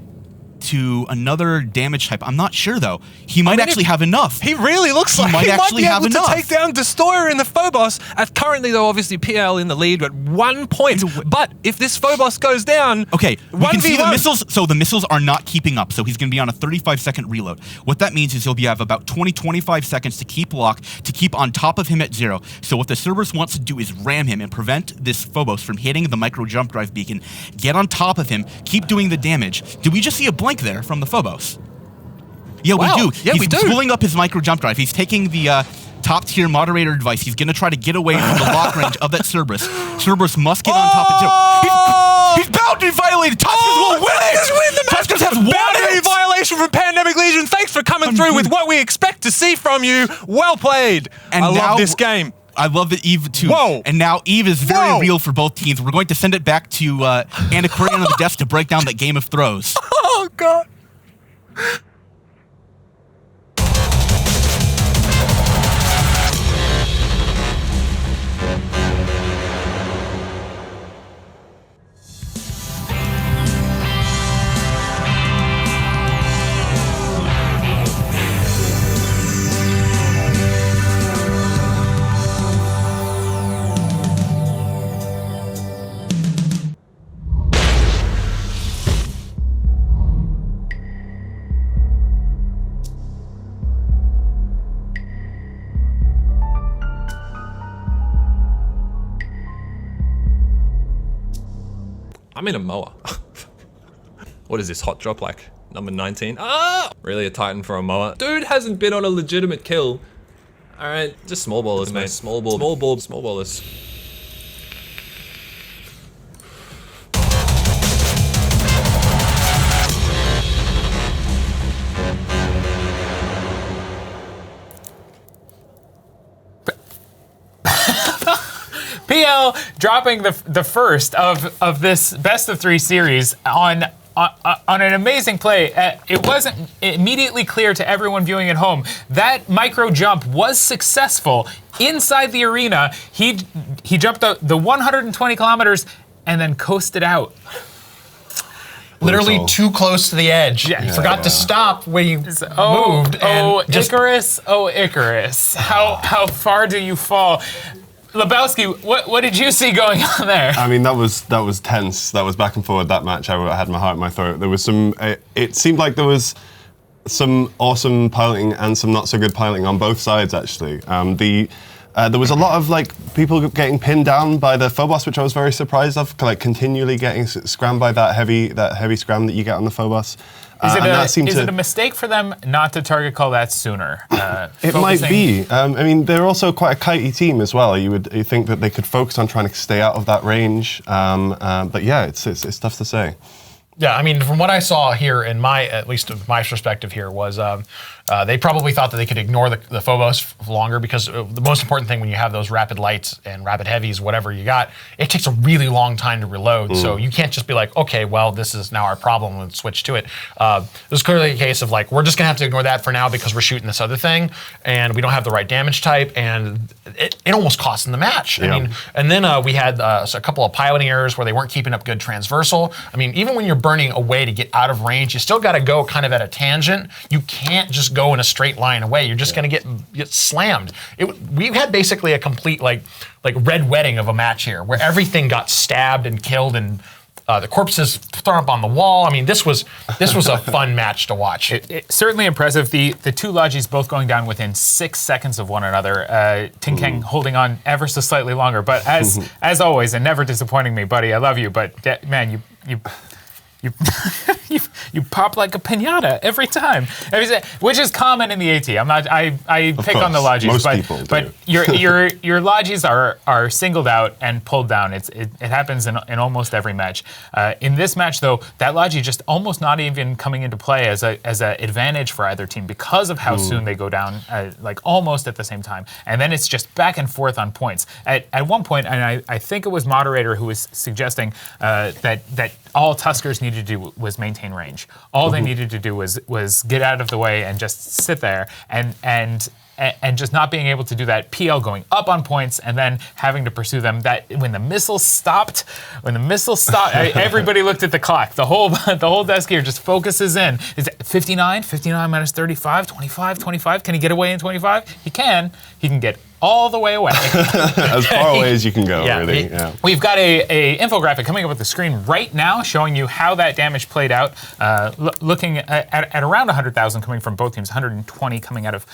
to another damage type. I'm not sure, though. He might actually have enough. He really looks like he might be able to take down Destroyer in the Phobos. Currently, though, obviously, PL in the lead at 1 point. But if this Phobos goes down... Okay, we can see the 1v1. missiles. So the missiles are not keeping up. So he's going to be on a 35-second reload. What that means is he'll have about 20-25 seconds to keep lock, to keep on top of him at 0. So what the Cerberus wants to do is ram him and prevent this Phobos from hitting the micro jump drive beacon. Get on top of him. Keep doing the damage. Did we just see a blink there from the Phobos? Yeah, Wow. we do. Yeah, He's we do. pulling up his micro jump drive. He's taking the top tier moderator advice. He's going to try to get away from the lock range of that Cerberus. Cerberus must get on top of 0. He's boundary violated. Tuskers will win it. Tuskers has won Boundary it. violation from Pandemic Legion. Thanks for coming through with what we expect to see from you. Well played. And I now- love this game. I love that Eve too. Whoa. And now Eve is very Whoa. real for both teams. We're going to send it back to Antiquarian on the desk to break down that Game of Throws. Oh, God. I'm in a mower. What is this hot drop like? Number 19? Ah! Really a Titan for a mower? Dude hasn't been on a legitimate kill. Alright, just small ballers, mate. Small ballers. PL dropping the first of this best of 3 series on an amazing play. It wasn't immediately clear to everyone viewing at home. That micro jump was successful inside the arena. He jumped the 120 kilometers and then coasted out. Literally too close to the edge. Yeah. He forgot to stop when he moved. Icarus! Oh, Icarus! How far do you fall? Lebowski, what did you see going on there? I mean, that was tense. That was back and forward, that match. I had my heart in my throat. There was some, it seemed like there was some awesome piloting and some not so good piloting on both sides, actually. There was a lot of like people getting pinned down by the Phobos, which I was very surprised of, like continually getting scrammed by that heavy scram that you get on the Phobos. Is it a mistake for them not to target call that sooner? It might be. I mean, they're also quite a kitey team as well. You think that they could focus on trying to stay out of that range. But yeah, it's tough to say. Yeah, I mean, from what I saw here, at least my perspective here, was they probably thought that they could ignore the Phobos longer, because the most important thing when you have those rapid lights and rapid heavies, whatever you got, it takes a really long time to reload. So you can't just be like, okay, well, this is now our problem, let's switch to it. There's clearly a case of like, we're just gonna have to ignore that for now because we're shooting this other thing, and we don't have the right damage type, and it almost cost them the match. I mean, and then we had a couple of piloting errors where they weren't keeping up good transversal. I mean, even when you're burning away to get out of range, you still got to go kind of at a tangent. You can't just go in a straight line away. You're just going to get slammed. We had basically a complete like red wedding of a match here, where everything got stabbed and killed, and the corpses thrown up on the wall. I mean, this was a fun match to watch. Certainly impressive. The two Logis both going down within 6 seconds of one another. Tin Kang holding on ever so slightly longer, but as always, and never disappointing me, buddy. I love you, but man, you pop like a piñata every time, which is common in the AT. I pick on the Logis, but your Logis are singled out and pulled down. It happens in almost every match. In this match, though, that Logi just almost not even coming into play as a advantage for either team because of how soon they go down, like almost at the same time. And then it's just back and forth on points. At one point, and I think it was Moderator who was suggesting that all Tuskers needed to do was maintain range. All they needed to do was get out of the way and just sit there, and just not being able to do that. PL going up on points and then having to pursue them. That when the missiles stopped, everybody looked at the clock. The whole desk here just focuses in. Is it 59 minus 35, 25, 25? Can he get away in 25? He can. He can get all the way away. As far away as you can go, really. Yeah. We've got a infographic coming up with the screen right now showing you how that damage played out. Looking at around 100,000 coming from both teams, 120 coming out of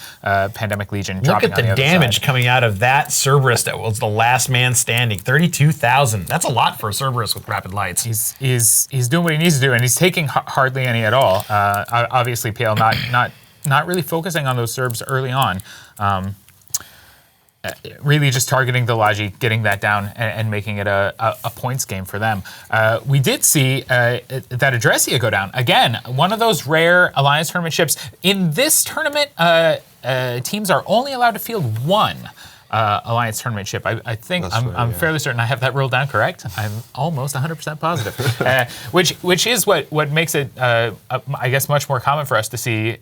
Pandemic Legion. Look at the damage coming out of that Cerberus that was the last man standing. 32,000. That's a lot for a Cerberus with rapid lights. He's doing what he needs to do, and he's taking hardly any at all. Obviously, PL not really focusing on those Cerbs early on. Really just targeting the Logi, getting that down, and making it a points game for them. We did see that Adressia go down. Again, one of those rare Alliance Tournament ships. In this tournament, teams are only allowed to field one Alliance Tournament ship. I think I'm fairly certain I have that ruled down correct. I'm almost 100% positive, which is what makes it, I guess, much more common for us to see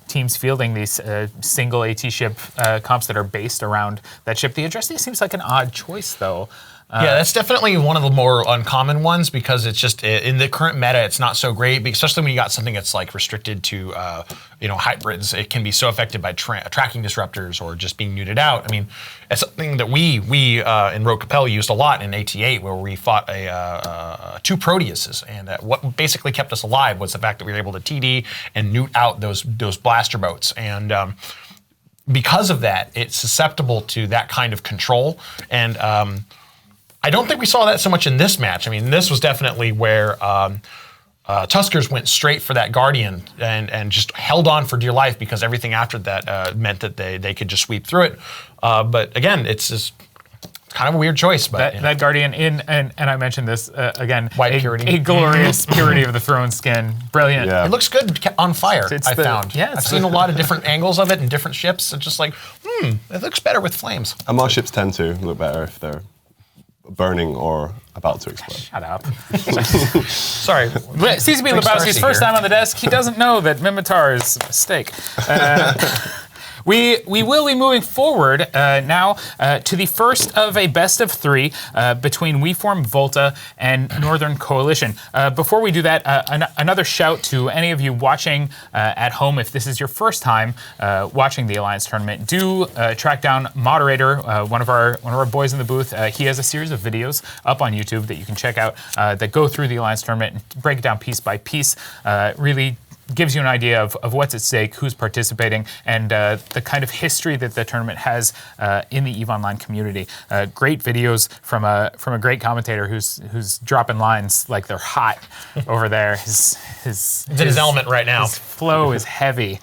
teams fielding these single AT ship comps that are based around that ship. The Adressia seems like an odd choice, though. Yeah, that's definitely one of the more uncommon ones, because it's just in the current meta, it's not so great, especially when you got something that's like restricted to hybrids. It can be so affected by tracking disruptors or just being muted out. I mean, it's something that we in Rogue Capella used a lot in AT8, where we fought two Proteuses, and what basically kept us alive was the fact that we were able to TD and newt out those blaster boats. And because of that, it's susceptible to that kind of control. And I don't think we saw that so much in this match. I mean, this was definitely where Tuskers went straight for that Guardian and just held on for dear life, because everything after that meant that they could just sweep through it. But again, it's just kind of a weird choice. But that Guardian and I mentioned this again, white purity, a glorious purity of the throne skin, brilliant. Yeah. It looks good on fire. I found. Yeah, I've seen a lot of different angles of it in different ships. It's just like, it looks better with flames. And most ships tend to look better if they're burning or about to explode. Shut up. Sorry. CCP Lebowski's first time on the desk. He doesn't know that Mimitar is a mistake. We will be moving forward now to the first of a best of three between WeForm, Volta, and Northern Coalition. Before we do that, another shout to any of you watching at home. If this is your first time watching the Alliance Tournament, do track down Moderator, one of our boys in the booth. He has a series of videos up on YouTube that you can check out that go through the Alliance Tournament and break it down piece by piece. Really gives you an idea of what's at stake, who's participating, and the kind of history that the tournament has in the EVE Online community. Great videos from a great commentator who's dropping lines like they're hot over there. He's in his element right now. His flow is heavy.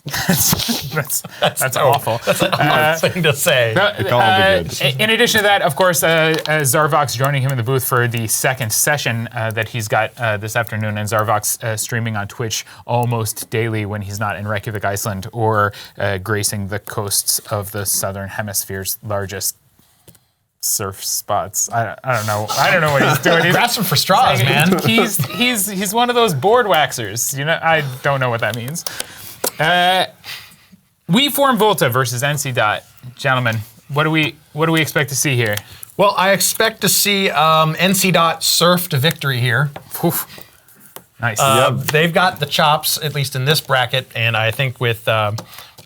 That's awful. That's an odd thing to say. In addition to that, of course, Zarvox joining him in the booth for the second session that he's got this afternoon, and Zarvox streaming on Twitch almost daily when he's not in Reykjavik, Iceland, or gracing the coasts of the Southern Hemisphere's largest surf spots. I don't know. I don't know what he's doing. Grasp him for straws, man. He's one of those board waxers. You know, I don't know what that means. We form Volta versus NC Dot. Gentlemen, what do we expect to see here? Well, I expect to see NC Dot surf to victory here. Oof. Nice. They've got the chops, at least in this bracket, and I think with I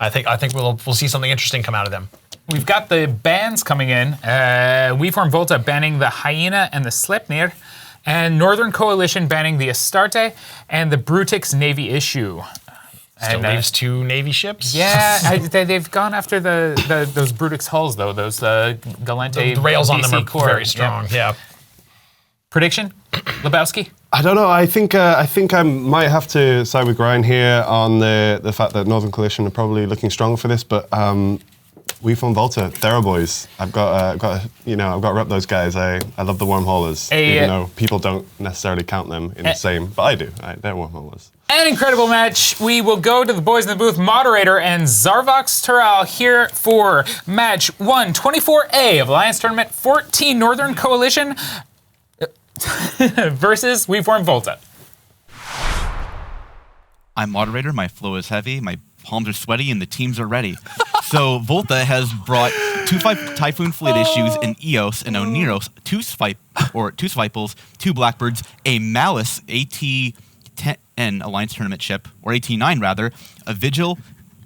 think we'll see something interesting come out of them. We've got the bans coming in. We form Volta banning the Hyena and the Sleipnir, and Northern Coalition banning the Astarte and the Brutix Navy issue. Still leaves 2 Navy ships? Yeah, they've gone after those Brutix hulls, though, those Galente The rails on them are core. very strong, yeah. Prediction? Lebowski? I don't know. I think I might have to side with Ryan here on the fact that Northern Coalition are probably looking strong for this, but we from Volta, Thera boys. I've got to rep those guys. I love the wormholers, even though people don't necessarily count them in the same, but I do. They're wormholers. An incredible match. We will go to the boys in the booth, moderator and Zarvox Tural here for match 124A of Alliance Tournament 14 Northern Coalition versus We Form Volta. I'm moderator, my flow is heavy, my palms are sweaty, and the teams are ready. So Volta has brought 2 Typhoon Fleet issues, an Eos, an Oneros, 2 Sviples, 2 Blackbirds, a Malice AT-10 Alliance Tournament ship, or AT-9 rather, a Vigil,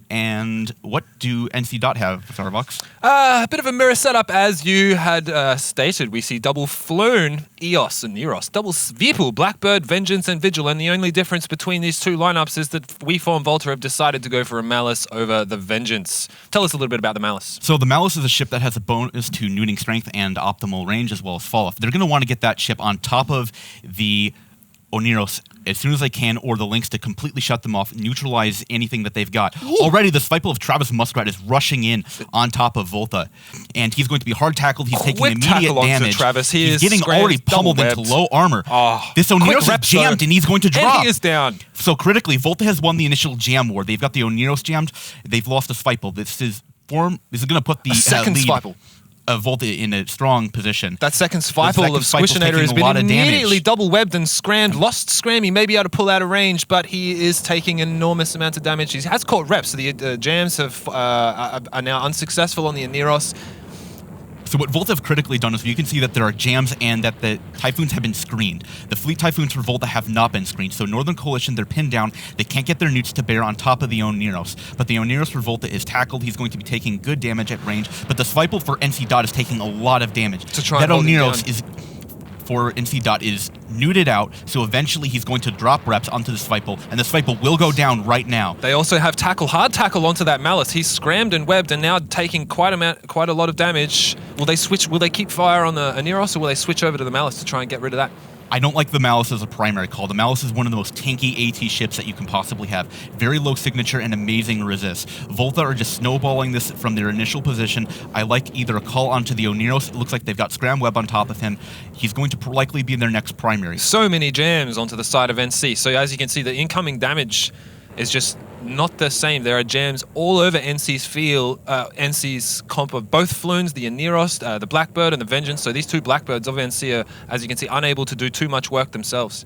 and what do NC Dot have, Starbucks? A bit of a mirror setup, as you had stated. We see double Floon, Eos and Neuros, double Svipul, Blackbird, Vengeance, and Vigil, and the only difference between these 2 lineups is that We Form Volta have decided to go for a Malice over the Vengeance. Tell us a little bit about the Malice. So the Malice is a ship that has a bonus to nooning strength and optimal range, as well as fall-off. They're going to want to get that ship on top of the Oneros as soon as they can, or the Lynx to completely shut them off, neutralize anything that they've got. Ooh. Already, the Svipul of Travis Muskrat is rushing in on top of Volta, and he's going to be hard tackled. He's taking immediate damage. Travis. He's getting already pummeled into low armor. This Oneros is jammed, and he's going to drop. And he is down. So critically, Volta has won the initial jam war. They've got the Oneros jammed. They've lost the Svipul. This is going to put the second lead Svipul of Volta in a strong position. That second Svipul of Squishinator has been immediately double-webbed and scrammed. Lost Scram, he may be able to pull out of range, but he is taking enormous amounts of damage. He has caught reps, so the jams are now unsuccessful on the Aneros. So what Volta have critically done is you can see that there are jams and that the Typhoons have been screened. The Fleet Typhoons for Volta have not been screened. So Northern Coalition, they're pinned down. They can't get their newts to bear on top of the Oneros. But the Oneros for Volta is tackled. He's going to be taking good damage at range. But the Svipul for NC Dot is taking a lot of damage. To try that and Oneros is for NC Dot is nuded out, so eventually he's going to drop reps onto the Svipul, and the Svipul will go down right now. They also have hard tackle onto that Malice. He's scrammed and webbed and now taking quite a lot of damage. Will they switch? Will they keep fire on the Aneros, or will they switch over to the Malice to try and get rid of that? I don't like the Malice as a primary call. The Malice is one of the most tanky AT ships that you can possibly have. Very low signature and amazing resist. Volta are just snowballing this from their initial position. I like either a call onto the Oneros. It looks like they've got Scram Web on top of him. He's going to likely be their next primary. So many jams onto the side of NC. So as you can see, the incoming damage is just not the same. There are jams all over NC's field, NC's comp of both Floons, the Aneros, the Blackbird, and the Vengeance. So these 2 Blackbirds of NC are, as you can see, unable to do too much work themselves.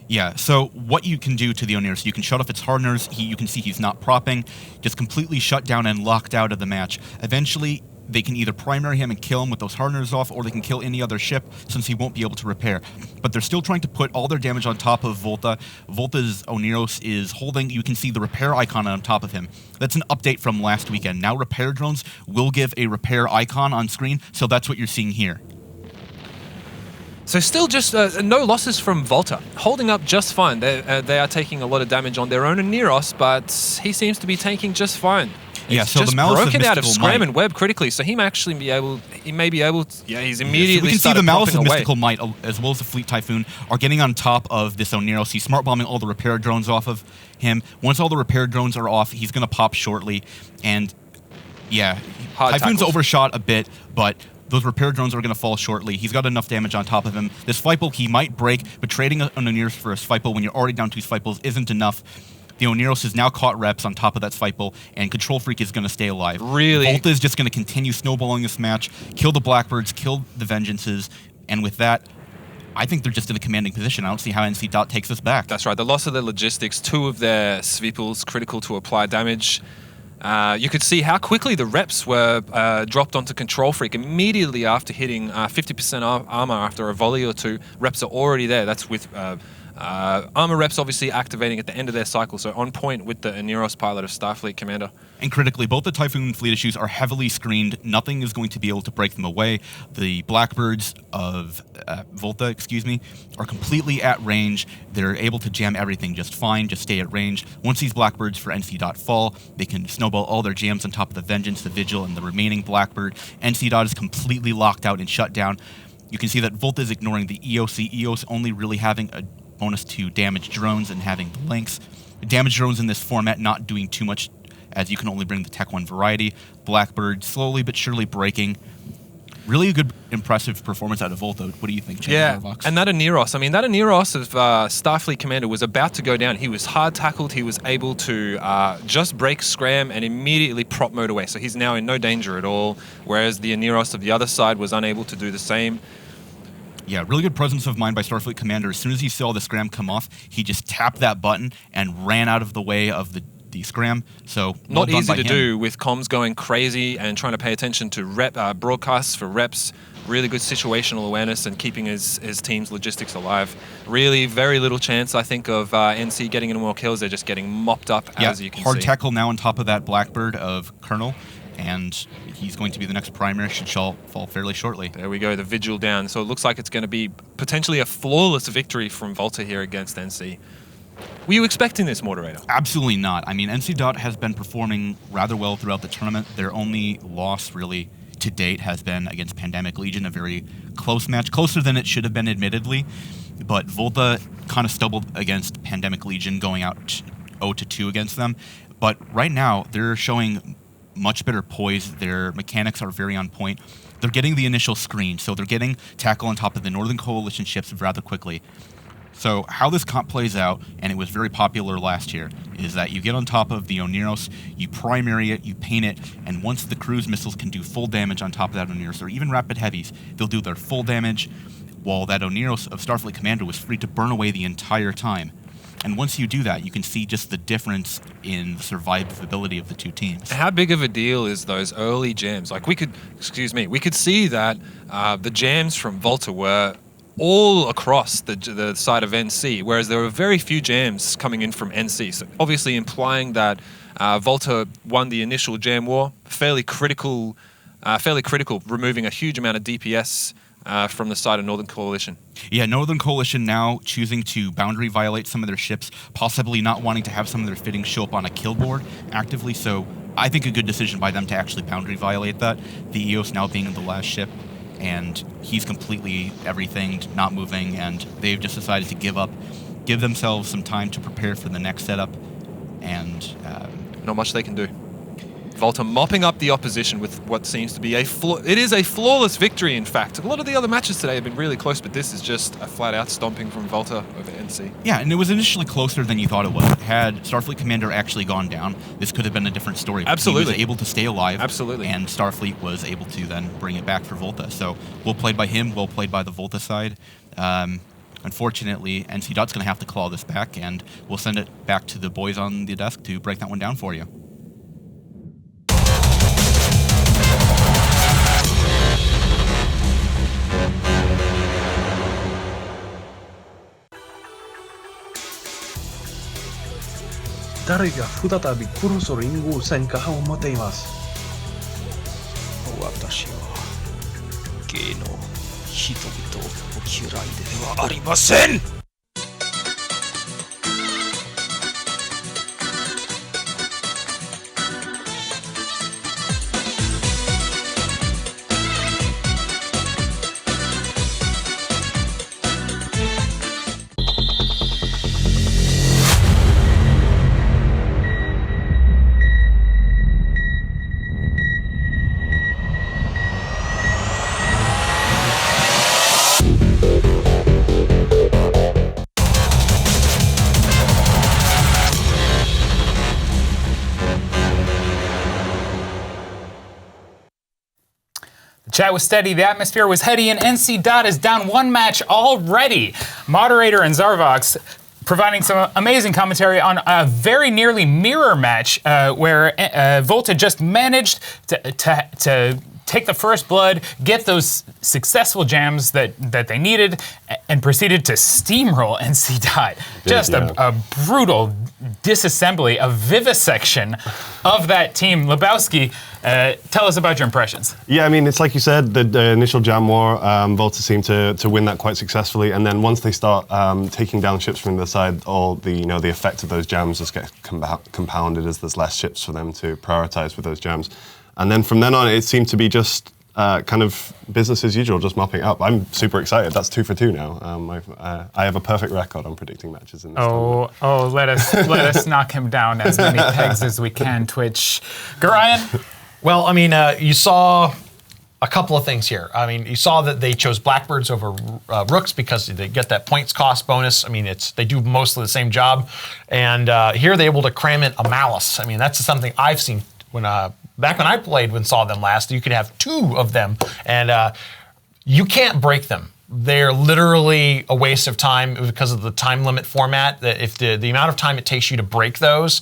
Yeah, so what you can do to the Oneros, you can shut off its hardeners. You can see he's not propping, just completely shut down and locked out of the match. Eventually, they can either primary him and kill him with those hardeners off, or they can kill any other ship since he won't be able to repair. But they're still trying to put all their damage on top of Volta. Volta's Oneros is holding, you can see the repair icon on top of him. That's an update from last weekend. Now repair drones will give a repair icon on screen, so that's what you're seeing here. So still just no losses from Volta, holding up just fine. They are taking a lot of damage on their own and Neros, but he seems to be tanking just fine. Yeah, It's so just the Malice of broken out of Mystical Scram Might- and Web critically, so he may be able to, yeah, he's immediately So we can see started the Malice popping of away. Mystical Might, as well as the Fleet Typhoon, are getting on top of this Oneros. He's smart bombing all the repair drones off of him. Once all the repair drones are off, he's going to pop shortly. And yeah, Hard Typhoon's tackles. overshot a bit, but those repair drones are going to fall shortly. He's got enough damage on top of him. This Spiteball he might break, but trading an Oneros for a Spiteball when you're already down 2 Spiteballs isn't enough. The Oneros has now caught reps on top of that Spiteball, and Control Freak is going to stay alive. Really? Volta is just going to continue snowballing this match, kill the Blackbirds, kill the Vengeances, and with that, I think they're just in a commanding position. I don't see how NC Dot takes us back. That's right. The loss of their logistics, 2 of their Sveeples critical to apply damage. You could see how quickly the reps were dropped onto Control Freak immediately after hitting 50% armor after a volley or 2. Reps are already there. That's with armor reps obviously activating at the end of their cycle, so on point with the Oneros pilot of Starfleet Commander. And critically, both the Typhoon and Fleet Issues are heavily screened. Nothing is going to be able to break them away. The Blackbirds of Volta, are completely at range. They're able to jam everything just fine, just stay at range. Once these Blackbirds for NC Dot fall, they can snowball all their jams on top of the Vengeance, the Vigil, and the remaining Blackbird. NC Dot is completely locked out and shut down. You can see that Volta is ignoring the EOC. EOS only really having a bonus to damage drones and having the links. Damage drones in this format not doing too much, as you can only bring the Tech 1 variety. Blackbird slowly but surely breaking. Really a good, impressive performance out of Volta. What do you think, Yeah, Starbucks? and that Oneros, I mean, that Oneros of Starfleet Commander was about to go down. He was hard tackled. He was able to just break Scram and immediately prop mode away. So he's now in no danger at all, whereas the Oneros of the other side was unable to do the same. Yeah, really good presence of mind by Starfleet Commander. As soon as he saw the Scram come off, he just tapped that button and ran out of the way of the Scram. So Not well done easy by to him. do with comms going crazy and trying to pay attention to broadcasts for reps. Really good situational awareness and keeping his team's logistics alive. Really very little chance, I think, of NC getting any more kills. They're just getting mopped up, as you can hard see. tackle now on top of that Blackbird of Colonel, and he's going to be the next primary, should fall fairly shortly. There we go, the Vigil down. So it looks like it's going to be potentially a flawless victory from Volta here against NC. Were you expecting this, Moderator? Absolutely not. I mean, NC Dot has been performing rather well throughout the tournament. Their only loss, really, to date has been against Pandemic Legion, a very close match, closer than it should have been, admittedly. But Volta kind of stumbled against Pandemic Legion, going out 0-2 against them. But right now, they're showing much better poise. Their mechanics are very on point. They're getting the initial screen, so they're getting tackle on top of the Northern Coalition ships rather quickly. So how this comp plays out, and it was very popular last year, is that you get on top of the Oneros, you primary it, you paint it, and once the cruise missiles can do full damage on top of that Oneros, or even rapid heavies, they'll do their full damage, while that Oneros of Starfleet Commander was free to burn away the entire time. And once you do that, you can see just the difference in the survivability of the two teams. How big of a deal is those early jams? Like we could see that the jams from Volta were all across the side of NC, whereas there were very few jams coming in from NC. So obviously implying that Volta won the initial jam war, fairly critical, removing a huge amount of DPS from the side of Northern Coalition. Yeah, Northern Coalition now choosing to boundary violate some of their ships, possibly not wanting to have some of their fittings show up on a kill board actively. So I think a good decision by them to actually boundary violate that. The EOS now being the last ship, and he's completely everything, not moving, and they've just decided to give up, give themselves some time to prepare for the next setup, and not much they can do. Volta mopping up the opposition with what seems to be it is a flawless victory, in fact. A lot of the other matches today have been really close, but this is just a flat-out stomping from Volta over NC. Yeah, and it was initially closer than you thought it was. Had Starfleet Commander actually gone down, this could have been a different story. Absolutely. He was able to stay alive. Absolutely. And Starfleet was able to then bring it back for Volta. So well played by him, well played by the Volta side. Unfortunately, NC Dot's going to have to claw this back, and we'll send it back to the boys on the desk to break that one down for you. 人々をお嫌いではありません。Chat was steady, the atmosphere was heady, and NC Dot is down one match already. Moderator and Zarvox providing some amazing commentary on a very nearly mirror match where Volta just managed to take the first blood, get those successful jams that they needed, and proceeded to steamroll NC Dot. Just a brutal disassembly, a vivisection of that team. Lebowski, tell us about your impressions. Yeah, I mean, it's like you said, the initial jam war, Volta seemed to win that quite successfully, and then once they start taking down ships from the side, all the the effect of those jams just gets compounded as there's less ships for them to prioritize with those jams. And then from then on, it seemed to be just kind of business as usual, just mopping up. I'm super excited. That's 2 for 2 now. I have a perfect record on predicting matches in this tournament. Let us knock him down as many pegs as we can, Twitch. Gorion? Well, I mean, you saw a couple of things here. I mean, you saw that they chose Blackbirds over Rooks because they get that points cost bonus. I mean, they do mostly the same job. And here they're able to cram in a Malice. I mean, that's something I've seen when back when I played and saw them last. You could have 2 of them, and you can't break them. They're literally a waste of time because of the time limit format. That if the amount of time it takes you to break those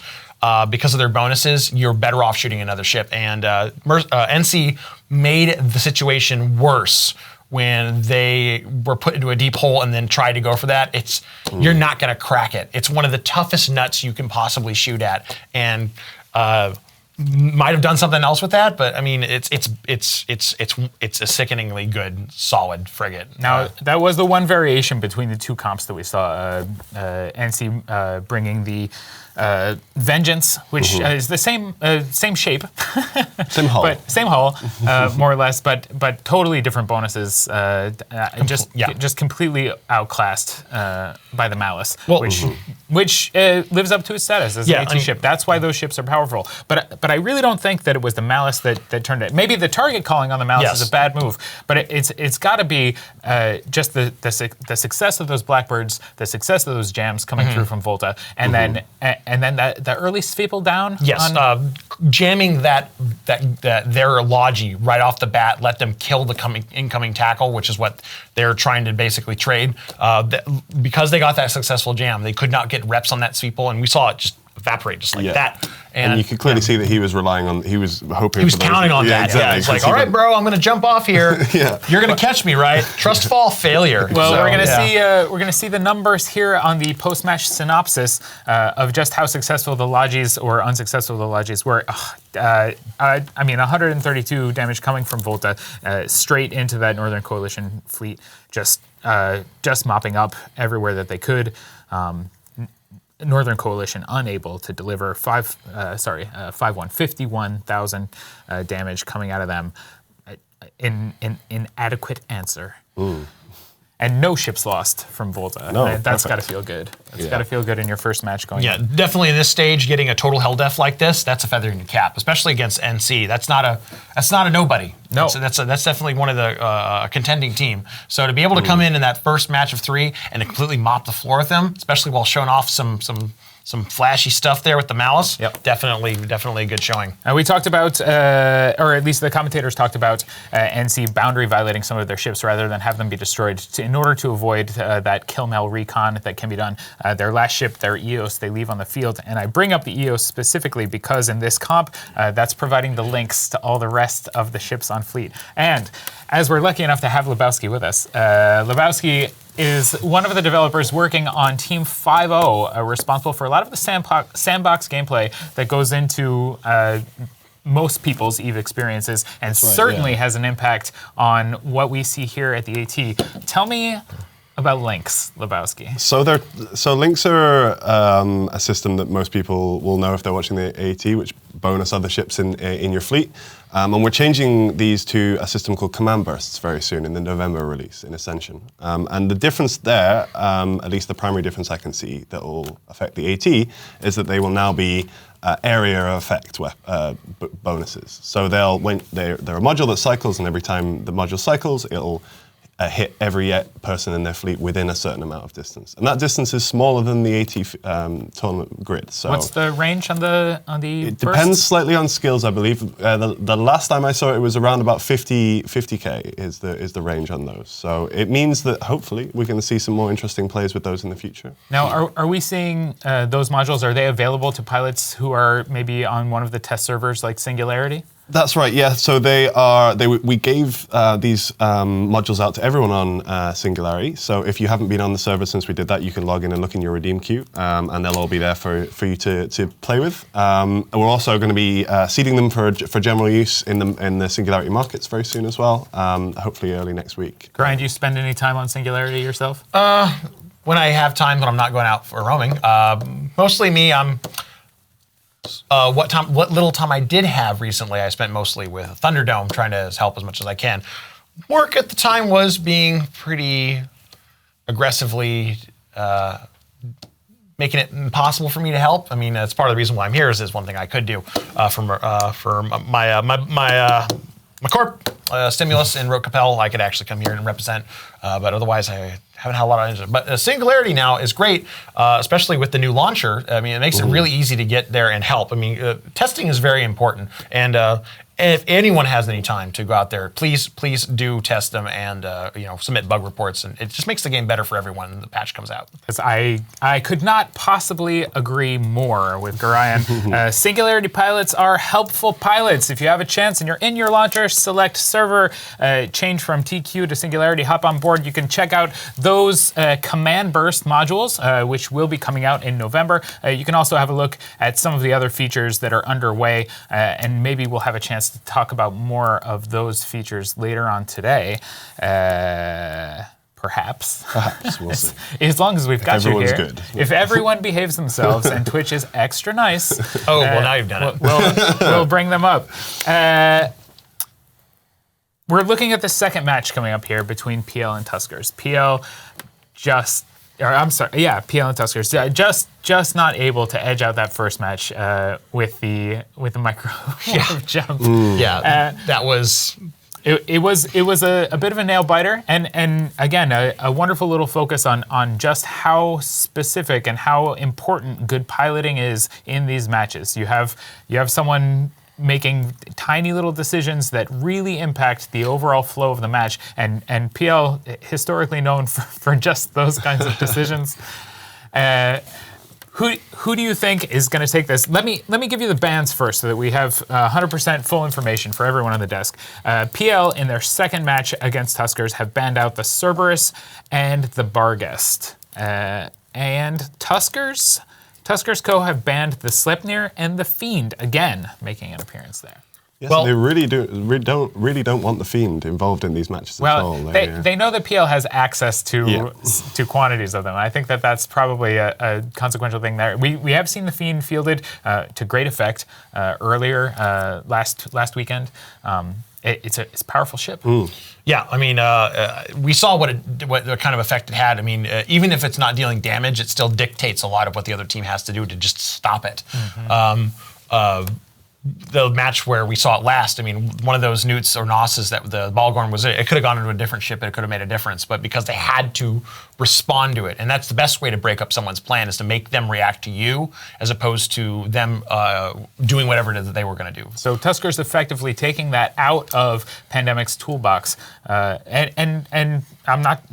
because of their bonuses, you're better off shooting another ship. And NC made the situation worse when they were put into a deep hole and then tried to go for that. You're not going to crack it. It's one of the toughest nuts you can possibly shoot at, and might have done something else with that, but I mean, it's a sickeningly good, solid frigate. Now, that was the one variation between the 2 comps that we saw. NC bringing the Vengeance, which is the same shape, same hull, more or less, but totally different bonuses. Just completely outclassed by the Malice, which lives up to its status as an AT ship. That's why those ships are powerful. But I really don't think that it was the Malice that turned it. Maybe the target calling on the Malice is a bad move, but it's got to be just the success of those Blackbirds, the success of those jams coming through from Volta, and then the early Sveeple down. Yes, jamming their Logi right off the bat, let them kill the incoming tackle, which is what they're trying to basically trade. Because they got that successful jam, they could not get reps on that Sveeple, and we saw it just evaporate just like that. And you could clearly see that he was he was hoping. He was counting on that. Exactly. Yeah, it's like, all right, bro, I'm going to jump off here. You're going to catch me, right? Trust fall failure. Well, we're going to see the numbers here on the post-match synopsis of just how successful the Logis or unsuccessful the Logis were. I mean, 132 damage coming from Volta straight into that Northern Coalition fleet, just mopping up everywhere that they could. Northern Coalition unable to deliver 51,000 damage coming out of them. Inadequate answer. And no ships lost from Volta. No, that's got to feel good. That's got to feel good in your first match going. Yeah, definitely in this stage, getting a total hell def like this, that's a feather in your cap, especially against NC. That's not a nobody. No, that's definitely one of the contending team. So to be able to come in that first match of 3 and to completely mop the floor with them, especially while showing off some flashy stuff there with the Malice. Definitely a good showing. We talked about, or at least the commentators talked about, NC boundary violating some of their ships rather than have them be destroyed in order to avoid that kill-mail recon that can be done. Their last ship, their EOS, they leave on the field. And I bring up the EOS specifically because in this comp, that's providing the links to all the rest of the ships on fleet. And as we're lucky enough to have Lebowski with us, Lebowski is one of the developers working on Team 5.0, responsible for a lot of the sandbox gameplay that goes into most people's EVE experiences, and right, certainly yeah. has an impact on what we see here at the AT. Tell me about links, Lebowski. So links are a system that most people will know if they're watching the AT, which bonus other ships in your fleet. And we're changing these to a system called command bursts very soon in the November release in Ascension. And the difference there, at least the primary difference I can see that will affect the AT, is that they will now be area effect bonuses. So they're a module that cycles, and every time the module cycles, it'll hit every person in their fleet within a certain amount of distance, and that distance is smaller than the AT tournament grid. So what's the range on the? It depends slightly on skills, I believe. The last time I saw it was around about 50k is the range on those. So it means that hopefully we're going to see some more interesting plays with those in the future. Now, are we seeing those modules? Are they available to pilots who are maybe on one of the test servers like Singularity? That's right, yeah. So we gave these modules out to everyone on Singularity. So if you haven't been on the server since we did that, you can log in and look in your redeem queue, and they'll all be there for you to play with. And we're also going to be seeding them for general use in the Singularity markets very soon as well, hopefully early next week. Grind, do you spend any time on Singularity yourself? When I have time, when I'm not going out for roaming. Mostly me, what little time I did have recently, I spent mostly with Thunderdome, trying to help as much as I can. Work at the time was being pretty aggressively making it impossible for me to help. I mean, that's part of the reason why I'm here. Is one thing I could do for my corp stimulus in Rote Capel. I could actually come here and represent, but otherwise I haven't had a lot of interest. But Singularity now is great, especially with the new launcher. I mean, it makes it really easy to get there and help. I mean, testing is very important, and if anyone has any time to go out there, please do test them and submit bug reports, and it just makes the game better for everyone when the patch comes out. I could not possibly agree more with Garayan. Singularity pilots are helpful pilots. If you have a chance and you're in your launcher, select server, change from TQ to Singularity, hop on board. You can check out those command burst modules, which will be coming out in November. You can also have a look at some of the other features that are underway, and maybe we'll have a chance to talk about more of those features later on today. Perhaps. We'll see. As long as we've got you here. Good. If everyone behaves themselves and Twitch is extra nice. Oh, well, now you've done it. We'll bring them up. We're looking at the second match coming up here between PL and Tuskers. PL and Tuskers just not able to edge out that first match with the microwave jump. That was. It was a bit of a nail biter, and again a wonderful little focus on just how specific and how important good piloting is in these matches. You have someone making tiny little decisions that really impact the overall flow of the match, and PL historically known for just those kinds of decisions. Who do you think is going to take this? Let me give you the bans first so that we have 100% full information for everyone on the desk. PL in their second match against Tuskers have banned out the Cerberus and the Barghest. And Tuskers Co. have banned the Sleipnir and the Fiend, again making an appearance there. Yes, well, they really don't want the Fiend involved in these matches at all. They know that PL has access to quantities of them. I think that's probably a consequential thing there. We have seen the Fiend fielded to great effect earlier last weekend. It's a powerful ship. Yeah, I mean, we saw what kind of effect it had. I mean, even if it's not dealing damage, it still dictates a lot of what the other team has to do to just stop it. The match where we saw it last, I mean, one of those Newts or Nosses that the Balgorn was, it could have gone into a different ship and it could have made a difference, but because they had to respond to it, and that's the best way to break up someone's plan, is to make them react to you as opposed to them doing whatever it is that they were going to do. So Tuskers effectively taking that out of Pandemic's toolbox, and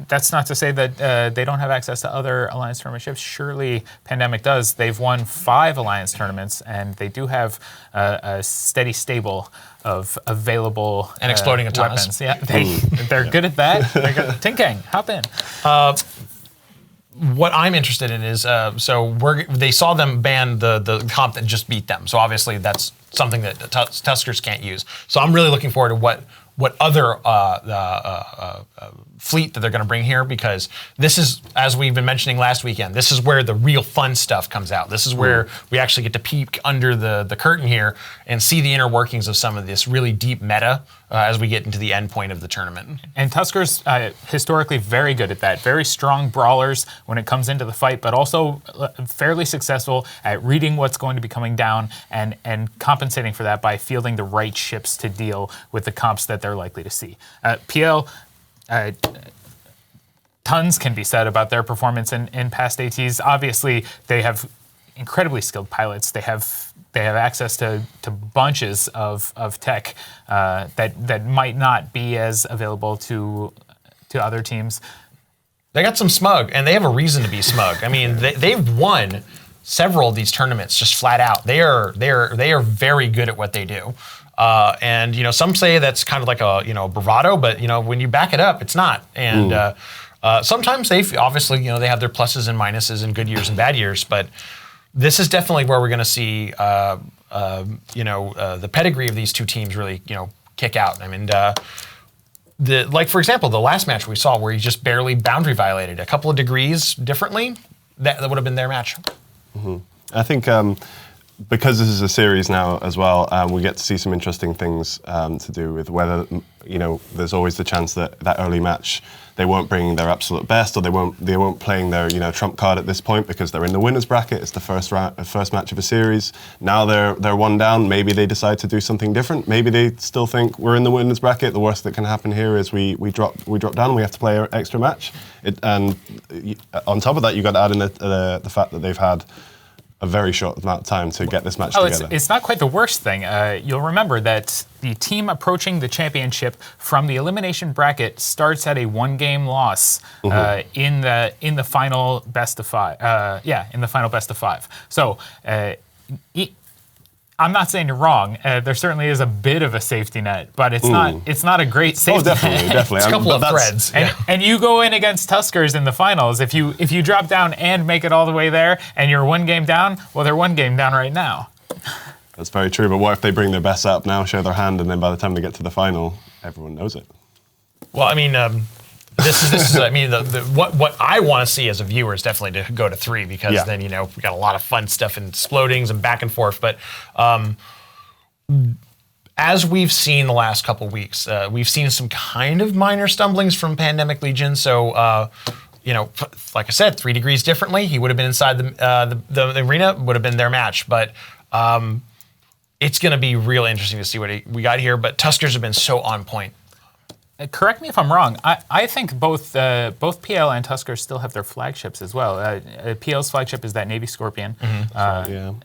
that's not to say that they don't have access to other Alliance Tournament ships. Surely Pandemic does. They've won 5 Alliance tournaments, and they do have a steady stable of available and exploding autonomous weapons. Yeah, they're good at that. They're good. Tinkang, hop in. what I'm interested in is they saw them ban the comp that just beat them. So obviously that's something that Tuskers can't use. So I'm really looking forward to what other fleet that they're going to bring here, because this is, as we've been mentioning last weekend, this is where the real fun stuff comes out. This is where we actually get to peek under the curtain here and see the inner workings of some of this really deep meta as we get into the end point of the tournament. And Tuskers, historically very good at that. Very strong brawlers when it comes into the fight, but also fairly successful at reading what's going to be coming down and compensating for that by fielding the right ships to deal with the comps that they're likely to see. PL, tons can be said about their performance in past ATs. Obviously, they have incredibly skilled pilots. They have access to bunches of tech that might not be as available to other teams. They got some smug, and they have a reason to be smug. I mean, they've won several of these tournaments just flat out. They are very good at what they do. And some say that's kind of like a bravado, but when you back it up, it's not. And sometimes they obviously they have their pluses and minuses and good years and bad years, but this is definitely where we're going to see the pedigree of these two teams really kick out. I mean, for example, the last match we saw where he just barely boundary violated a couple of degrees differently, that would have been their match. Mm-hmm. I think because this is a series now as well, we get to see some interesting things to do with whether there's always the chance that early match they won't bring their absolute best, or they won't playing their trump card at this point because they're in the winners bracket. It's the first match of a series. Now they're one down. Maybe they decide to do something different. Maybe they still think we're in the winners bracket. The worst that can happen here is we drop down. We have to play an extra match. And on top of that, you got to add in the fact that they've had a very short amount of time to get this match together. It's not quite the worst thing. You'll remember that the team approaching the championship from the elimination bracket starts at a 1-game loss in the final best of 5. In the final best of 5. So I'm not saying you're wrong. There certainly is a bit of a safety net, but it's not a great safety net. Definitely. It's a couple of threads. And you go in against Tuskers in the finals. If you drop down and make it all the way there, and you're 1 game down, well, they're 1 game down right now. That's very true. But what if they bring their best up now, show their hand, and then by the time they get to the final, everyone knows it? Well, I mean, this is. I mean, what I want to see as a viewer is definitely to go to 3, because then we got a lot of fun stuff and explodings and back and forth. But as we've seen the last couple weeks, we've seen some kind of minor stumblings from Pandemic Legion. So like I said, 3 degrees differently, he would have been inside the arena. Would have been their match, but. It's going to be real interesting to see what we got here. But Tuskers have been so on point. Correct me if I'm wrong. I think both PL and Tuskers still have their flagships as well. PL's flagship is that Navy Scorpion. And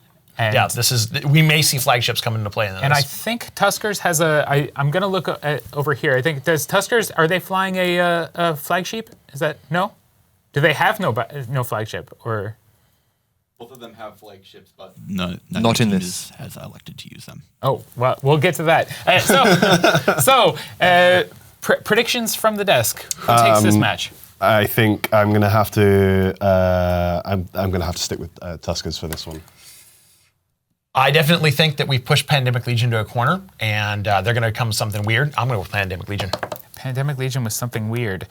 we may see flagships come into play in this. And I think Tuskers has I'm going to look over here. I think, does Tuskers, are they flying a flagship? Is that, no? Do they have no flagship, or? Both of them have flagships, but not in this. Has elected to use them. Oh, well, we'll get to that. Predictions from the desk. Who takes this match? I think I'm going to have to. I'm going to have to stick with Tuskers for this one. I definitely think that we've pushed Pandemic Legion to a corner, and they're going to come with something weird. I'm going to go with Pandemic Legion. Pandemic Legion was something weird.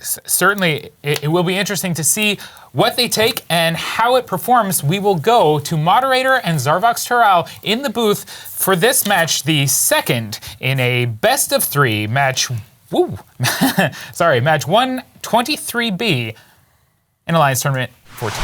Certainly, it will be interesting to see what they take and how it performs. We will go to Moderator and Zarvox Tural in the booth for this match, the second in a best of 3 match. Match 123B in Alliance Tournament 14.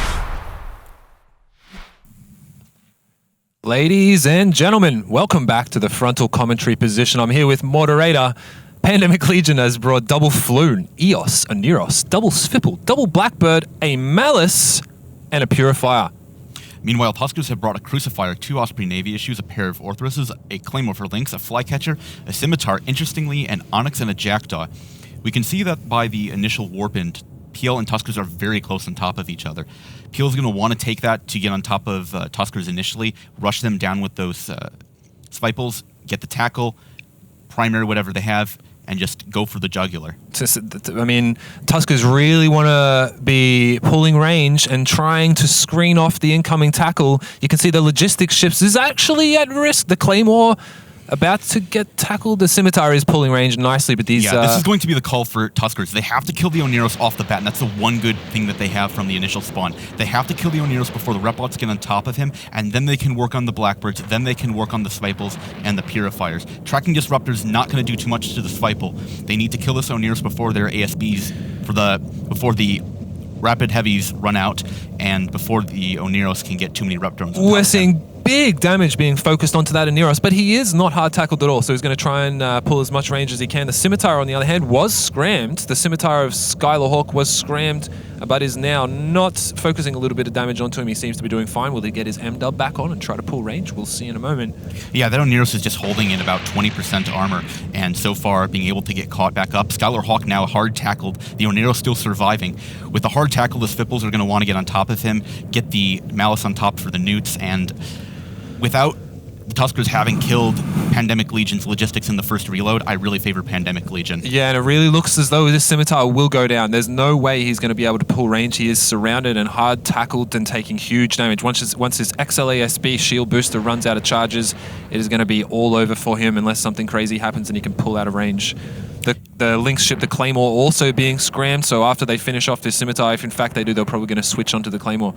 Ladies and gentlemen, welcome back to the frontal commentary position. I'm here with Moderator. Pandemic Legion has brought double Floon, Eos, a Neros, double Svipple, double Blackbird, a Malice, and a Purifier. Meanwhile, Tuskers have brought a Crucifier, 2 Osprey Navy issues, a pair of Orthruses, a Claymore for Lynx, a Flycatcher, a Scimitar, interestingly, an Onyx and a Jackdaw. We can see that by the initial warp in, PL and Tuskers are very close on top of each other. PL is going to want to take that to get on top of Tuskers initially, rush them down with those Sviples, get the tackle, primary, whatever they have, and just go for the jugular. I mean, Tuskers really want to be pulling range and trying to screen off the incoming tackle. You can see the logistics ships is actually at risk. The Claymore about to get tackled. The Scimitar is pulling range nicely, but these... Yeah, this is going to be the call for Tuskers. They have to kill the Oneros off the bat, and that's the one good thing that they have from the initial spawn. They have to kill the Oneros before the Replots get on top of him, and then they can work on the Blackbirds, then they can work on the Swiples and the Purifiers. Tracking Disruptor's not going to do too much to the Swiple. They need to kill this Oneros before their ASBs, before the Rapid Heavies run out, and before the Oneros can get too many Rep drones. We're seeing big damage being focused onto that Oneros, but he is not hard tackled at all, so he's going to try and pull as much range as he can. The Scimitar, on the other hand, was scrammed. The Scimitar of Skylar Hawk was scrammed, but is now not focusing a little bit of damage onto him. He seems to be doing fine. Will he get his M-dub back on and try to pull range? We'll see in a moment. Yeah, that Oneros is just holding in about 20% armor, and so far being able to get caught back up. Skylar Hawk now hard tackled. The Oneros still surviving. With the hard tackle, the Swipples are going to want to get on top of him, get the Malice on top for the Newts, and without the Tuskers having killed Pandemic Legion's logistics in the first reload, I really favor Pandemic Legion. Yeah, and it really looks as though this Scimitar will go down. There's no way he's going to be able to pull range. He is surrounded and hard tackled and taking huge damage. Once his XLASB shield booster runs out of charges, it is going to be all over for him unless something crazy happens and he can pull out of range. The Lynx ship, the Claymore, also being scrammed, so after they finish off this Scimitar, if in fact they do, they're probably going to switch onto the Claymore.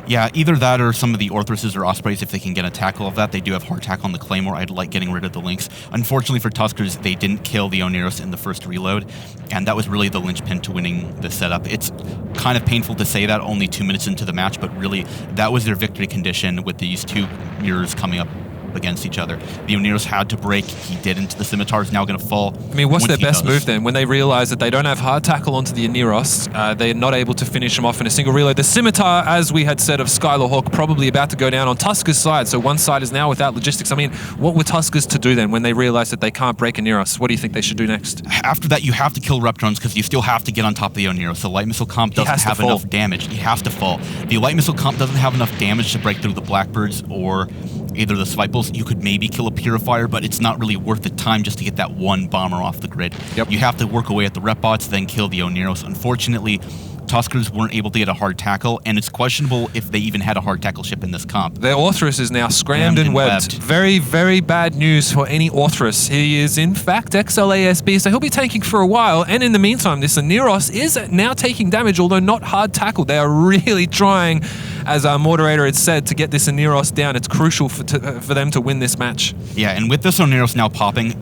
Yeah, either that or some of the Orthruses or Ospreys, if they can get a tackle of that. They do have hard tackle on the Claymore. I'd like getting rid of the Lynx. Unfortunately for Tuskers, they didn't kill the Oneros in the first reload, and that was really the linchpin to winning the setup. It's kind of painful to say that only 2 minutes into the match, but really that was their victory condition with these two mirrors coming up against each other. The Oneros had to break. He didn't. The Scimitar is now going to fall. I mean, what's their best move then? When they realize that they don't have hard tackle onto the Oneros, they're not able to finish him off in a single reload. The Scimitar, as we had said of Skylar Hawk, probably about to go down on Tuskers' side. So one side is now without logistics. I mean, what were Tuskers to do then when they realize that they can't break Oneros? What do you think they should do next? After that, you have to kill Rep drones because you still have to get on top of the Oneros. The Light Missile Comp doesn't have enough damage. He has to fall. The Light Missile Comp doesn't have enough damage to break through the Blackbirds or either the Swiples. You could maybe kill a Purifier, but it's not really worth the time just to get that one bomber off the grid. Yep. You have to work away at the Rep bots, then kill the Oneros. Unfortunately, Tuskers weren't able to get a hard tackle, and it's questionable if they even had a hard tackle ship in this comp. Their Orthrus is now scrammed and webbed. Very, very bad news for any Orthrus. He is, in fact, XLASB, so he'll be tanking for a while, and in the meantime, this Oneros is now taking damage, although not hard tackled. They are really trying, as our moderator had said, to get this Oneros down. It's crucial for them to win this match. Yeah, and with this Oneros now popping,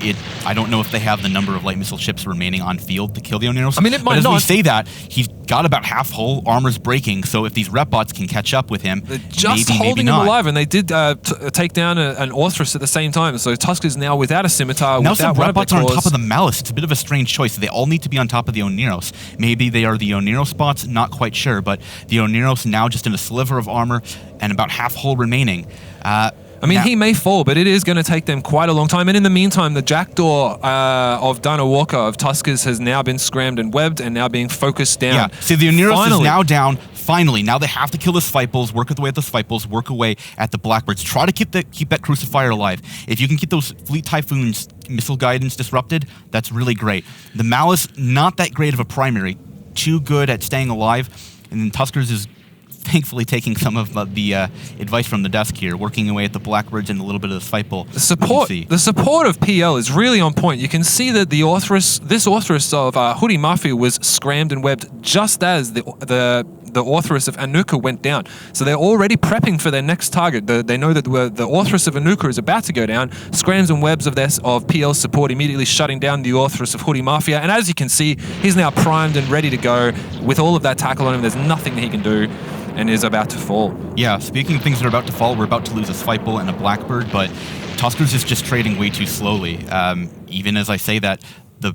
I don't know if they have the number of light missile ships remaining on field to kill the Oneros. I mean, it might but not. As we say that, he's got about half hull, armor's breaking, so if these rep bots can catch up with him, just holding him alive, and they did take down an Orthrus at the same time. So Tuskers now without a Scimitar, now without some rep bots are on top of the Malice. It's a bit of a strange choice. They all need to be on top of the Oneros. Maybe they are the Oneros bots, not quite sure, but the Oneros now just in a sliver of armor and about half hull remaining. I mean, he may fall, but it is going to take them quite a long time. And in the meantime, the Jackdaw of Dana Walker of Tuskers has now been scrammed and webbed and now being focused down. Yeah, see, the Oneros is now down. Finally, now they have to kill the Swiples, work away at the Swiples, work away at the Blackbirds. Try to keep that Crucifier alive. If you can get those Fleet Typhoons missile guidance disrupted, that's really great. The Malice, not that great of a primary. Too good at staying alive. And then Tuskers is thankfully taking some of the advice from the desk here, working away at the Blackbirds and a little bit of the Swiple. The support of PL is really on point. You can see that this Orthrus of Hoodie Mafia was scrammed and webbed just as the Orthrus of Anuka went down. So they're already prepping for their next target. They know that the Orthrus of Anuka is about to go down. Scrams and webs of PL's support immediately shutting down the Orthrus of Hoodie Mafia. And as you can see, he's now primed and ready to go. With all of that tackle on him, there's nothing that he can do, and is about to fall. Yeah, speaking of things that are about to fall, we're about to lose a Swiple and a Blackbird, but Tuskers is just trading way too slowly. Even as I say that, the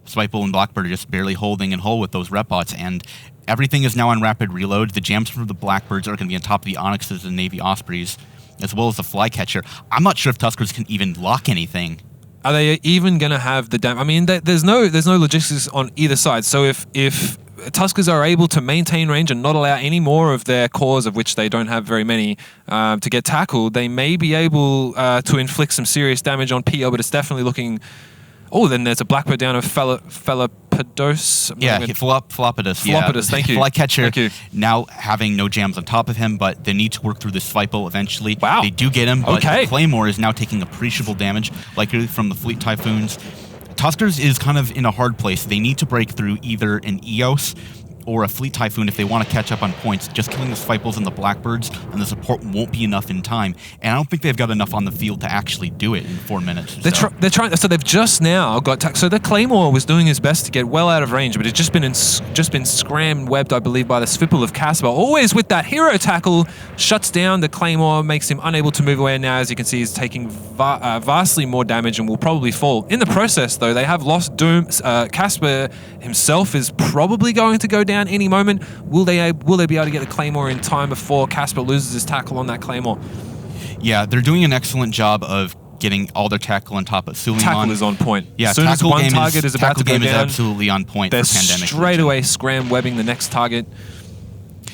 Swiple and Blackbird are just barely holding in hull with those rep bots, and everything is now on rapid reload. The jams from the Blackbirds are going to be on top of the Onyxes and Navy Ospreys, as well as the Flycatcher. I'm not sure if Tuskers can even lock anything. Are they even going to have the damage? I mean, there's no logistics on either side. So if Tuskers are able to maintain range and not allow any more of their cores, of which they don't have very many, to get tackled, they may be able to inflict some serious damage on PL, but it's definitely looking Oh, then there's a Blackbird down of Philopodus. Yeah, Philopodus. Philopodus, thank you. Flycatcher Thank you. now having no jams on top of him, but they need to work through this Svipal eventually. Wow. They do get him, but Okay. the Claymore is now taking appreciable damage, likely from the Fleet Typhoons. Tuskers is kind of in a hard place. They need to break through either an Eos or a Fleet Typhoon if they want to catch up on points. Just killing the Svipals and the Blackbirds and the support won't be enough in time. And I don't think they've got enough on the field to actually do it in 4 minutes. They're trying. So they've just now got. So the Claymore was doing his best to get well out of range, but it's just been scrammed, webbed, I believe, by the Svipal of Casper. Always with that hero tackle, shuts down the Claymore, makes him unable to move away. And now, as you can see, he's taking vastly more damage and will probably fall. In the process, though, they have lost Doom. Casper himself is probably going to go down any moment. Will they be able to get the Claymore in time before Casper loses his tackle on that Claymore? Yeah, they're doing an excellent job of getting all their tackle on top of Suleiman. Tackle is on point. Yeah, as soon as one target is about to go tackle game down, is absolutely on point they're for Pandemic straight Legion. away scram webbing the next target.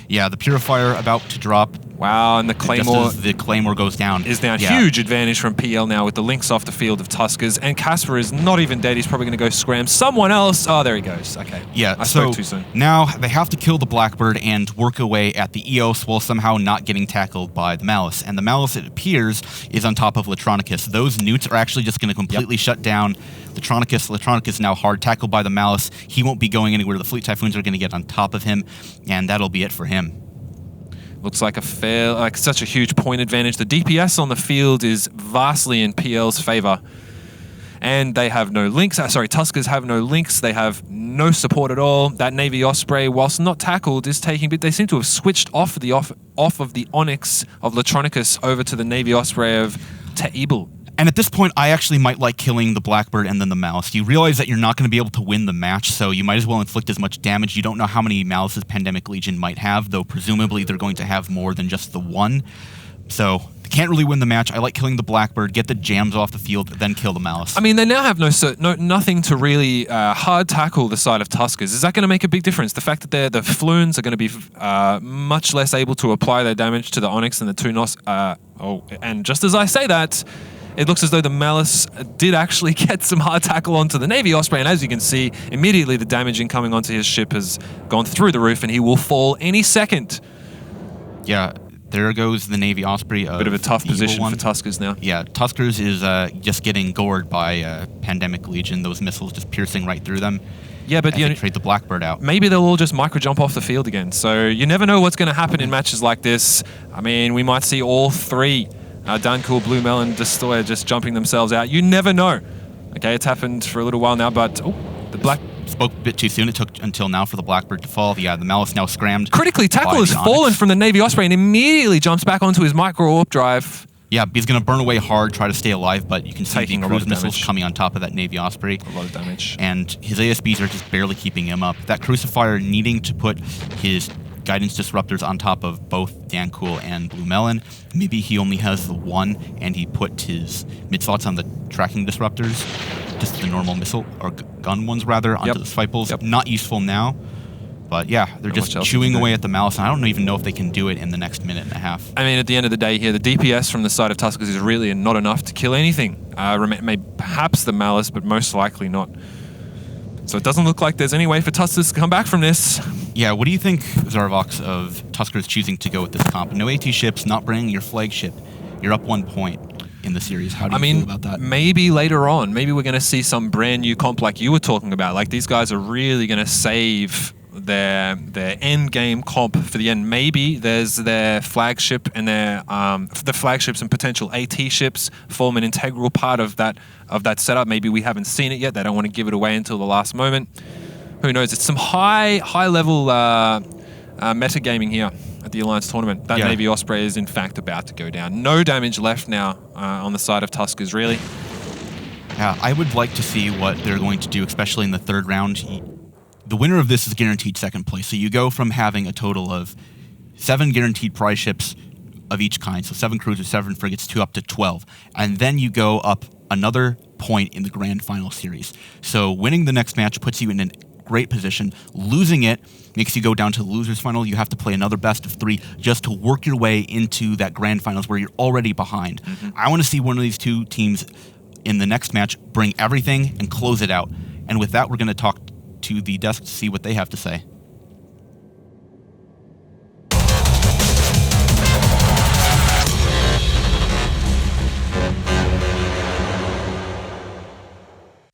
Yeah, the Purifier about to drop. Wow, and the Claymore just as the Claymore goes down. is down. Yeah. Huge advantage from PL now with the links off the field of Tuskers. And Casper is not even dead. He's probably going to go scram someone else. Oh, there he goes. Okay. Yeah, I so spoke too soon. now they have to kill the Blackbird and work away at the Eos while somehow not getting tackled by the Malice. And the Malice, it appears, is on top of Latronicus. Those newts are actually just going to completely shut down Latronicus. Latronicus is now hard tackled by the Malice. He won't be going anywhere. The Fleet Typhoons are going to get on top of him, and that'll be it for him. Looks like such a huge point advantage. The DPS on the field is vastly in PL's favor. And they have no links. Tuskers have no links. They have no support at all. That Navy Osprey, whilst not tackled, is taking... But they seem to have switched off of the Onyx of Latronicus over to the Navy Osprey of Teebel. And at this point, I actually might like killing the Blackbird and then the Malice. You realize that you're not going to be able to win the match, so you might as well inflict as much damage. You don't know how many Malices Pandemic Legion might have, though presumably they're going to have more than just the one. So they can't really win the match. I like killing the Blackbird, get the jams off the field, then kill the Malice. I mean, they now have nothing to really hard tackle the side of Tuskers. Is that going to make a big difference? The fact that the Fluins are going to be much less able to apply their damage to the Onyx and the Tunos. And just as I say that, it looks as though the Malice did actually get some hard tackle onto the Navy Osprey, and as you can see, immediately the damage incoming onto his ship has gone through the roof, and he will fall any second. Yeah, there goes the Navy Osprey. Bit of a tough position for Tuskers now. Yeah, Tuskers is just getting gored by Pandemic Legion, those missiles just piercing right through them. Yeah, but they trade the Blackbird out. Maybe they'll all just micro jump off the field again, so you never know what's going to happen in matches like this. I mean, we might see all three Duncool, Blue Melon, Destroyer just jumping themselves out. You never know. Okay, it's happened for a little while now, but the Black... Spoke a bit too soon. It took until now for the Blackbird to fall. Yeah, the Malice now scrammed. Critically, tackle has fallen from the Navy Osprey and immediately jumps back onto his micro warp drive. Yeah, he's going to burn away hard, try to stay alive, but you can see Taking the a lot cruise of missiles damage. coming on top of that Navy Osprey. A lot of damage. And his ASBs are just barely keeping him up. That Crucifier needing to put his guidance disruptors on top of both Dancool and Blue Melon. Maybe he only has the one, and he put his mid-thoughts on the tracking disruptors, just the normal missile, or gun ones rather, onto the Svipals. Not useful now, but yeah, they're just chewing away at the Malice, and I don't even know if they can do it in the next minute and a half. I mean, at the end of the day here, the DPS from the side of Tuskers is really not enough to kill anything. Perhaps the Malice, but most likely not. So it doesn't look like there's any way for Tuskers to come back from this. Yeah, what do you think, Zarvox, of Tuskers choosing to go with this comp? No AT ships, not bringing your flagship. You're up 1 point in the series. How do you feel about that? Maybe later on, maybe we're going to see some brand new comp like you were talking about. Like these guys are really going to save their end game comp for the end. Maybe there's their flagship and the flagships and potential AT ships form an integral part of that setup. Maybe we haven't seen it yet. They don't want to give it away until the last moment. Who knows? It's some high level metagaming here at the Alliance Tournament. That Navy Osprey is in fact about to go down. No damage left now on the side of Tuskers, really. Yeah, I would like to see what they're going to do, especially in the third round. The winner of this is guaranteed second place. So you go from having a total of 7 guaranteed prize ships of each kind, so 7 cruisers, 7 frigates, 2 up to 12. And then you go up another point in the grand final series. So winning the next match puts you in a great position. Losing it makes you go down to the losers final. You have to play another best of 3 just to work your way into that grand finals where you're already behind. I want to see one of these two teams in the next match, bring everything and close it out. And with that, we're going to talk to the desk to see what they have to say.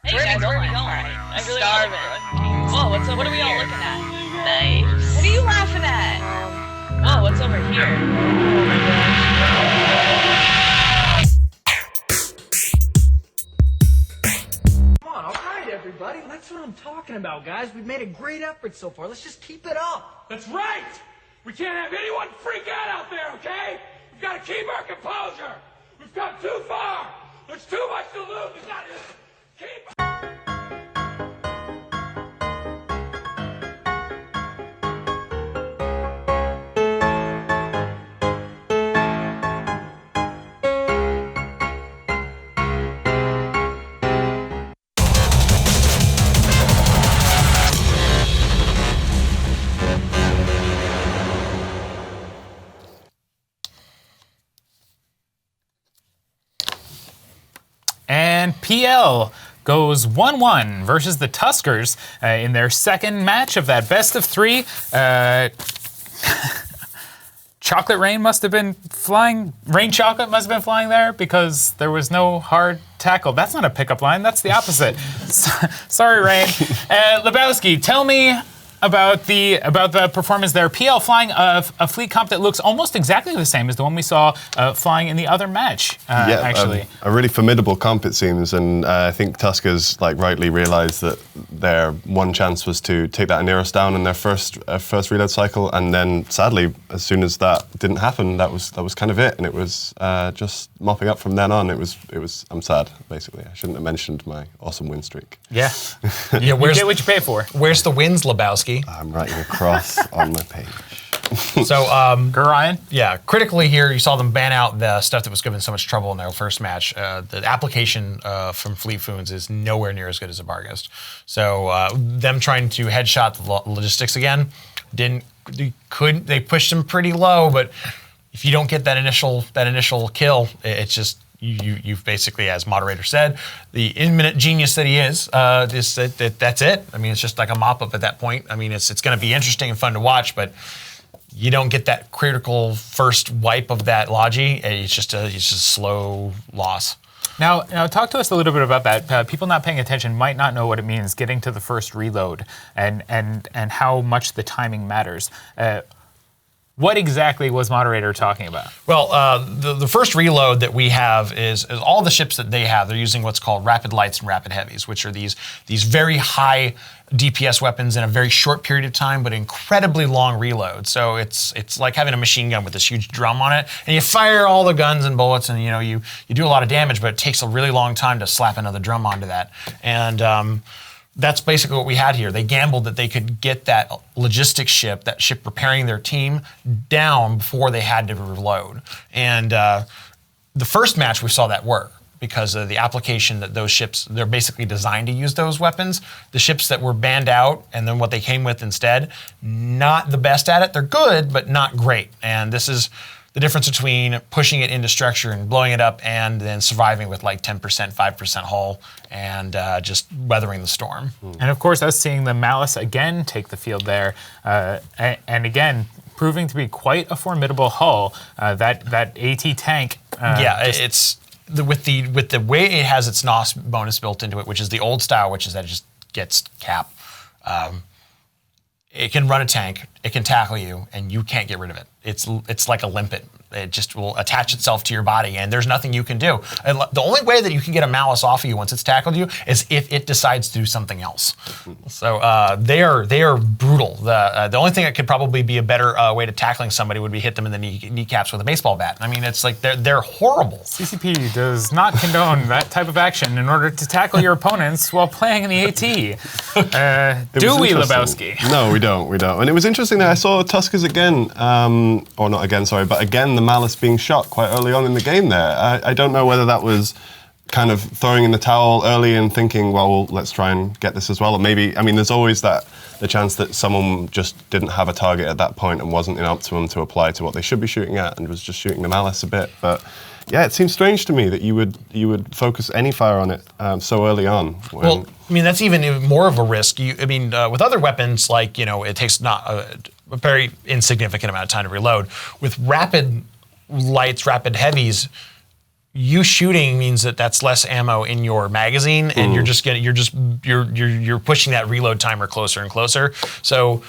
Hey guys, where are we going? I'm starving. Whoa, what's over What are we all looking at? Nice. What are you laughing at? Whoa, what's over here? Oh my gosh. Come on, all right, everybody. That's what I'm talking about, guys. We've made a great effort so far. Let's just keep it up. That's right! We can't have anyone freak out there, okay? We've got to keep our composure! We've come too far! There's too much to lose! It's not just... And PL goes 1-1 versus the Tuskers in their second match of that best of three. Chocolate Rain must have been flying. Rain Chocolate must have been flying there because there was no hard tackle. That's not a pickup line. That's the opposite. Sorry, Rain. Lebowski, tell me about the performance there. PL flying a fleet comp that looks almost exactly the same as the one we saw flying in the other match. Actually, a really formidable comp it seems, and I think Tuskers rightly realised that their one chance was to take that Aneros down in their first reload cycle, and then sadly, as soon as that didn't happen, that was kind of it, and it was just mopping up from then on. It was I'm sad basically. I shouldn't have mentioned my awesome win streak. Yeah, Yeah, you get what you pay for. Where's the wins, Lebowski? I'm writing a cross on my page. So, Ryan? Yeah, critically here, you saw them ban out the stuff that was giving so much trouble in their first match. The application from Fleet Foons is nowhere near as good as Abargist. So, them trying to headshot the logistics again, they pushed them pretty low, but if you don't get that initial kill, it's just, you've basically, as moderator said, the in-minute genius that he is that's it. I mean, it's just like a mop-up at that point. I mean, it's going to be interesting and fun to watch, but you don't get that critical first wipe of that Logi. It's just a slow loss. Now, talk to us a little bit about that. People not paying attention might not know what it means getting to the first reload and how much the timing matters. What exactly was moderator talking about? Well, the first reload that we have is all the ships that they have. They're using what's called rapid lights and rapid heavies, which are these very high DPS weapons in a very short period of time, but incredibly long reload. So it's like having a machine gun with this huge drum on it, and you fire all the guns and bullets, and you do a lot of damage, but it takes a really long time to slap another drum onto that. And that's basically what we had here. They gambled that they could get that logistics ship, that ship preparing their team, down before they had to reload. And the first match, we saw that work because of the application that those ships, they're basically designed to use those weapons. The ships that were banned out and then what they came with instead, not the best at it. They're good, but not great. And this is the difference between pushing it into structure and blowing it up and then surviving with like 10%, 5% hull and just weathering the storm. And of course, us seeing the Malice again take the field there, and again, proving to be quite a formidable hull. That AT tank. It's with the way it has its NOS bonus built into it, which is the old style, which is that it just gets cap. It can run a tank, it can tackle you, and you can't get rid of it. It's like a limpet. It just will attach itself to your body, and there's nothing you can do. And the only way that you can get a Malice off of you once it's tackled you is if it decides to do something else. So they are brutal. The only thing that could probably be a better way to tackling somebody would be hit them in the kneecaps with a baseball bat. I mean, it's like they're horrible. CCP does not condone that type of action in order to tackle your opponents while playing in the AT. Do we, Lebowski? No, we don't. And it was interesting that I saw Tuskers again, or not again, sorry, but again the Malice being shot quite early on in the game there. I don't know whether that was kind of throwing in the towel early and thinking, well, let's try and get this as well. Or maybe, I mean, there's always the chance that someone just didn't have a target at that point and wasn't in optimum to apply to what they should be shooting at and was just shooting the Malice a bit. But yeah, it seems strange to me that you would focus any fire on it so early on. Well, I mean, that's even more of a risk. With other weapons, like, it takes not a very insignificant amount of time to reload. With rapid lights, rapid heavies, you shooting means that's less ammo in your magazine, and you're pushing that reload timer closer and closer. So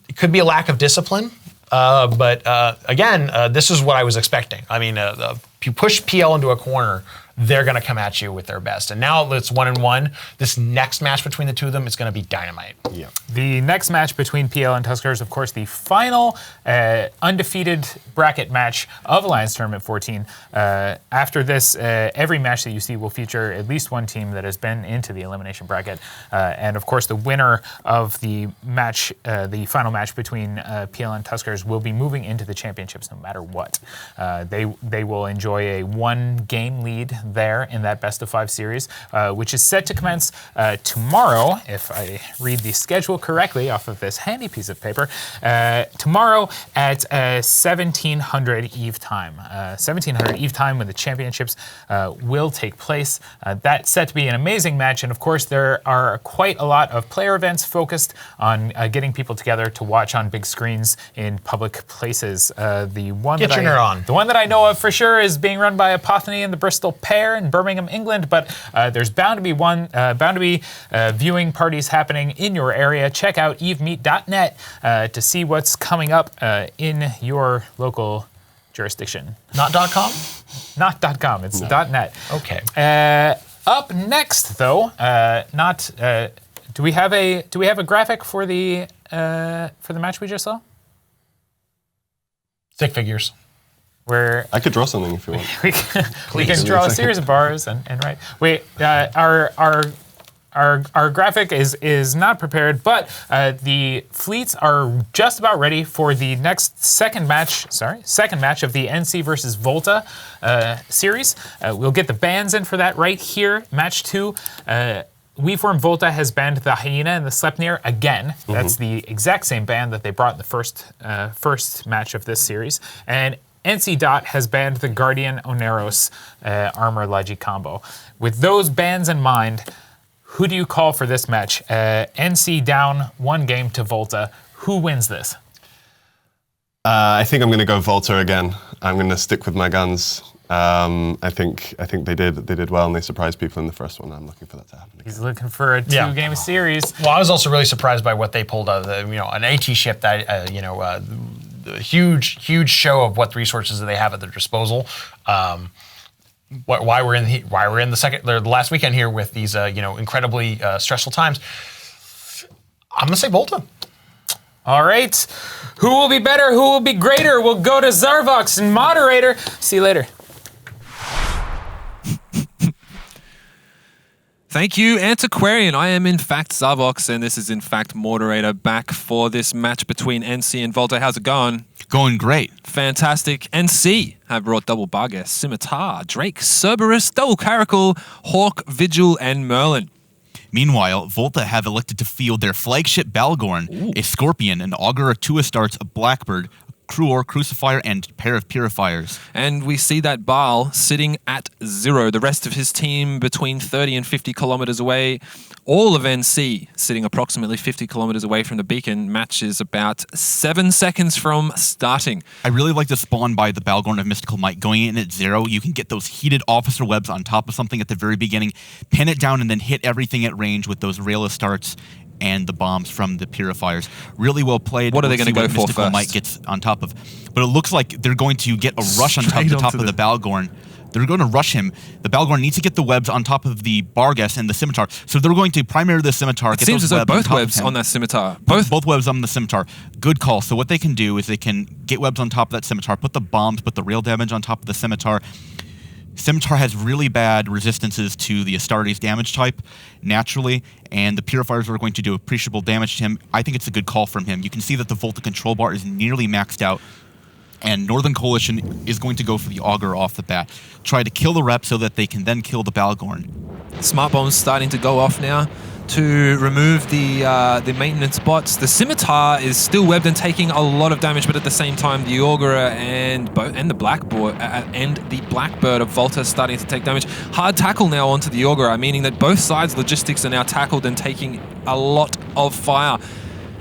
it could be a lack of discipline. But again, this is what I was expecting. I mean, if you push PL into a corner, they're going to come at you with their best. And now it's 1-1. This next match between the two of them is going to be dynamite. Yeah. The next match between PL and Tuskers, of course, the final undefeated bracket match of Alliance Tournament 14. After this, every match that you see will feature at least one team that has been into the elimination bracket. And of course, the winner of the match, the final match between PL and Tuskers, will be moving into the championships no matter what. They will enjoy a 1-game lead there in that best-of-5 series, which is set to commence tomorrow, if I read the schedule correctly off of this handy piece of paper, tomorrow at 1700 Eve time. 1700 Eve time when the championships will take place. That's set to be an amazing match, and of course there are quite a lot of player events focused on getting people together to watch on big screens in public places. The one that I know of for sure is being run by Apotheny and the Bristol Pair in Birmingham, England, but there's bound to be viewing parties happening in your area. Check out evemeet.net to see what's coming up in your local jurisdiction. Not .com? Not .com. It's .net. Okay. Up next, though, do we have a graphic for the match we just saw? Stick figures. Where I could draw something if you want. we can draw a series of bars and write. Wait, our graphic is not prepared, but the fleets are just about ready for the next second match of the NC versus Volta series. We'll get the bans in for that right here. Match 2. WeForm Volta has banned the Hyena and the Sleipnir again. That's the exact same ban that they brought in the first match of this series. And NC Dot has banned the Guardian Oneros Armor Legi combo. With those bans in mind, who do you call for this match? NC down 1 game to Volta. Who wins this? I think I'm going to go Volta again. I'm going to stick with my guns. I think they did well and they surprised people in the first one. I'm looking for that to happen again. He's looking for a 2-game series. Well, I was also really surprised by what they pulled out of an AT ship that a huge show of what resources that they have at their disposal. Why we're in the last weekend here with these incredibly stressful times. I'm gonna say Volta. All right, who will be better? Who will be greater? We'll go to Zarvox and moderator. See you later. Thank you, Antiquarian. I am in fact Zarvox, and this is in fact moderator back for this match between NC and Volta. How's it going? Going great. Fantastic. NC have brought double Barghest, Scimitar, Drake, Cerberus, double Caracal, Hawk, Vigil, and Merlin. Meanwhile, Volta have elected to field their flagship Balgorn, a Scorpion, an Augur, 2 Astartes, a Blackbird, Cruor, Crucifier, and pair of Purifiers. And we see that Baal sitting at 0. The rest of his team between 30 and 50 kilometers away. All of NC sitting approximately 50 kilometers away from the beacon. Match is about 7 seconds from starting. I really like the spawn by the Balgorn of Mystical Might. Going in at 0, you can get those heated officer webs on top of something at the very beginning, pin it down, and then hit everything at range with those Rail Astartes and the bombs from the Purifiers. Really well played. What are they going to go for Mystical first? Might gets on top of. But it looks like they're going to get a rush on top of the Balgorn. They're going to rush him. The Balgorn needs to get the webs on top of the Barghest and the Scimitar. So they're going to primary the Scimitar. It seems as though both webs on that Scimitar. Both webs on the Scimitar. Good call. So what they can do is they can get webs on top of that Scimitar, put the bombs, put the rail damage on top of the Scimitar. Scimitar has really bad resistances to the Astartes damage type, naturally, and the Purifiers are going to do appreciable damage to him. I think it's a good call from him. You can see that the Volta control bar is nearly maxed out, and Northern Coalition is going to go for the Augur off the bat. Try to kill the rep so that they can then kill the Balgorn. Smart bombs starting to go off now. to remove the maintenance bots. The Scimitar is still webbed and taking a lot of damage, but at the same time, the Augurer and the Blackbird of Volta are starting to take damage. Hard tackle now onto the Augurer, meaning that both sides' logistics are now tackled and taking a lot of fire.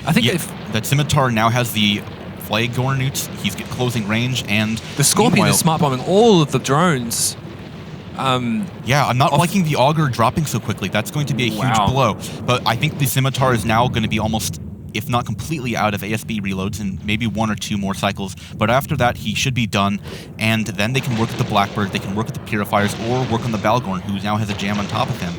I think that Scimitar now has the Flag Gornutes. He's got closing range, and the Scorpion is smart bombing all of the drones. Yeah, I'm not liking the Augur dropping so quickly. That's going to be a huge blow. But I think the Scimitar is now going to be almost, if not completely out of ASB reloads and maybe 1 or 2 more cycles. But after that, he should be done. And then they can work with the Blackbird, they can work with the Purifiers, or work on the Balgorn, who now has a jam on top of him.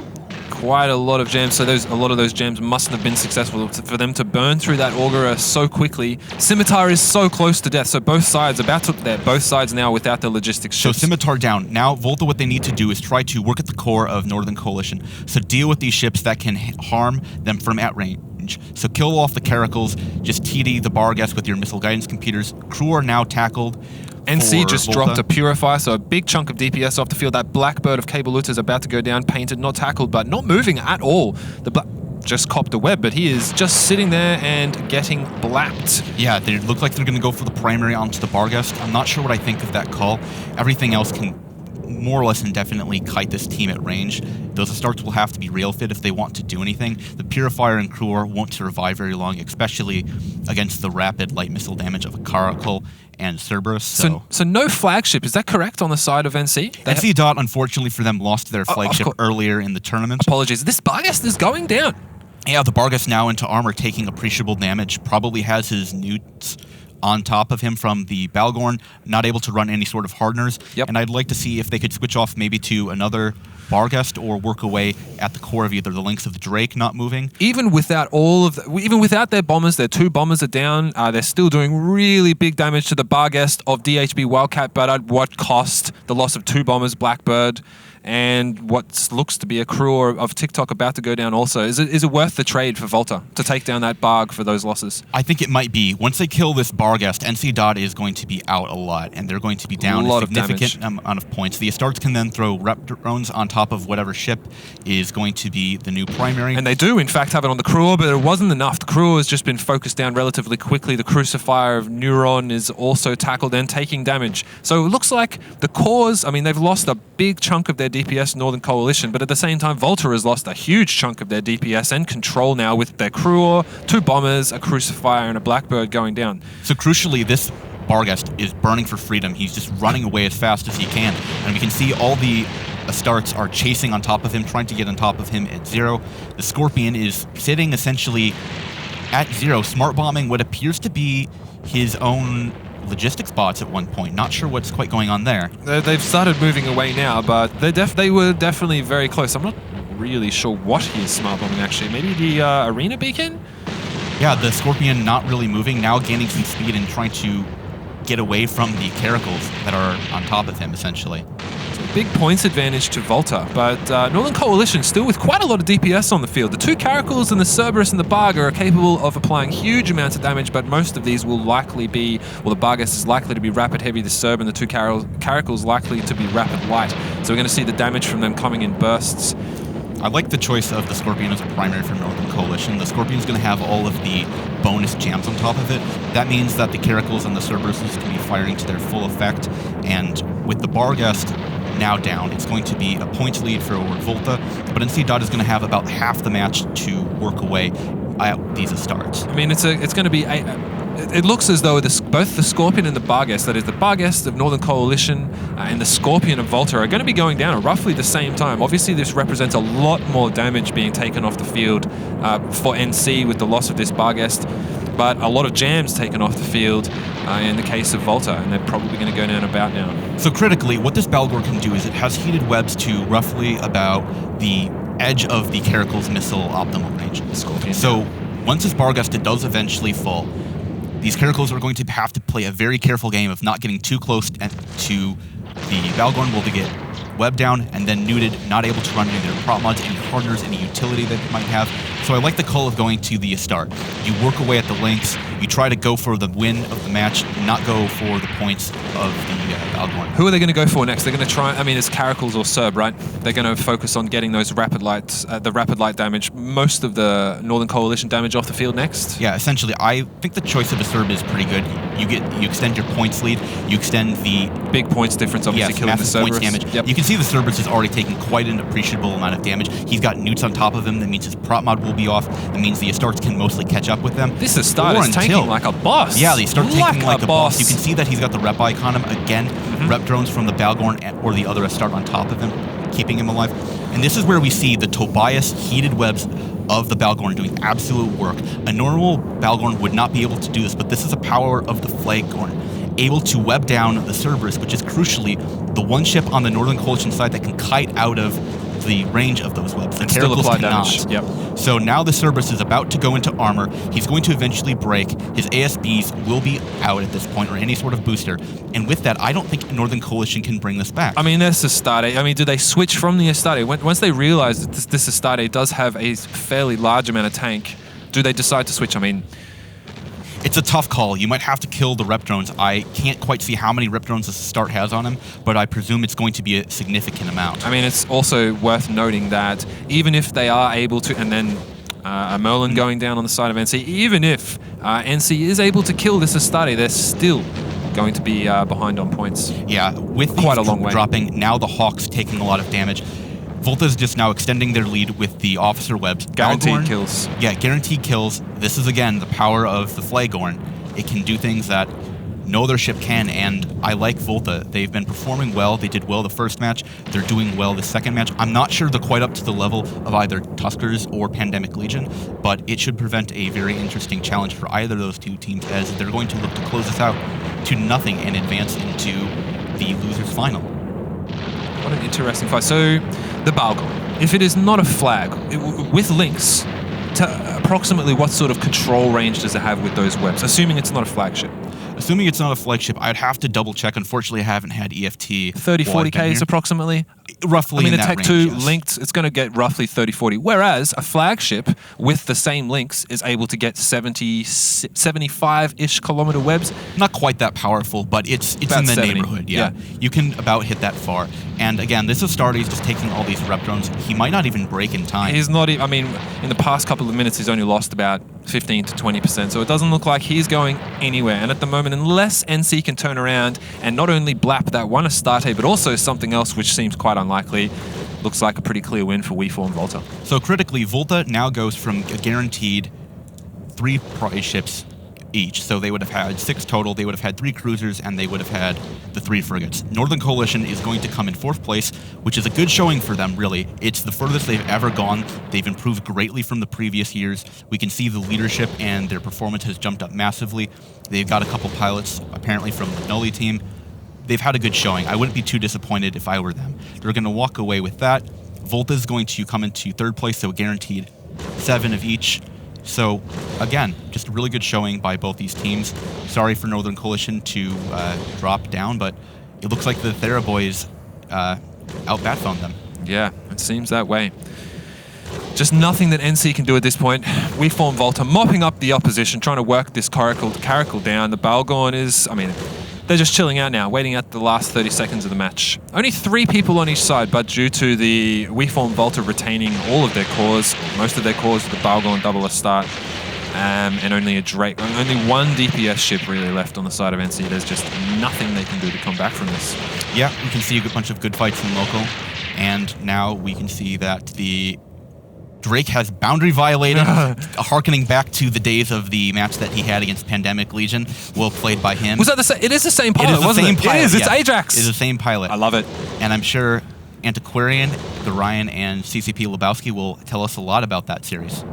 Quite a lot of jams, so a lot of those jams mustn't have been successful for them to burn through that Augurer so quickly. Scimitar is so close to death, so both sides both sides now without the logistics ships. So Scimitar down. Now Volta, what they need to do is try to work at the core of Northern Coalition. So deal with these ships that can harm them from at range. So kill off the Caracals, just TD the Barghest with your missile guidance computers. Crew are now tackled. NC just Volta. dropped a Purifier, so a big chunk of DPS off the field. That Blackbird of Cable Luta is about to go down, painted, not tackled, but not moving at all. The just copped a web, but he is just sitting there and getting blapped. Yeah, they look like they're going to go for the primary onto the Barghest. I'm not sure what I think of that call. Everything else can more or less indefinitely kite this team at range. Those starts will have to be rail fit if they want to do anything. The Purifier and Crewer won't survive very long, especially against the rapid light missile damage of a Caracal and Cerberus. So no flagship, is that correct on the side of NC? NC Dot, unfortunately for them, lost their flagship earlier in the tournament. Apologies. This Barghest is going down. Yeah, the Barghest now into armor, taking appreciable damage. Probably has his newts on top of him from the Balgorn, not able to run any sort of hardeners. And I'd like to see if they could switch off maybe to another Barghest or work away at the core of either the Lynx of the Drake not moving. Even without even without their bombers, their 2 bombers are down. They're still doing really big damage to the Barghest of DHB Wildcat, but at what cost? The loss of 2 bombers, Blackbird, and what looks to be a crew of TikTok about to go down also. Is it worth the trade for Volta to take down that Barg for those losses? I think it might be. Once they kill this Barghest, NC Dot is going to be out a lot, and they're going to be down a significant amount of points. The Astartes can then throw rep drones on top of whatever ship is going to be the new primary. And they do, in fact, have it on the crew, but it wasn't enough. The crew has just been focused down relatively quickly. The Crucifier of Neuron is also tackled and taking damage. So it looks like the cores, I mean, they've lost a big chunk of their DPS Northern Coalition, but at the same time, Volta has lost a huge chunk of their DPS and control now with their crew, 2 bombers, a Crucifier, and a Blackbird going down. So crucially, this Barghest is burning for freedom. He's just running away as fast as he can. And we can see all the Astartes are chasing on top of him, trying to get on top of him at 0. The Scorpion is sitting essentially at 0, smart bombing what appears to be his own logistics bots at one point. Not sure what's quite going on there. They've started moving away now, but they were definitely very close. I'm not really sure what he is smart bombing actually. Maybe the arena beacon? Yeah, the Scorpion not really moving, now gaining some speed and trying to get away from the Caracals that are on top of him, essentially. Big points advantage to Volta, but Northern Coalition still with quite a lot of DPS on the field. The 2 Caracals and the Cerberus and the Barg are capable of applying huge amounts of damage, but most of these will likely be, well, the Barghest is likely to be rapid heavy, the Cerb, and the 2 Caracals likely to be rapid light. So we're going to see the damage from them coming in bursts. I like the choice of the Scorpion as a primary for Northern Coalition. The Scorpion's going to have all of the bonus jams on top of it. That means that the Caracals and the Cerberuses can be firing to their full effect, and with the Barghest now down, it's going to be a points lead for Volta, but NC Dot is going to have about half the match to work away at these Astartes. I mean, it's going to be it looks as though both the Scorpion and the Barghest, that is the Barghest of Northern Coalition and the Scorpion of Volta, are going to be going down at roughly the same time. Obviously, this represents a lot more damage being taken off the field for NC with the loss of this Barghest, but a lot of jams taken off the field in the case of Volta, and they're probably going to go down about now. So critically, what this Balgor can do is it has heated webs to roughly about the edge of the Caracal's missile optimal range. Scorpion. So once this Barghest does eventually fall, these Caracals are going to have to play a very careful game of not getting too close to the Balgorn. Will they get webbed down and then neuted, not able to run any of their prop mods, any hardeners, any utility that they might have. So I like the call of going to the Astarte. You work away at the links, you try to go for the win of the match, not go for the points of the Balgorn. Who are they going to go for next? They're going to try, I mean, it's Caracals or Serb, right? They're going to focus on getting those rapid lights, the rapid light damage, most of the Northern Coalition damage off the field next. Yeah, essentially, I think the choice of a Serb is pretty good. You extend your points lead, you extend the big points difference, obviously, killing the Cerberus. Points damage. Yep. You can see the Cerberus is already taking quite an appreciable amount of damage. He's got newts on top of him. That means his prop mod will be off. That means the Astartes can mostly catch up with them. This Astarte is tanking like a boss. Yeah, they start tanking like a boss. You can see that he's got the rep icon him again. Rep drones from the Balgorn or the other Astarte on top of him, keeping him alive. And this is where we see the Tobias heated webs of the Balgorn doing absolute work. A normal Balgorn would not be able to do this, but this is a power of the Flagorn, able to web down the Cerberus, which is crucially the one ship on the Northern Coalition side that can kite out of the range of those webs. And still apply damage. Yep. So now the Cerberus is about to go into armor. He's going to eventually break. His ASBs will be out at this point, or any sort of booster. And with that, I don't think Northern Coalition can bring this back. I mean, this Astarte. I mean, do they switch from the Astarte? Once they realize that this Astarte does have a fairly large amount of tank, do they decide to switch? I mean, it's a tough call. You might have to kill the rep drones. I can't quite see how many rep drones the Astarte has on him, but I presume it's going to be a significant amount. I mean, it's also worth noting that even if they are able to, and then a Merlin going down on the side of NC, even if NC is able to kill this Astarte, they're still going to be behind on points. Yeah, with quite a long way dropping, now the Hawks taking a lot of damage. Volta's just now extending their lead with the officer webs. Guaranteed kills. Yeah, guaranteed kills. This is, again, the power of the Flagorn. It can do things that no other ship can, and I like Volta. They've been performing well. They did well the first match. They're doing well the second match. I'm not sure they're quite up to the level of either Tuskers or Pandemic Legion, but it should prevent a very interesting challenge for either of those two teams, as they're going to look to close this out to nothing and advance into the losers final. What an interesting fight. So, the Balgorn, if it is not a flag, with links, to approximately what sort of control range does it have with those webs, assuming it's not a flagship? Assuming it's not a flagship, I'd have to double check. Unfortunately, I haven't had EFT. 30, 40 Ks approximately? Roughly. I mean, in the that Tech range, 2 yes. linked, it's going to get roughly 30, 40. Whereas a flagship with the same links is able to get 70, 75-ish kilometer webs. Not quite that powerful, but it's in the 70. neighborhood. Yeah. You can about hit that far. And again, this Astarte is just taking all these rep drones. He might not even break in time. He's not even, I mean, in the past couple of minutes, he's only lost about 15 to 20%. So it doesn't look like he's going anywhere. And at the moment, unless NC can turn around and not only blap that one Astarte, but also something else which seems quite unlikely, looks like a pretty clear win for WeForm Volta. So critically, Volta now goes from a guaranteed 3 prize ships each. So they would have had 6 total, they would have had 3 cruisers, and they would have had the 3 frigates. Northern Coalition is going to come in 4th place, which is a good showing for them, really. It's the furthest they've ever gone. They've improved greatly from the previous years. We can see the leadership and their performance has jumped up massively. They've got a couple pilots, apparently from the Noli team. They've had a good showing. I wouldn't be too disappointed if I were them. They're going to walk away with that. Volta's going to come into 3rd place, so guaranteed 7 of each. So, again, just a really good showing by both these teams. Sorry for Northern Coalition to drop down, but it looks like the Thera boys out-bat-phoned them. Yeah, it seems that way. Just nothing that NC can do at this point. WeForm Volta mopping up the opposition, trying to work this Caracal down. The Balgorn is, I mean, they're just chilling out now, waiting out the last 30 seconds of the match. Only 3 people on each side, but due to the WeForm Volta retaining all of their cores, most of their cores, the Balgorn double Astarte, and only only one DPS ship really left on the side of NC. There's just nothing they can do to come back from this. Yeah, we can see a bunch of good fights in local, and now we can see that the Drake has boundary violated, harkening back to the days of the match that he had against Pandemic Legion, well played by him. Was that the same? It is the same pilot, wasn't it? Pilot, it is, it's yeah. Ajax. It is the same pilot. I love it. And I'm sure Antiquarian, the Ryan, and CCP Lebowski will tell us a lot about that series.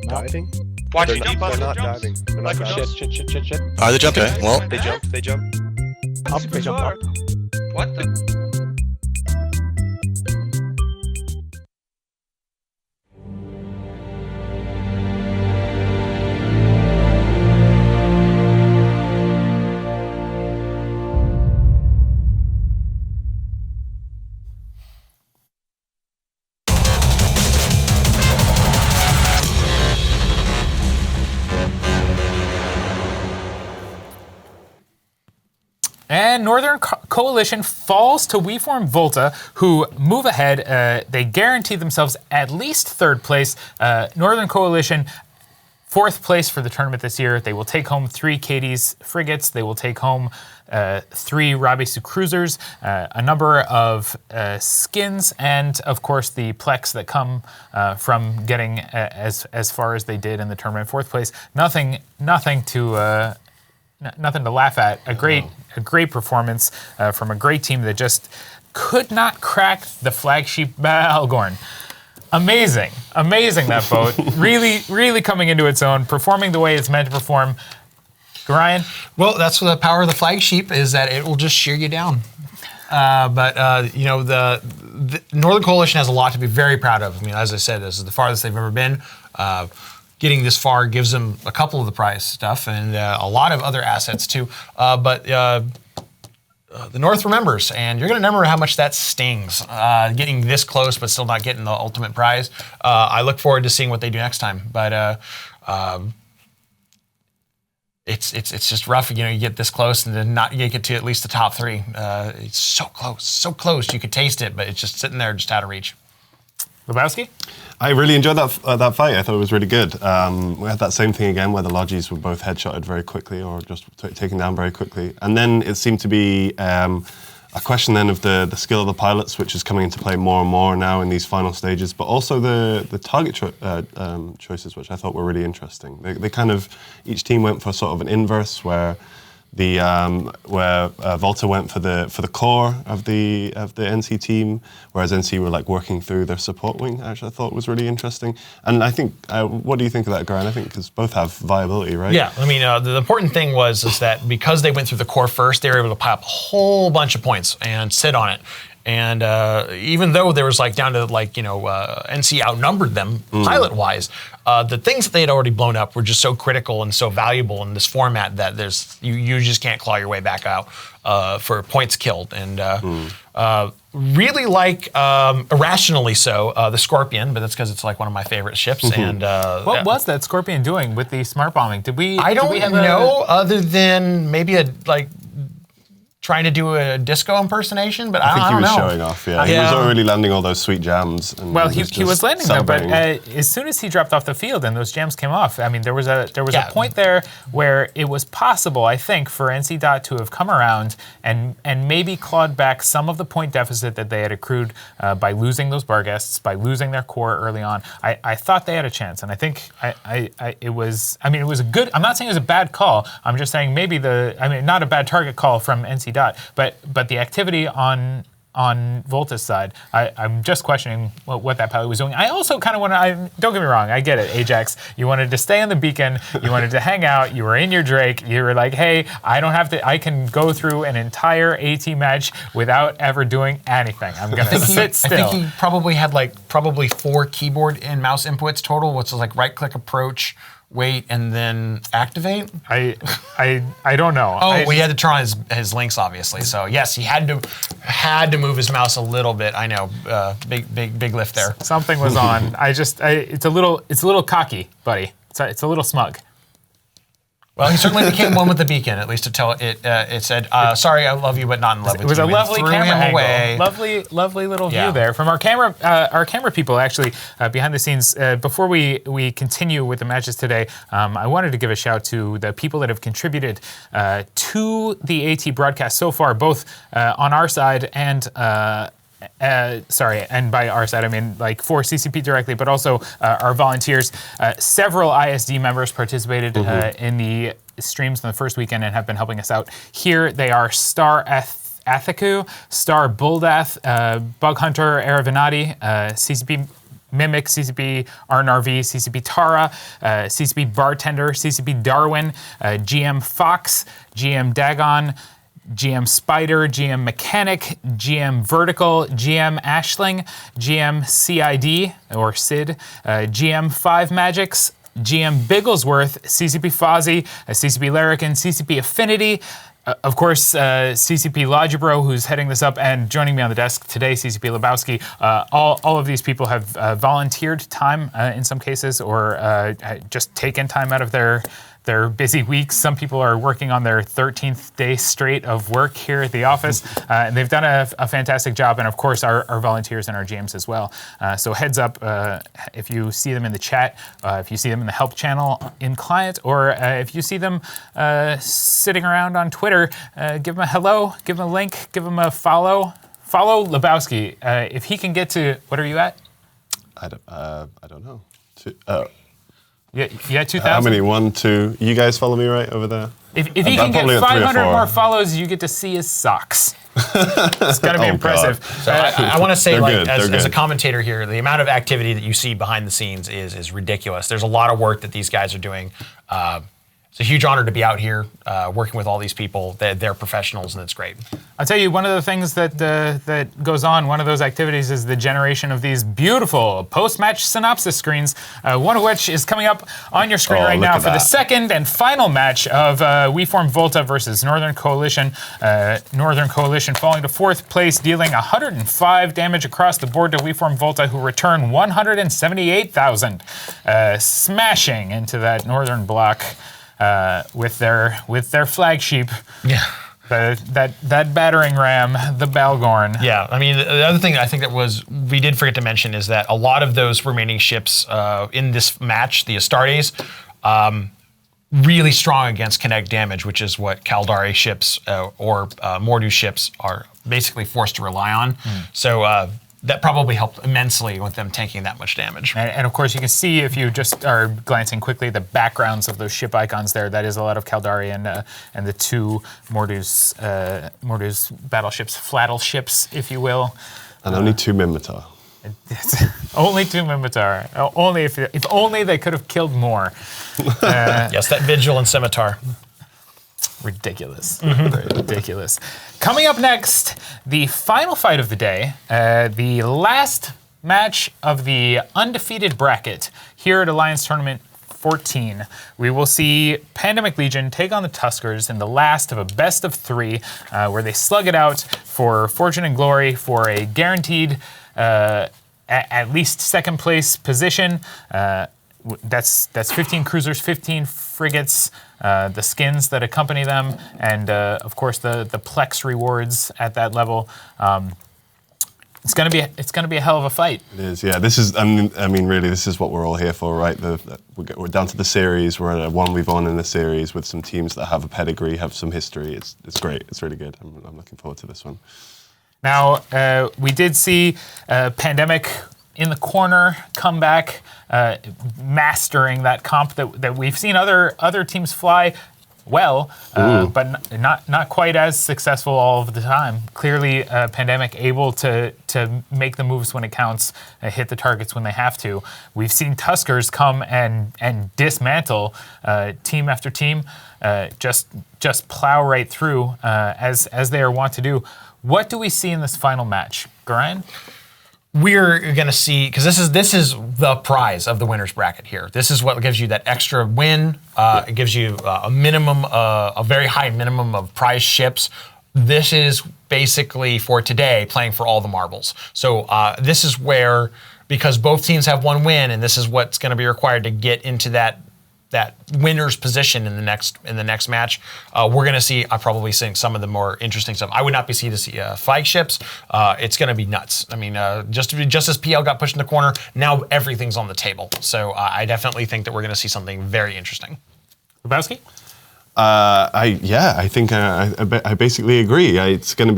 Diving? Watch They're me not, jump. they're not diving. They're not diving. Shit. Are they jumping? Okay. Well, They jump. Up, they jump up. What the? And Northern Coalition falls to WeForm Volta, who move ahead. They guarantee themselves at least third place. Northern Coalition, fourth place for the tournament this year. They will take home 3 Katie's frigates. They will take home 3 Rabisu cruisers, a number of skins, and of course the plex that come from getting as far as they did in the tournament. Fourth place, nothing to laugh at. A great performance from a great team that just could not crack the flagship Algorn. Amazing that boat. really coming into its own, performing the way it's meant to perform. Ryan? Well, that's the power of the flagship, is that it will just shear you down. But the Northern Coalition has a lot to be very proud of. I mean, as I said, this is the farthest they've ever been. Getting this far gives them a couple of the prize stuff and a lot of other assets too. But the North remembers, and you're going to remember how much that stings. Getting this close but still not getting the ultimate prize. I look forward to seeing what they do next time. But it's just rough. You get this close and then not get to at least the top 3. It's so close. You could taste it, but it's just sitting there, just out of reach. Lebowski? I really enjoyed that fight. I thought it was really good. We had that same thing again where the Lodgies were both headshotted very quickly or just taken down very quickly. And then it seemed to be a question then of the skill of the pilots, which is coming into play more and more now in these final stages, but also the target choices, which I thought were really interesting. They kind of, each team went for sort of an inverse where Volta went for the core of the NC team, whereas NC were like working through their support wing, which I thought was really interesting. And I think, what do you think of that, Grant? I think because both have viability, right? Yeah, I mean, the important thing was that because they went through the core first, they were able to pile up a whole bunch of points and sit on it. And even though there was down to NC outnumbered them pilot-wise, the things that they had already blown up were just so critical and so valuable in this format that you just can't claw your way back out for points killed. And really irrationally so, the Scorpion, but that's because it's one of my favorite ships. And what was that Scorpion doing with the smart bombing? I don't know, other than maybe trying to do a disco impersonation, but I don't know. I think he was showing off, yeah. He was already landing all those sweet jams. And well, he was landing them, but as soon as he dropped off the field and those jams came off, I mean, there was a point there where it was possible, I think, for NC Dot to have come around and maybe clawed back some of the point deficit that they had accrued by losing those bar guests, by losing their core early on. I thought they had a chance, and I think it was a good. I'm not saying it was a bad call. I'm just saying maybe not a bad target call from NC Dot, but the activity on Volta's side, I'm just questioning what that pilot was doing. I also kind of want to, don't get me wrong, I get it, Ajax. You wanted to stay on the beacon, you wanted to hang out, you were in your Drake, you were like, hey, I can go through an entire AT match without ever doing anything. I'm going to sit still. I think he probably had 4 keyboard and mouse inputs total, which is right-click approach, wait, and then activate? I don't know. We had to turn on his links, obviously. So yes, he had to move his mouse a little bit. I know, big lift there. Something was on. It's a little cocky, buddy. It's a little smug. Well, he certainly became one with the beacon, at least to tell it. It said, "Sorry, I love you, but not in love with you." It was a lovely camera angle. Away. Lovely little view there from our camera people. Actually, behind the scenes. Before we continue with the matches today, I wanted to give a shout to the people that have contributed to the AT broadcast so far, both on our side and. And by our side, I mean for CCP directly, but also our volunteers. Several ISD members participated in the streams in the first weekend and have been helping us out. Here they are: Star Athiku, Star Buldath, Bug Hunter Aravanati, CCP Mimic, CCP Arnarv, CCP Tara, CCP Bartender, CCP Darwin, GM Fox, GM Dagon, GM Spider, GM Mechanic, GM Vertical, GM Ashling, GM CID, or SID, GM 5 Magics, GM Bigglesworth, CCP Fozzie, CCP Larrikin, CCP Affinity, of course, CCP Logibro, who's heading this up, and joining me on the desk today, CCP Lebowski. All of these people have volunteered time in some cases, or just taken time out of their busy weeks. Some people are working on their 13th day straight of work here at the office, and they've done a fantastic job, and of course our volunteers and our GMs as well. So heads up, if you see them in the chat, if you see them in the help channel in client, or if you see them sitting around on Twitter, give them a hello, give them a link, give them a follow. Follow Lebowski. If he can get to, what are you at? I don't know. Yeah, 2,000. How many? 1, 2. You guys follow me right over there? If he can get 500 more follows, you get to see his socks. It's going to be impressive. So I want to say, as a commentator here, the amount of activity that you see behind the scenes is ridiculous. There's a lot of work that these guys are doing. It's a huge honor to be out here working with all these people. They're professionals, and it's great. I'll tell you, one of the things that goes on, one of those activities is the generation of these beautiful post-match synopsis screens, one of which is coming up on your screen right now for the second and final match of We Form Volta versus Northern Coalition. Northern Coalition falling to 4th place, dealing 105 damage across the board to We Form Volta, who return 178,000, smashing into that Northern block. With their flagship, that battering ram, the Balgorn. Yeah, I mean, the other thing I think we did forget to mention is that a lot of those remaining ships in this match, the Astartes, really strong against kinetic damage, which is what Caldari ships or Mordu ships are basically forced to rely on. So that probably helped immensely with them tanking that much damage. And of course, you can see, if you just are glancing quickly, the backgrounds of those ship icons there. That is a lot of Caldari and the 2 Mordu's battleships, flattle ships, if you will. And only 2 Minmatar. Only 2 Minmatar. Only if only they could have killed more. Yes, that Vigil and Scimitar. Ridiculous. Ridiculous. Coming up next, the final fight of the day, the last match of the undefeated bracket here at Alliance Tournament 14. We will see Pandemic Legion take on the Tuskers in the last of a best of 3, where they slug it out for fortune and glory for a guaranteed at least 2nd place position. That's 15 cruisers, 15 frigates, the skins that accompany them, and of course the Plex rewards at that level. It's gonna be a hell of a fight. It is, yeah. This is, I mean, really, this is what we're all here for, right? We're down to the series. We're at a 1v1 in the series with some teams that have a pedigree, have some history. It's great. It's really good. I'm looking forward to this one. Now we did see Pandemic in the corner come back, mastering that comp that we've seen other teams fly well, but not quite as successful all of the time. Clearly, Pandemic able to make the moves when it counts, hit the targets when they have to. We've seen Tuskers come and dismantle team after team, just plow right through as they are wont to do. What do we see in this final match, Gorion? We're going to see, because this is the prize of the winner's bracket here. This is what gives you that extra win. It gives you a minimum, a very high minimum of prize ships. This is basically, for today, playing for all the marbles. So this is where, because both teams have 1 win, and this is what's going to be required to get into that winner's position in the next match, we're going to see, probably seeing some of the more interesting stuff. I would not be seeing to see flagships. It's going to be nuts. I mean, just as PL got pushed in the corner, now everything's on the table. So I definitely think that we're going to see something very interesting. Lebowski? I think I basically agree. It's going to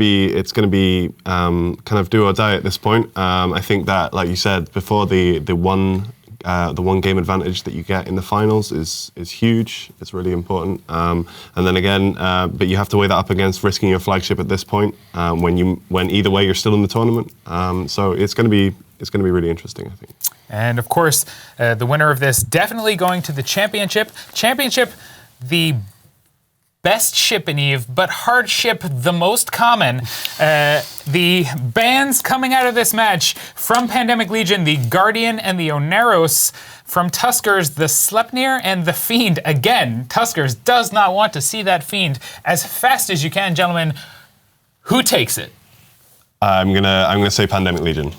be kind of do or die at this point. I think that, like you said before, the one game advantage that you get in the finals is huge. It's really important. And then again, but you have to weigh that up against risking your flagship at this point. When either way you're still in the tournament. So it's going to be really interesting, I think. And of course, the winner of this definitely going to the championship. Championship, the best ship in EVE, but hard ship the most common. The bands coming out of this match from Pandemic Legion, the Guardian and the Oneros. From Tuskers, the Sleipnir and the Fiend. Again, Tuskers does not want to see that Fiend as fast as you can, gentlemen. Who takes it? I'm gonna say Pandemic Legion.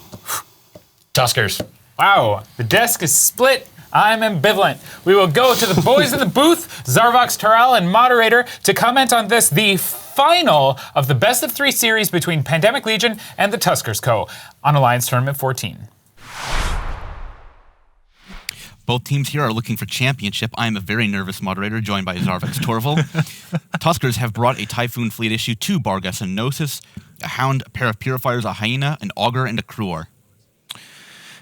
Tuskers. Wow, the desk is split. I'm ambivalent. We will go to the boys in the booth, Zarvox, Taral, and moderator, to comment on this, the final of the best of 3 series between Pandemic Legion and the Tuskers Co. on Alliance Tournament 14. Both teams here are looking for championship. I am a very nervous moderator, joined by Zarvex Torval. Tuskers have brought a Typhoon fleet issue, 2 Bargas and Gnosis, a Hound, a pair of Purifiers, a Hyena, an Augur, and a Kruor.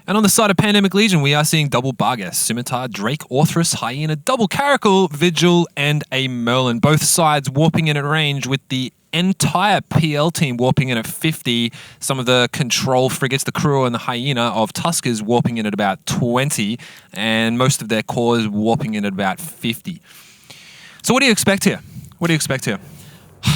And on the side of Pandemic Legion, we are seeing double Bargas, Scimitar, Drake, Orthrus, Hyena, double Caracal, Vigil, and a Merlin. Both sides warping in at range with the entire PL team warping in at 50. Some of the control frigates, the Kruor and the Hyena of Tuskers warping in at about 20. And most of their cores warping in at about 50. So what do you expect here?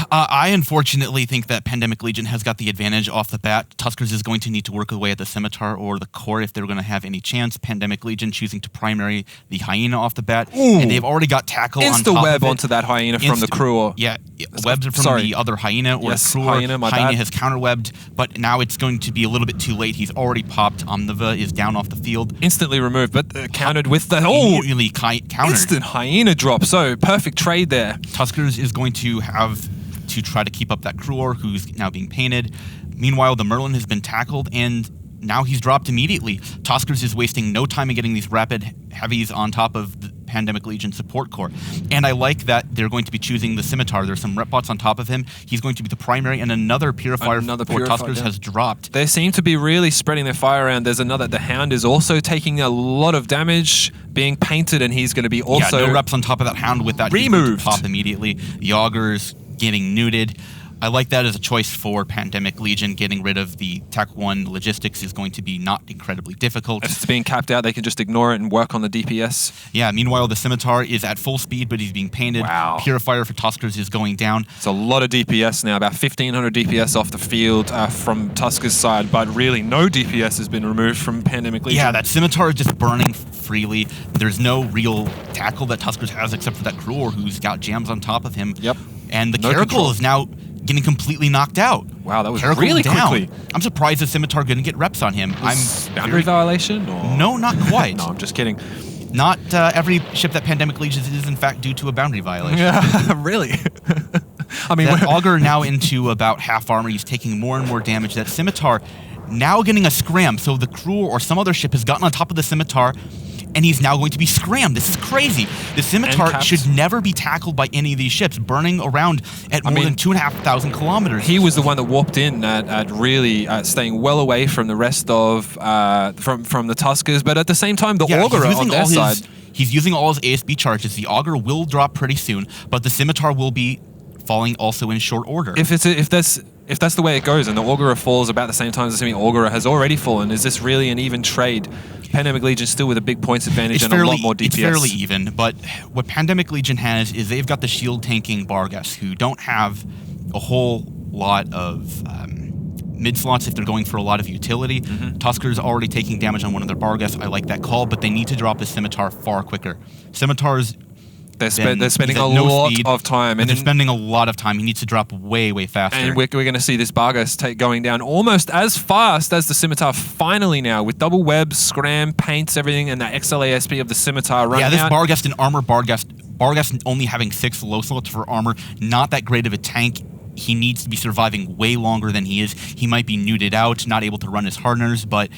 I unfortunately think that Pandemic Legion has got the advantage off the bat. Tuskers is going to need to work away at the Scimitar or the Core if they're going to have any chance. Pandemic Legion choosing to primary the Hyena off the bat. Ooh. And they've already got Tackle on top of it. Insta-web onto that Hyena from the Kruor. Yeah, webbed from the other Hyena or yes, the Kruor. Hyena has counter-webbed, but now it's going to be a little bit too late. He's already popped. Omniva is down off the field. Instantly removed, but countered with the... Immediately countered. Instant Hyena drop, so perfect trade there. Tuskers is going to have to try to keep up that Kruor, who's now being painted. Meanwhile, the Merlin has been tackled, and now he's dropped immediately. Tuskers is wasting no time in getting these rapid heavies on top of the Pandemic Legion support core. And I like that they're going to be choosing the Scimitar. There's some rep bots on top of him. He's going to be the primary, and another Purifier for Tuskers has dropped. They seem to be really spreading their fire around. There's another, the Hound is also taking a lot of damage, being painted, and he's going to be also... Yeah, no reps on top of that Hound with that. Removed. Pop immediately. The Augur's getting neuted. I like that as a choice for Pandemic Legion. Getting rid of the Tech 1 logistics is going to be not incredibly difficult. If it's being capped out, they can just ignore it and work on the DPS. Yeah, meanwhile, the Scimitar is at full speed, but he's being painted. Wow. Purifier for Tuskers is going down. It's a lot of DPS now, about 1,500 DPS off the field from Tuskers' side, but really no DPS has been removed from Pandemic Legion. Yeah, that Scimitar is just burning freely. There's no real tackle that Tuskers has except for that Kruor, who's got jams on top of him. Yep. And the Caracal is now getting completely knocked out. Wow, that was Caracal's really down. quickly. I'm surprised the Scimitar didn't get reps on him. Boundary violation? Or? No, not quite. No, I'm just kidding. Not every ship that Pandemic Legion is in fact due to a boundary violation. Yeah, really? I mean, that Augur now into about half armor. He's taking more and more damage. That Scimitar now getting a scram. So the Kruor or some other ship has gotten on top of the Scimitar, and he's now going to be scrammed. This is crazy. The Scimitar should never be tackled by any of these ships, burning around at more than 2,500 kilometers. He was the one that warped in at really staying well away from the rest of from the Tuskers, but at the same time, the Augur on their side. He's using all his ASB charges. The Augur will drop pretty soon, but the Scimitar will be falling also in short order. If that's the way it goes, and the Augur falls about the same time as the Augur has already fallen, is this really an even trade? Pandemic Legion still with a big points advantage and a lot more DPS. It's fairly even, but what Pandemic Legion has is they've got the shield tanking Bargas, who don't have a whole lot of mid slots if they're going for a lot of utility. Tuskers already taking damage on one of their Bargas. I like that call, but they need to drop the Scimitar far quicker. Scimitars... They're spending a lot of time. And they're spending a lot of time. He needs to drop way, way faster. And we're going to see this Bargas going down almost as fast as the Scimitar finally now, with double webs, scram, paints, everything, and that XLASP of the Scimitar running out. Yeah, this Bargas and armor Bargas only having 6 low slots for armor, not that great of a tank. He needs to be surviving way longer than he is. He might be neuted out, not able to run his hardeners, but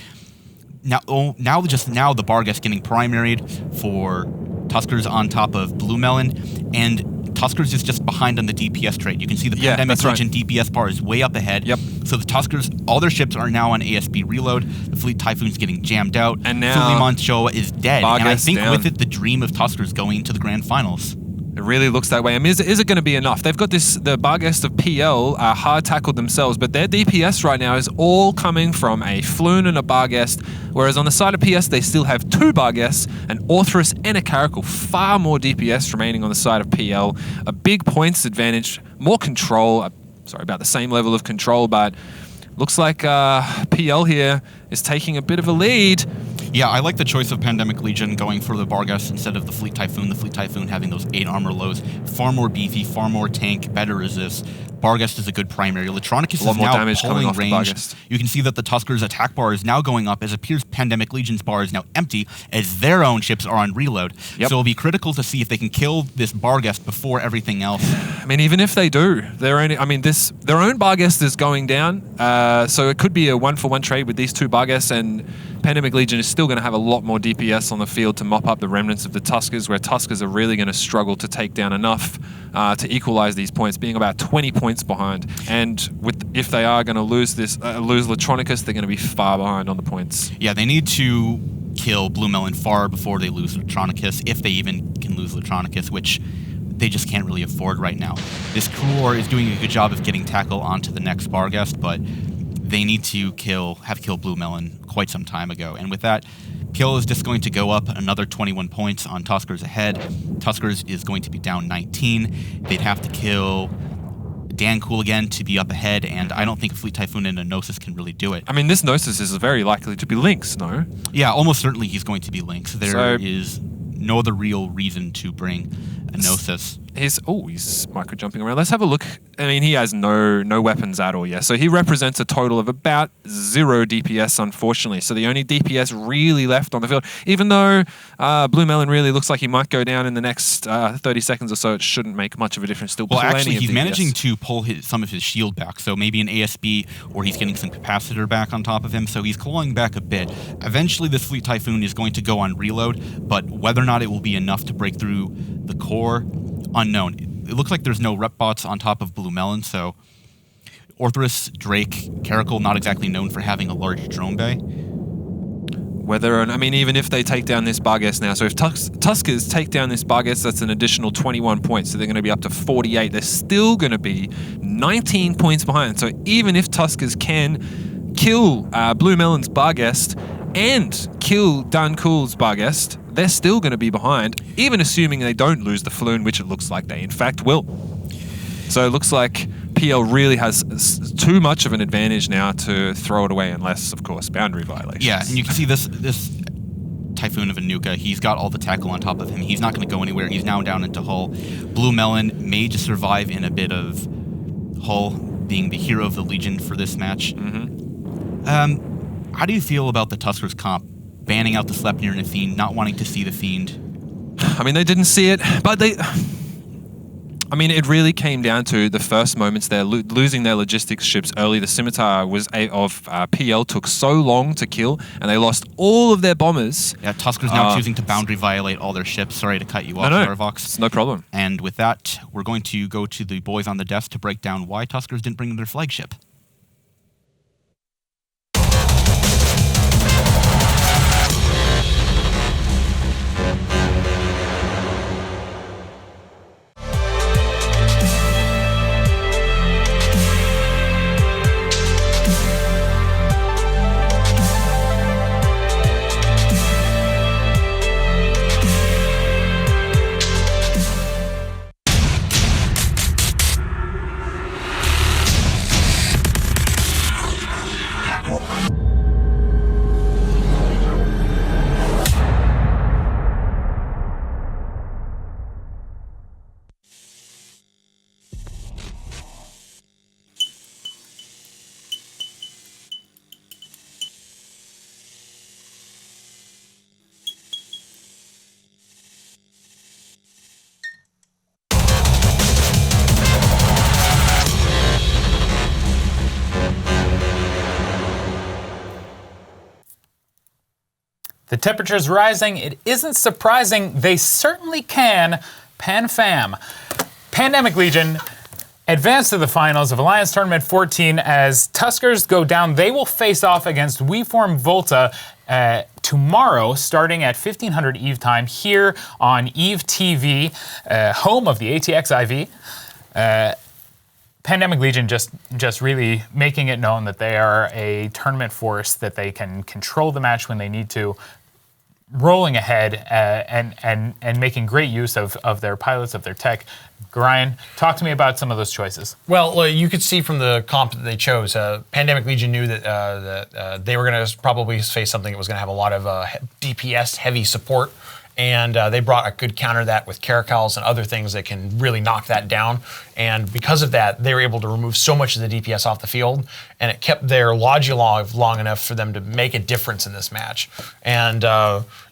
now the Bargas getting primaried for Tuskers on top of Blue Melon, and Tuskers is just behind on the DPS trade. You can see the Pandemic Legion DPS bar is way up ahead. Yep. So the Tuskers, all their ships are now on ASB reload. The Fleet Typhoon's getting jammed out. And now Suleiman Showa is dead. Bargas and I think down. with it, the dream of Tuskers going to the grand finals. It really looks that way. I mean, is it going to be enough? They've got the Barghest of PL hard tackled themselves, but their DPS right now is all coming from a Floon and a Barghest, whereas on the side of PS, they still have 2 Barghests, an Orthrus and a Caracal. Far more DPS remaining on the side of PL. A big points advantage, more control. Sorry, about the same level of control, but looks like PL here is taking a bit of a lead. Yeah, I like the choice of Pandemic Legion going for the Barghest instead of the Fleet Typhoon. The Fleet Typhoon having those 8 armor lows, far more beefy, far more tank, better resist. Barghest is a good primary. Electronicus is now damage coming pulling off the range. Barghest. You can see that the Tuskers' attack bar is now going up as it appears Pandemic Legion's bar is now empty as their own ships are on reload. Yep. So it'll be critical to see if they can kill this Barghest before everything else. I mean, even if they do, their own Barghest is going down, so it could be a 1-for-1 trade with these 2 Barghests, and Pandemic Legion is still going to have a lot more DPS on the field to mop up the remnants of the Tuskers, where Tuskers are really going to struggle to take down enough to equalize these points, being about 20 points behind. And if they are going to lose Latronicus, they're going to be far behind on the points. Yeah, they need to kill Blue Melon far before they lose Latronicus, if they even can lose Latronicus, which they just can't really afford right now. This Crew is doing a good job of getting tackle onto the next Barghest, but they need to have killed Blue Melon quite some time ago. And with that, kill is just going to go up another 21 points on Tuskers ahead. Tuskers is going to be down 19. They'd have to kill Dan Cool again to be up ahead, and I don't think Fleet Typhoon and a Gnosis can really do it. I mean, this Gnosis is very likely to be Lynx, no? Yeah, almost certainly he's going to be Lynx. There is no other real reason to bring a Gnosis. He's micro jumping around. Let's have a look. I mean, he has no weapons at all, yeah. So he represents a total of about 0 DPS, unfortunately. So the only DPS really left on the field, even though Blue Melon really looks like he might go down in the next 30 seconds or so, it shouldn't make much of a difference. Still, well, plenty actually, of he's DPS. managing to pull some of his shield back. So maybe an ASB, or he's getting some capacitor back on top of him. So he's clawing back a bit. Eventually, this Fleet Typhoon is going to go on reload, but whether or not it will be enough to break through the core, unknown. It looks like there's no rep bots on top of Blue Melon, so Orthrus, Drake, Caracal, not exactly known for having a large drone bay. Even if they take down this Barghest now, so if Tuskers take down this Barghest, that's an additional 21 points, so they're going to be up to 48. They're still going to be 19 points behind. So even if Tuskers can kill Blue Melon's Barghest and kill Dan Cool's Barghest, they're still going to be behind, even assuming they don't lose the Floon, which it looks like they in fact will. So it looks like PL really has too much of an advantage now to throw it away, unless, of course, boundary violations. Yeah, and you can see this Typhoon of Anuka, he's got all the tackle on top of him. He's not going to go anywhere. He's now down into Hull. Blue Melon may just survive in a bit of Hull being the hero of the Legion for this match. How do you feel about the Tuskers comp? Banning out the Sleipnir and the Fiend, not wanting to see the Fiend. I mean, they didn't see it, but it really came down to the first moments there, losing their logistics ships early. The Scimitar of PL took so long to kill, and they lost all of their bombers. Yeah, Tuskers now choosing to boundary violate all their ships. Sorry to cut you off, Starvox. It's no problem. And with that, we're going to go to the boys on the desk to break down why Tuskers didn't bring their flagship. The temperature's rising. It isn't surprising. They certainly can. PanFam. Pandemic Legion advance to the finals of Alliance Tournament 14 as Tuskers go down. They will face off against WeForm Volta tomorrow, starting at 1500 Eve time, here on Eve TV, home of the ATX IV. Pandemic Legion just really making it known that they are a tournament force, that they can control the match when they need to, rolling ahead and making great use of their pilots, of their tech. Ryan, talk to me about some of those choices. Well, you could see from the comp that they chose, Pandemic Legion knew that they were going to probably face something that was going to have a lot of DPS heavy support. And they brought a good counter to that with Caracals and other things that can really knock that down. And because of that, they were able to remove so much of the DPS off the field, and it kept their Logi long enough for them to make a difference in this match. And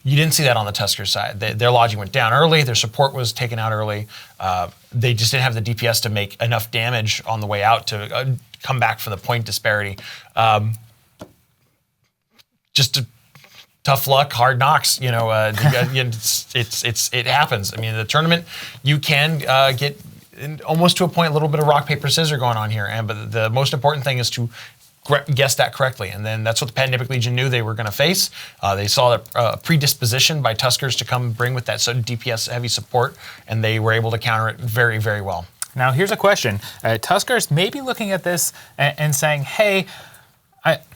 you didn't see that on the Tuskers side. Their Logi went down early, their support was taken out early. They just didn't have the DPS to make enough damage on the way out to come back for the point disparity. Tough luck, hard knocks. It happens. I mean, the tournament, you can get almost to a point, a little bit of rock, paper, scissors going on here. But the most important thing is to guess that correctly. And then that's what the Pandemic Legion knew they were going to face. They saw the predisposition by Tuskers to come bring with that sudden DPS heavy support, and they were able to counter it very, very well. Now, here's a question. Tuskers may be looking at this and saying, hey,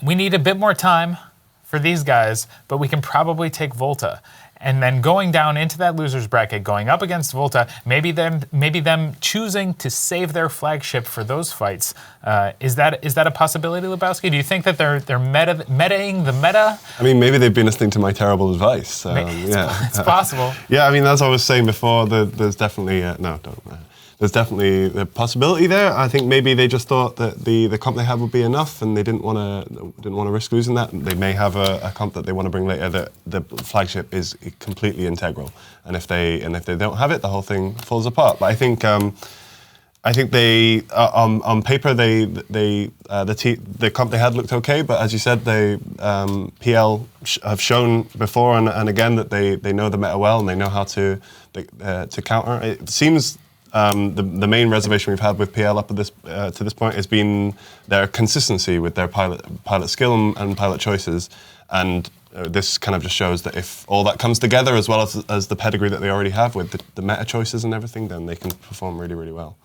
we need a bit more time for these guys, but we can probably take Volta. And then going down into that loser's bracket, going up against Volta, maybe them choosing to save their flagship for those fights. Is that a possibility, Lebowski? Do you think that they're metaing the meta? I mean, maybe they've been listening to my terrible advice. It's possible. Yeah, I mean, as I was saying before, there's definitely there's definitely the possibility there. I think maybe they just thought that the comp they had would be enough, and they didn't want to risk losing that. They may have a comp that they want to bring later that the flagship is completely integral, and if they don't have it, the whole thing falls apart. But I think they on paper the comp they had looked okay, but as you said, they PL have shown before and again that they know the meta well and they know how to counter. It seems. The main reservation we've had with PL up to this point has been their consistency with their pilot skill and pilot choices, and this kind of just shows that if all that comes together as well as the pedigree that they already have with the meta choices and everything, then they can perform really, really well.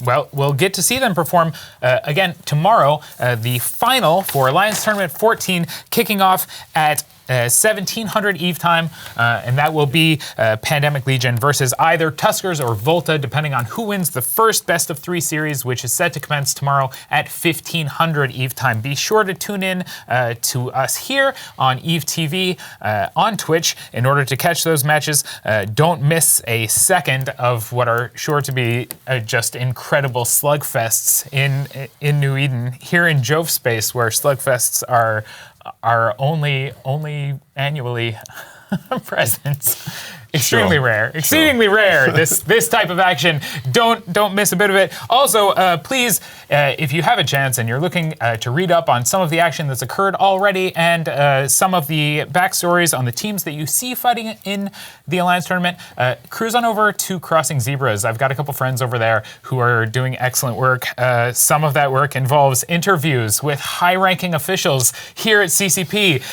Well, we'll get to see them perform again tomorrow. The final for Alliance Tournament 14 kicking off at 1700 Eve time, and that will be Pandemic Legion versus either Tuskers or Volta, depending on who wins the first best of 3 series, which is set to commence tomorrow at 1500 Eve time. Be sure to tune in to us here on Eve TV on Twitch in order to catch those matches. Don't miss a second of what are sure to be just incredible slugfests in New Eden, here in Jove Space, where slugfests are only annually present. Extremely rare. Exceedingly rare. This type of action. Don't miss a bit of it. Also, please, if you have a chance and you're looking to read up on some of the action that's occurred already and some of the backstories on the teams that you see fighting in the Alliance Tournament, cruise on over to Crossing Zebras. I've got a couple friends over there who are doing excellent work. Some of that work involves interviews with high-ranking officials here at CCP.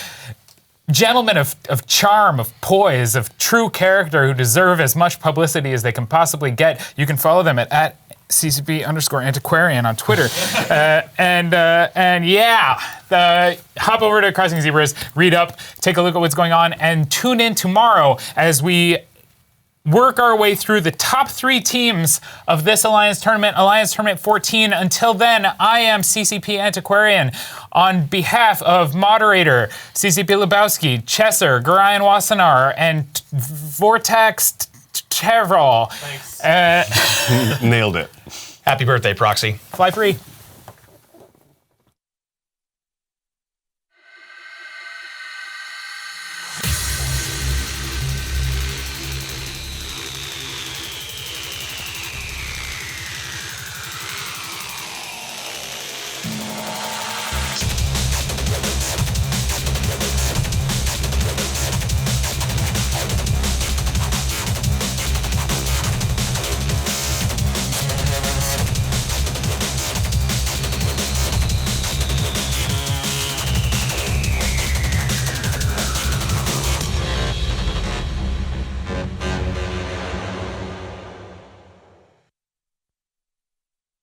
Gentlemen of charm, of poise, of true character who deserve as much publicity as they can possibly get. You can follow them at CCP_antiquarian on Twitter. Hop over to Crossing Zebras, read up, take a look at what's going on, and tune in tomorrow as we work our way through the top 3 teams of this Alliance Tournament, Alliance Tournament 14. Until then, I am CCP Antiquarian. On behalf of moderator CCP Lebowski, Chesser, Garayan Wasanar, and Vortex Tevrol. Nailed it. Happy birthday, Proxy. Fly free.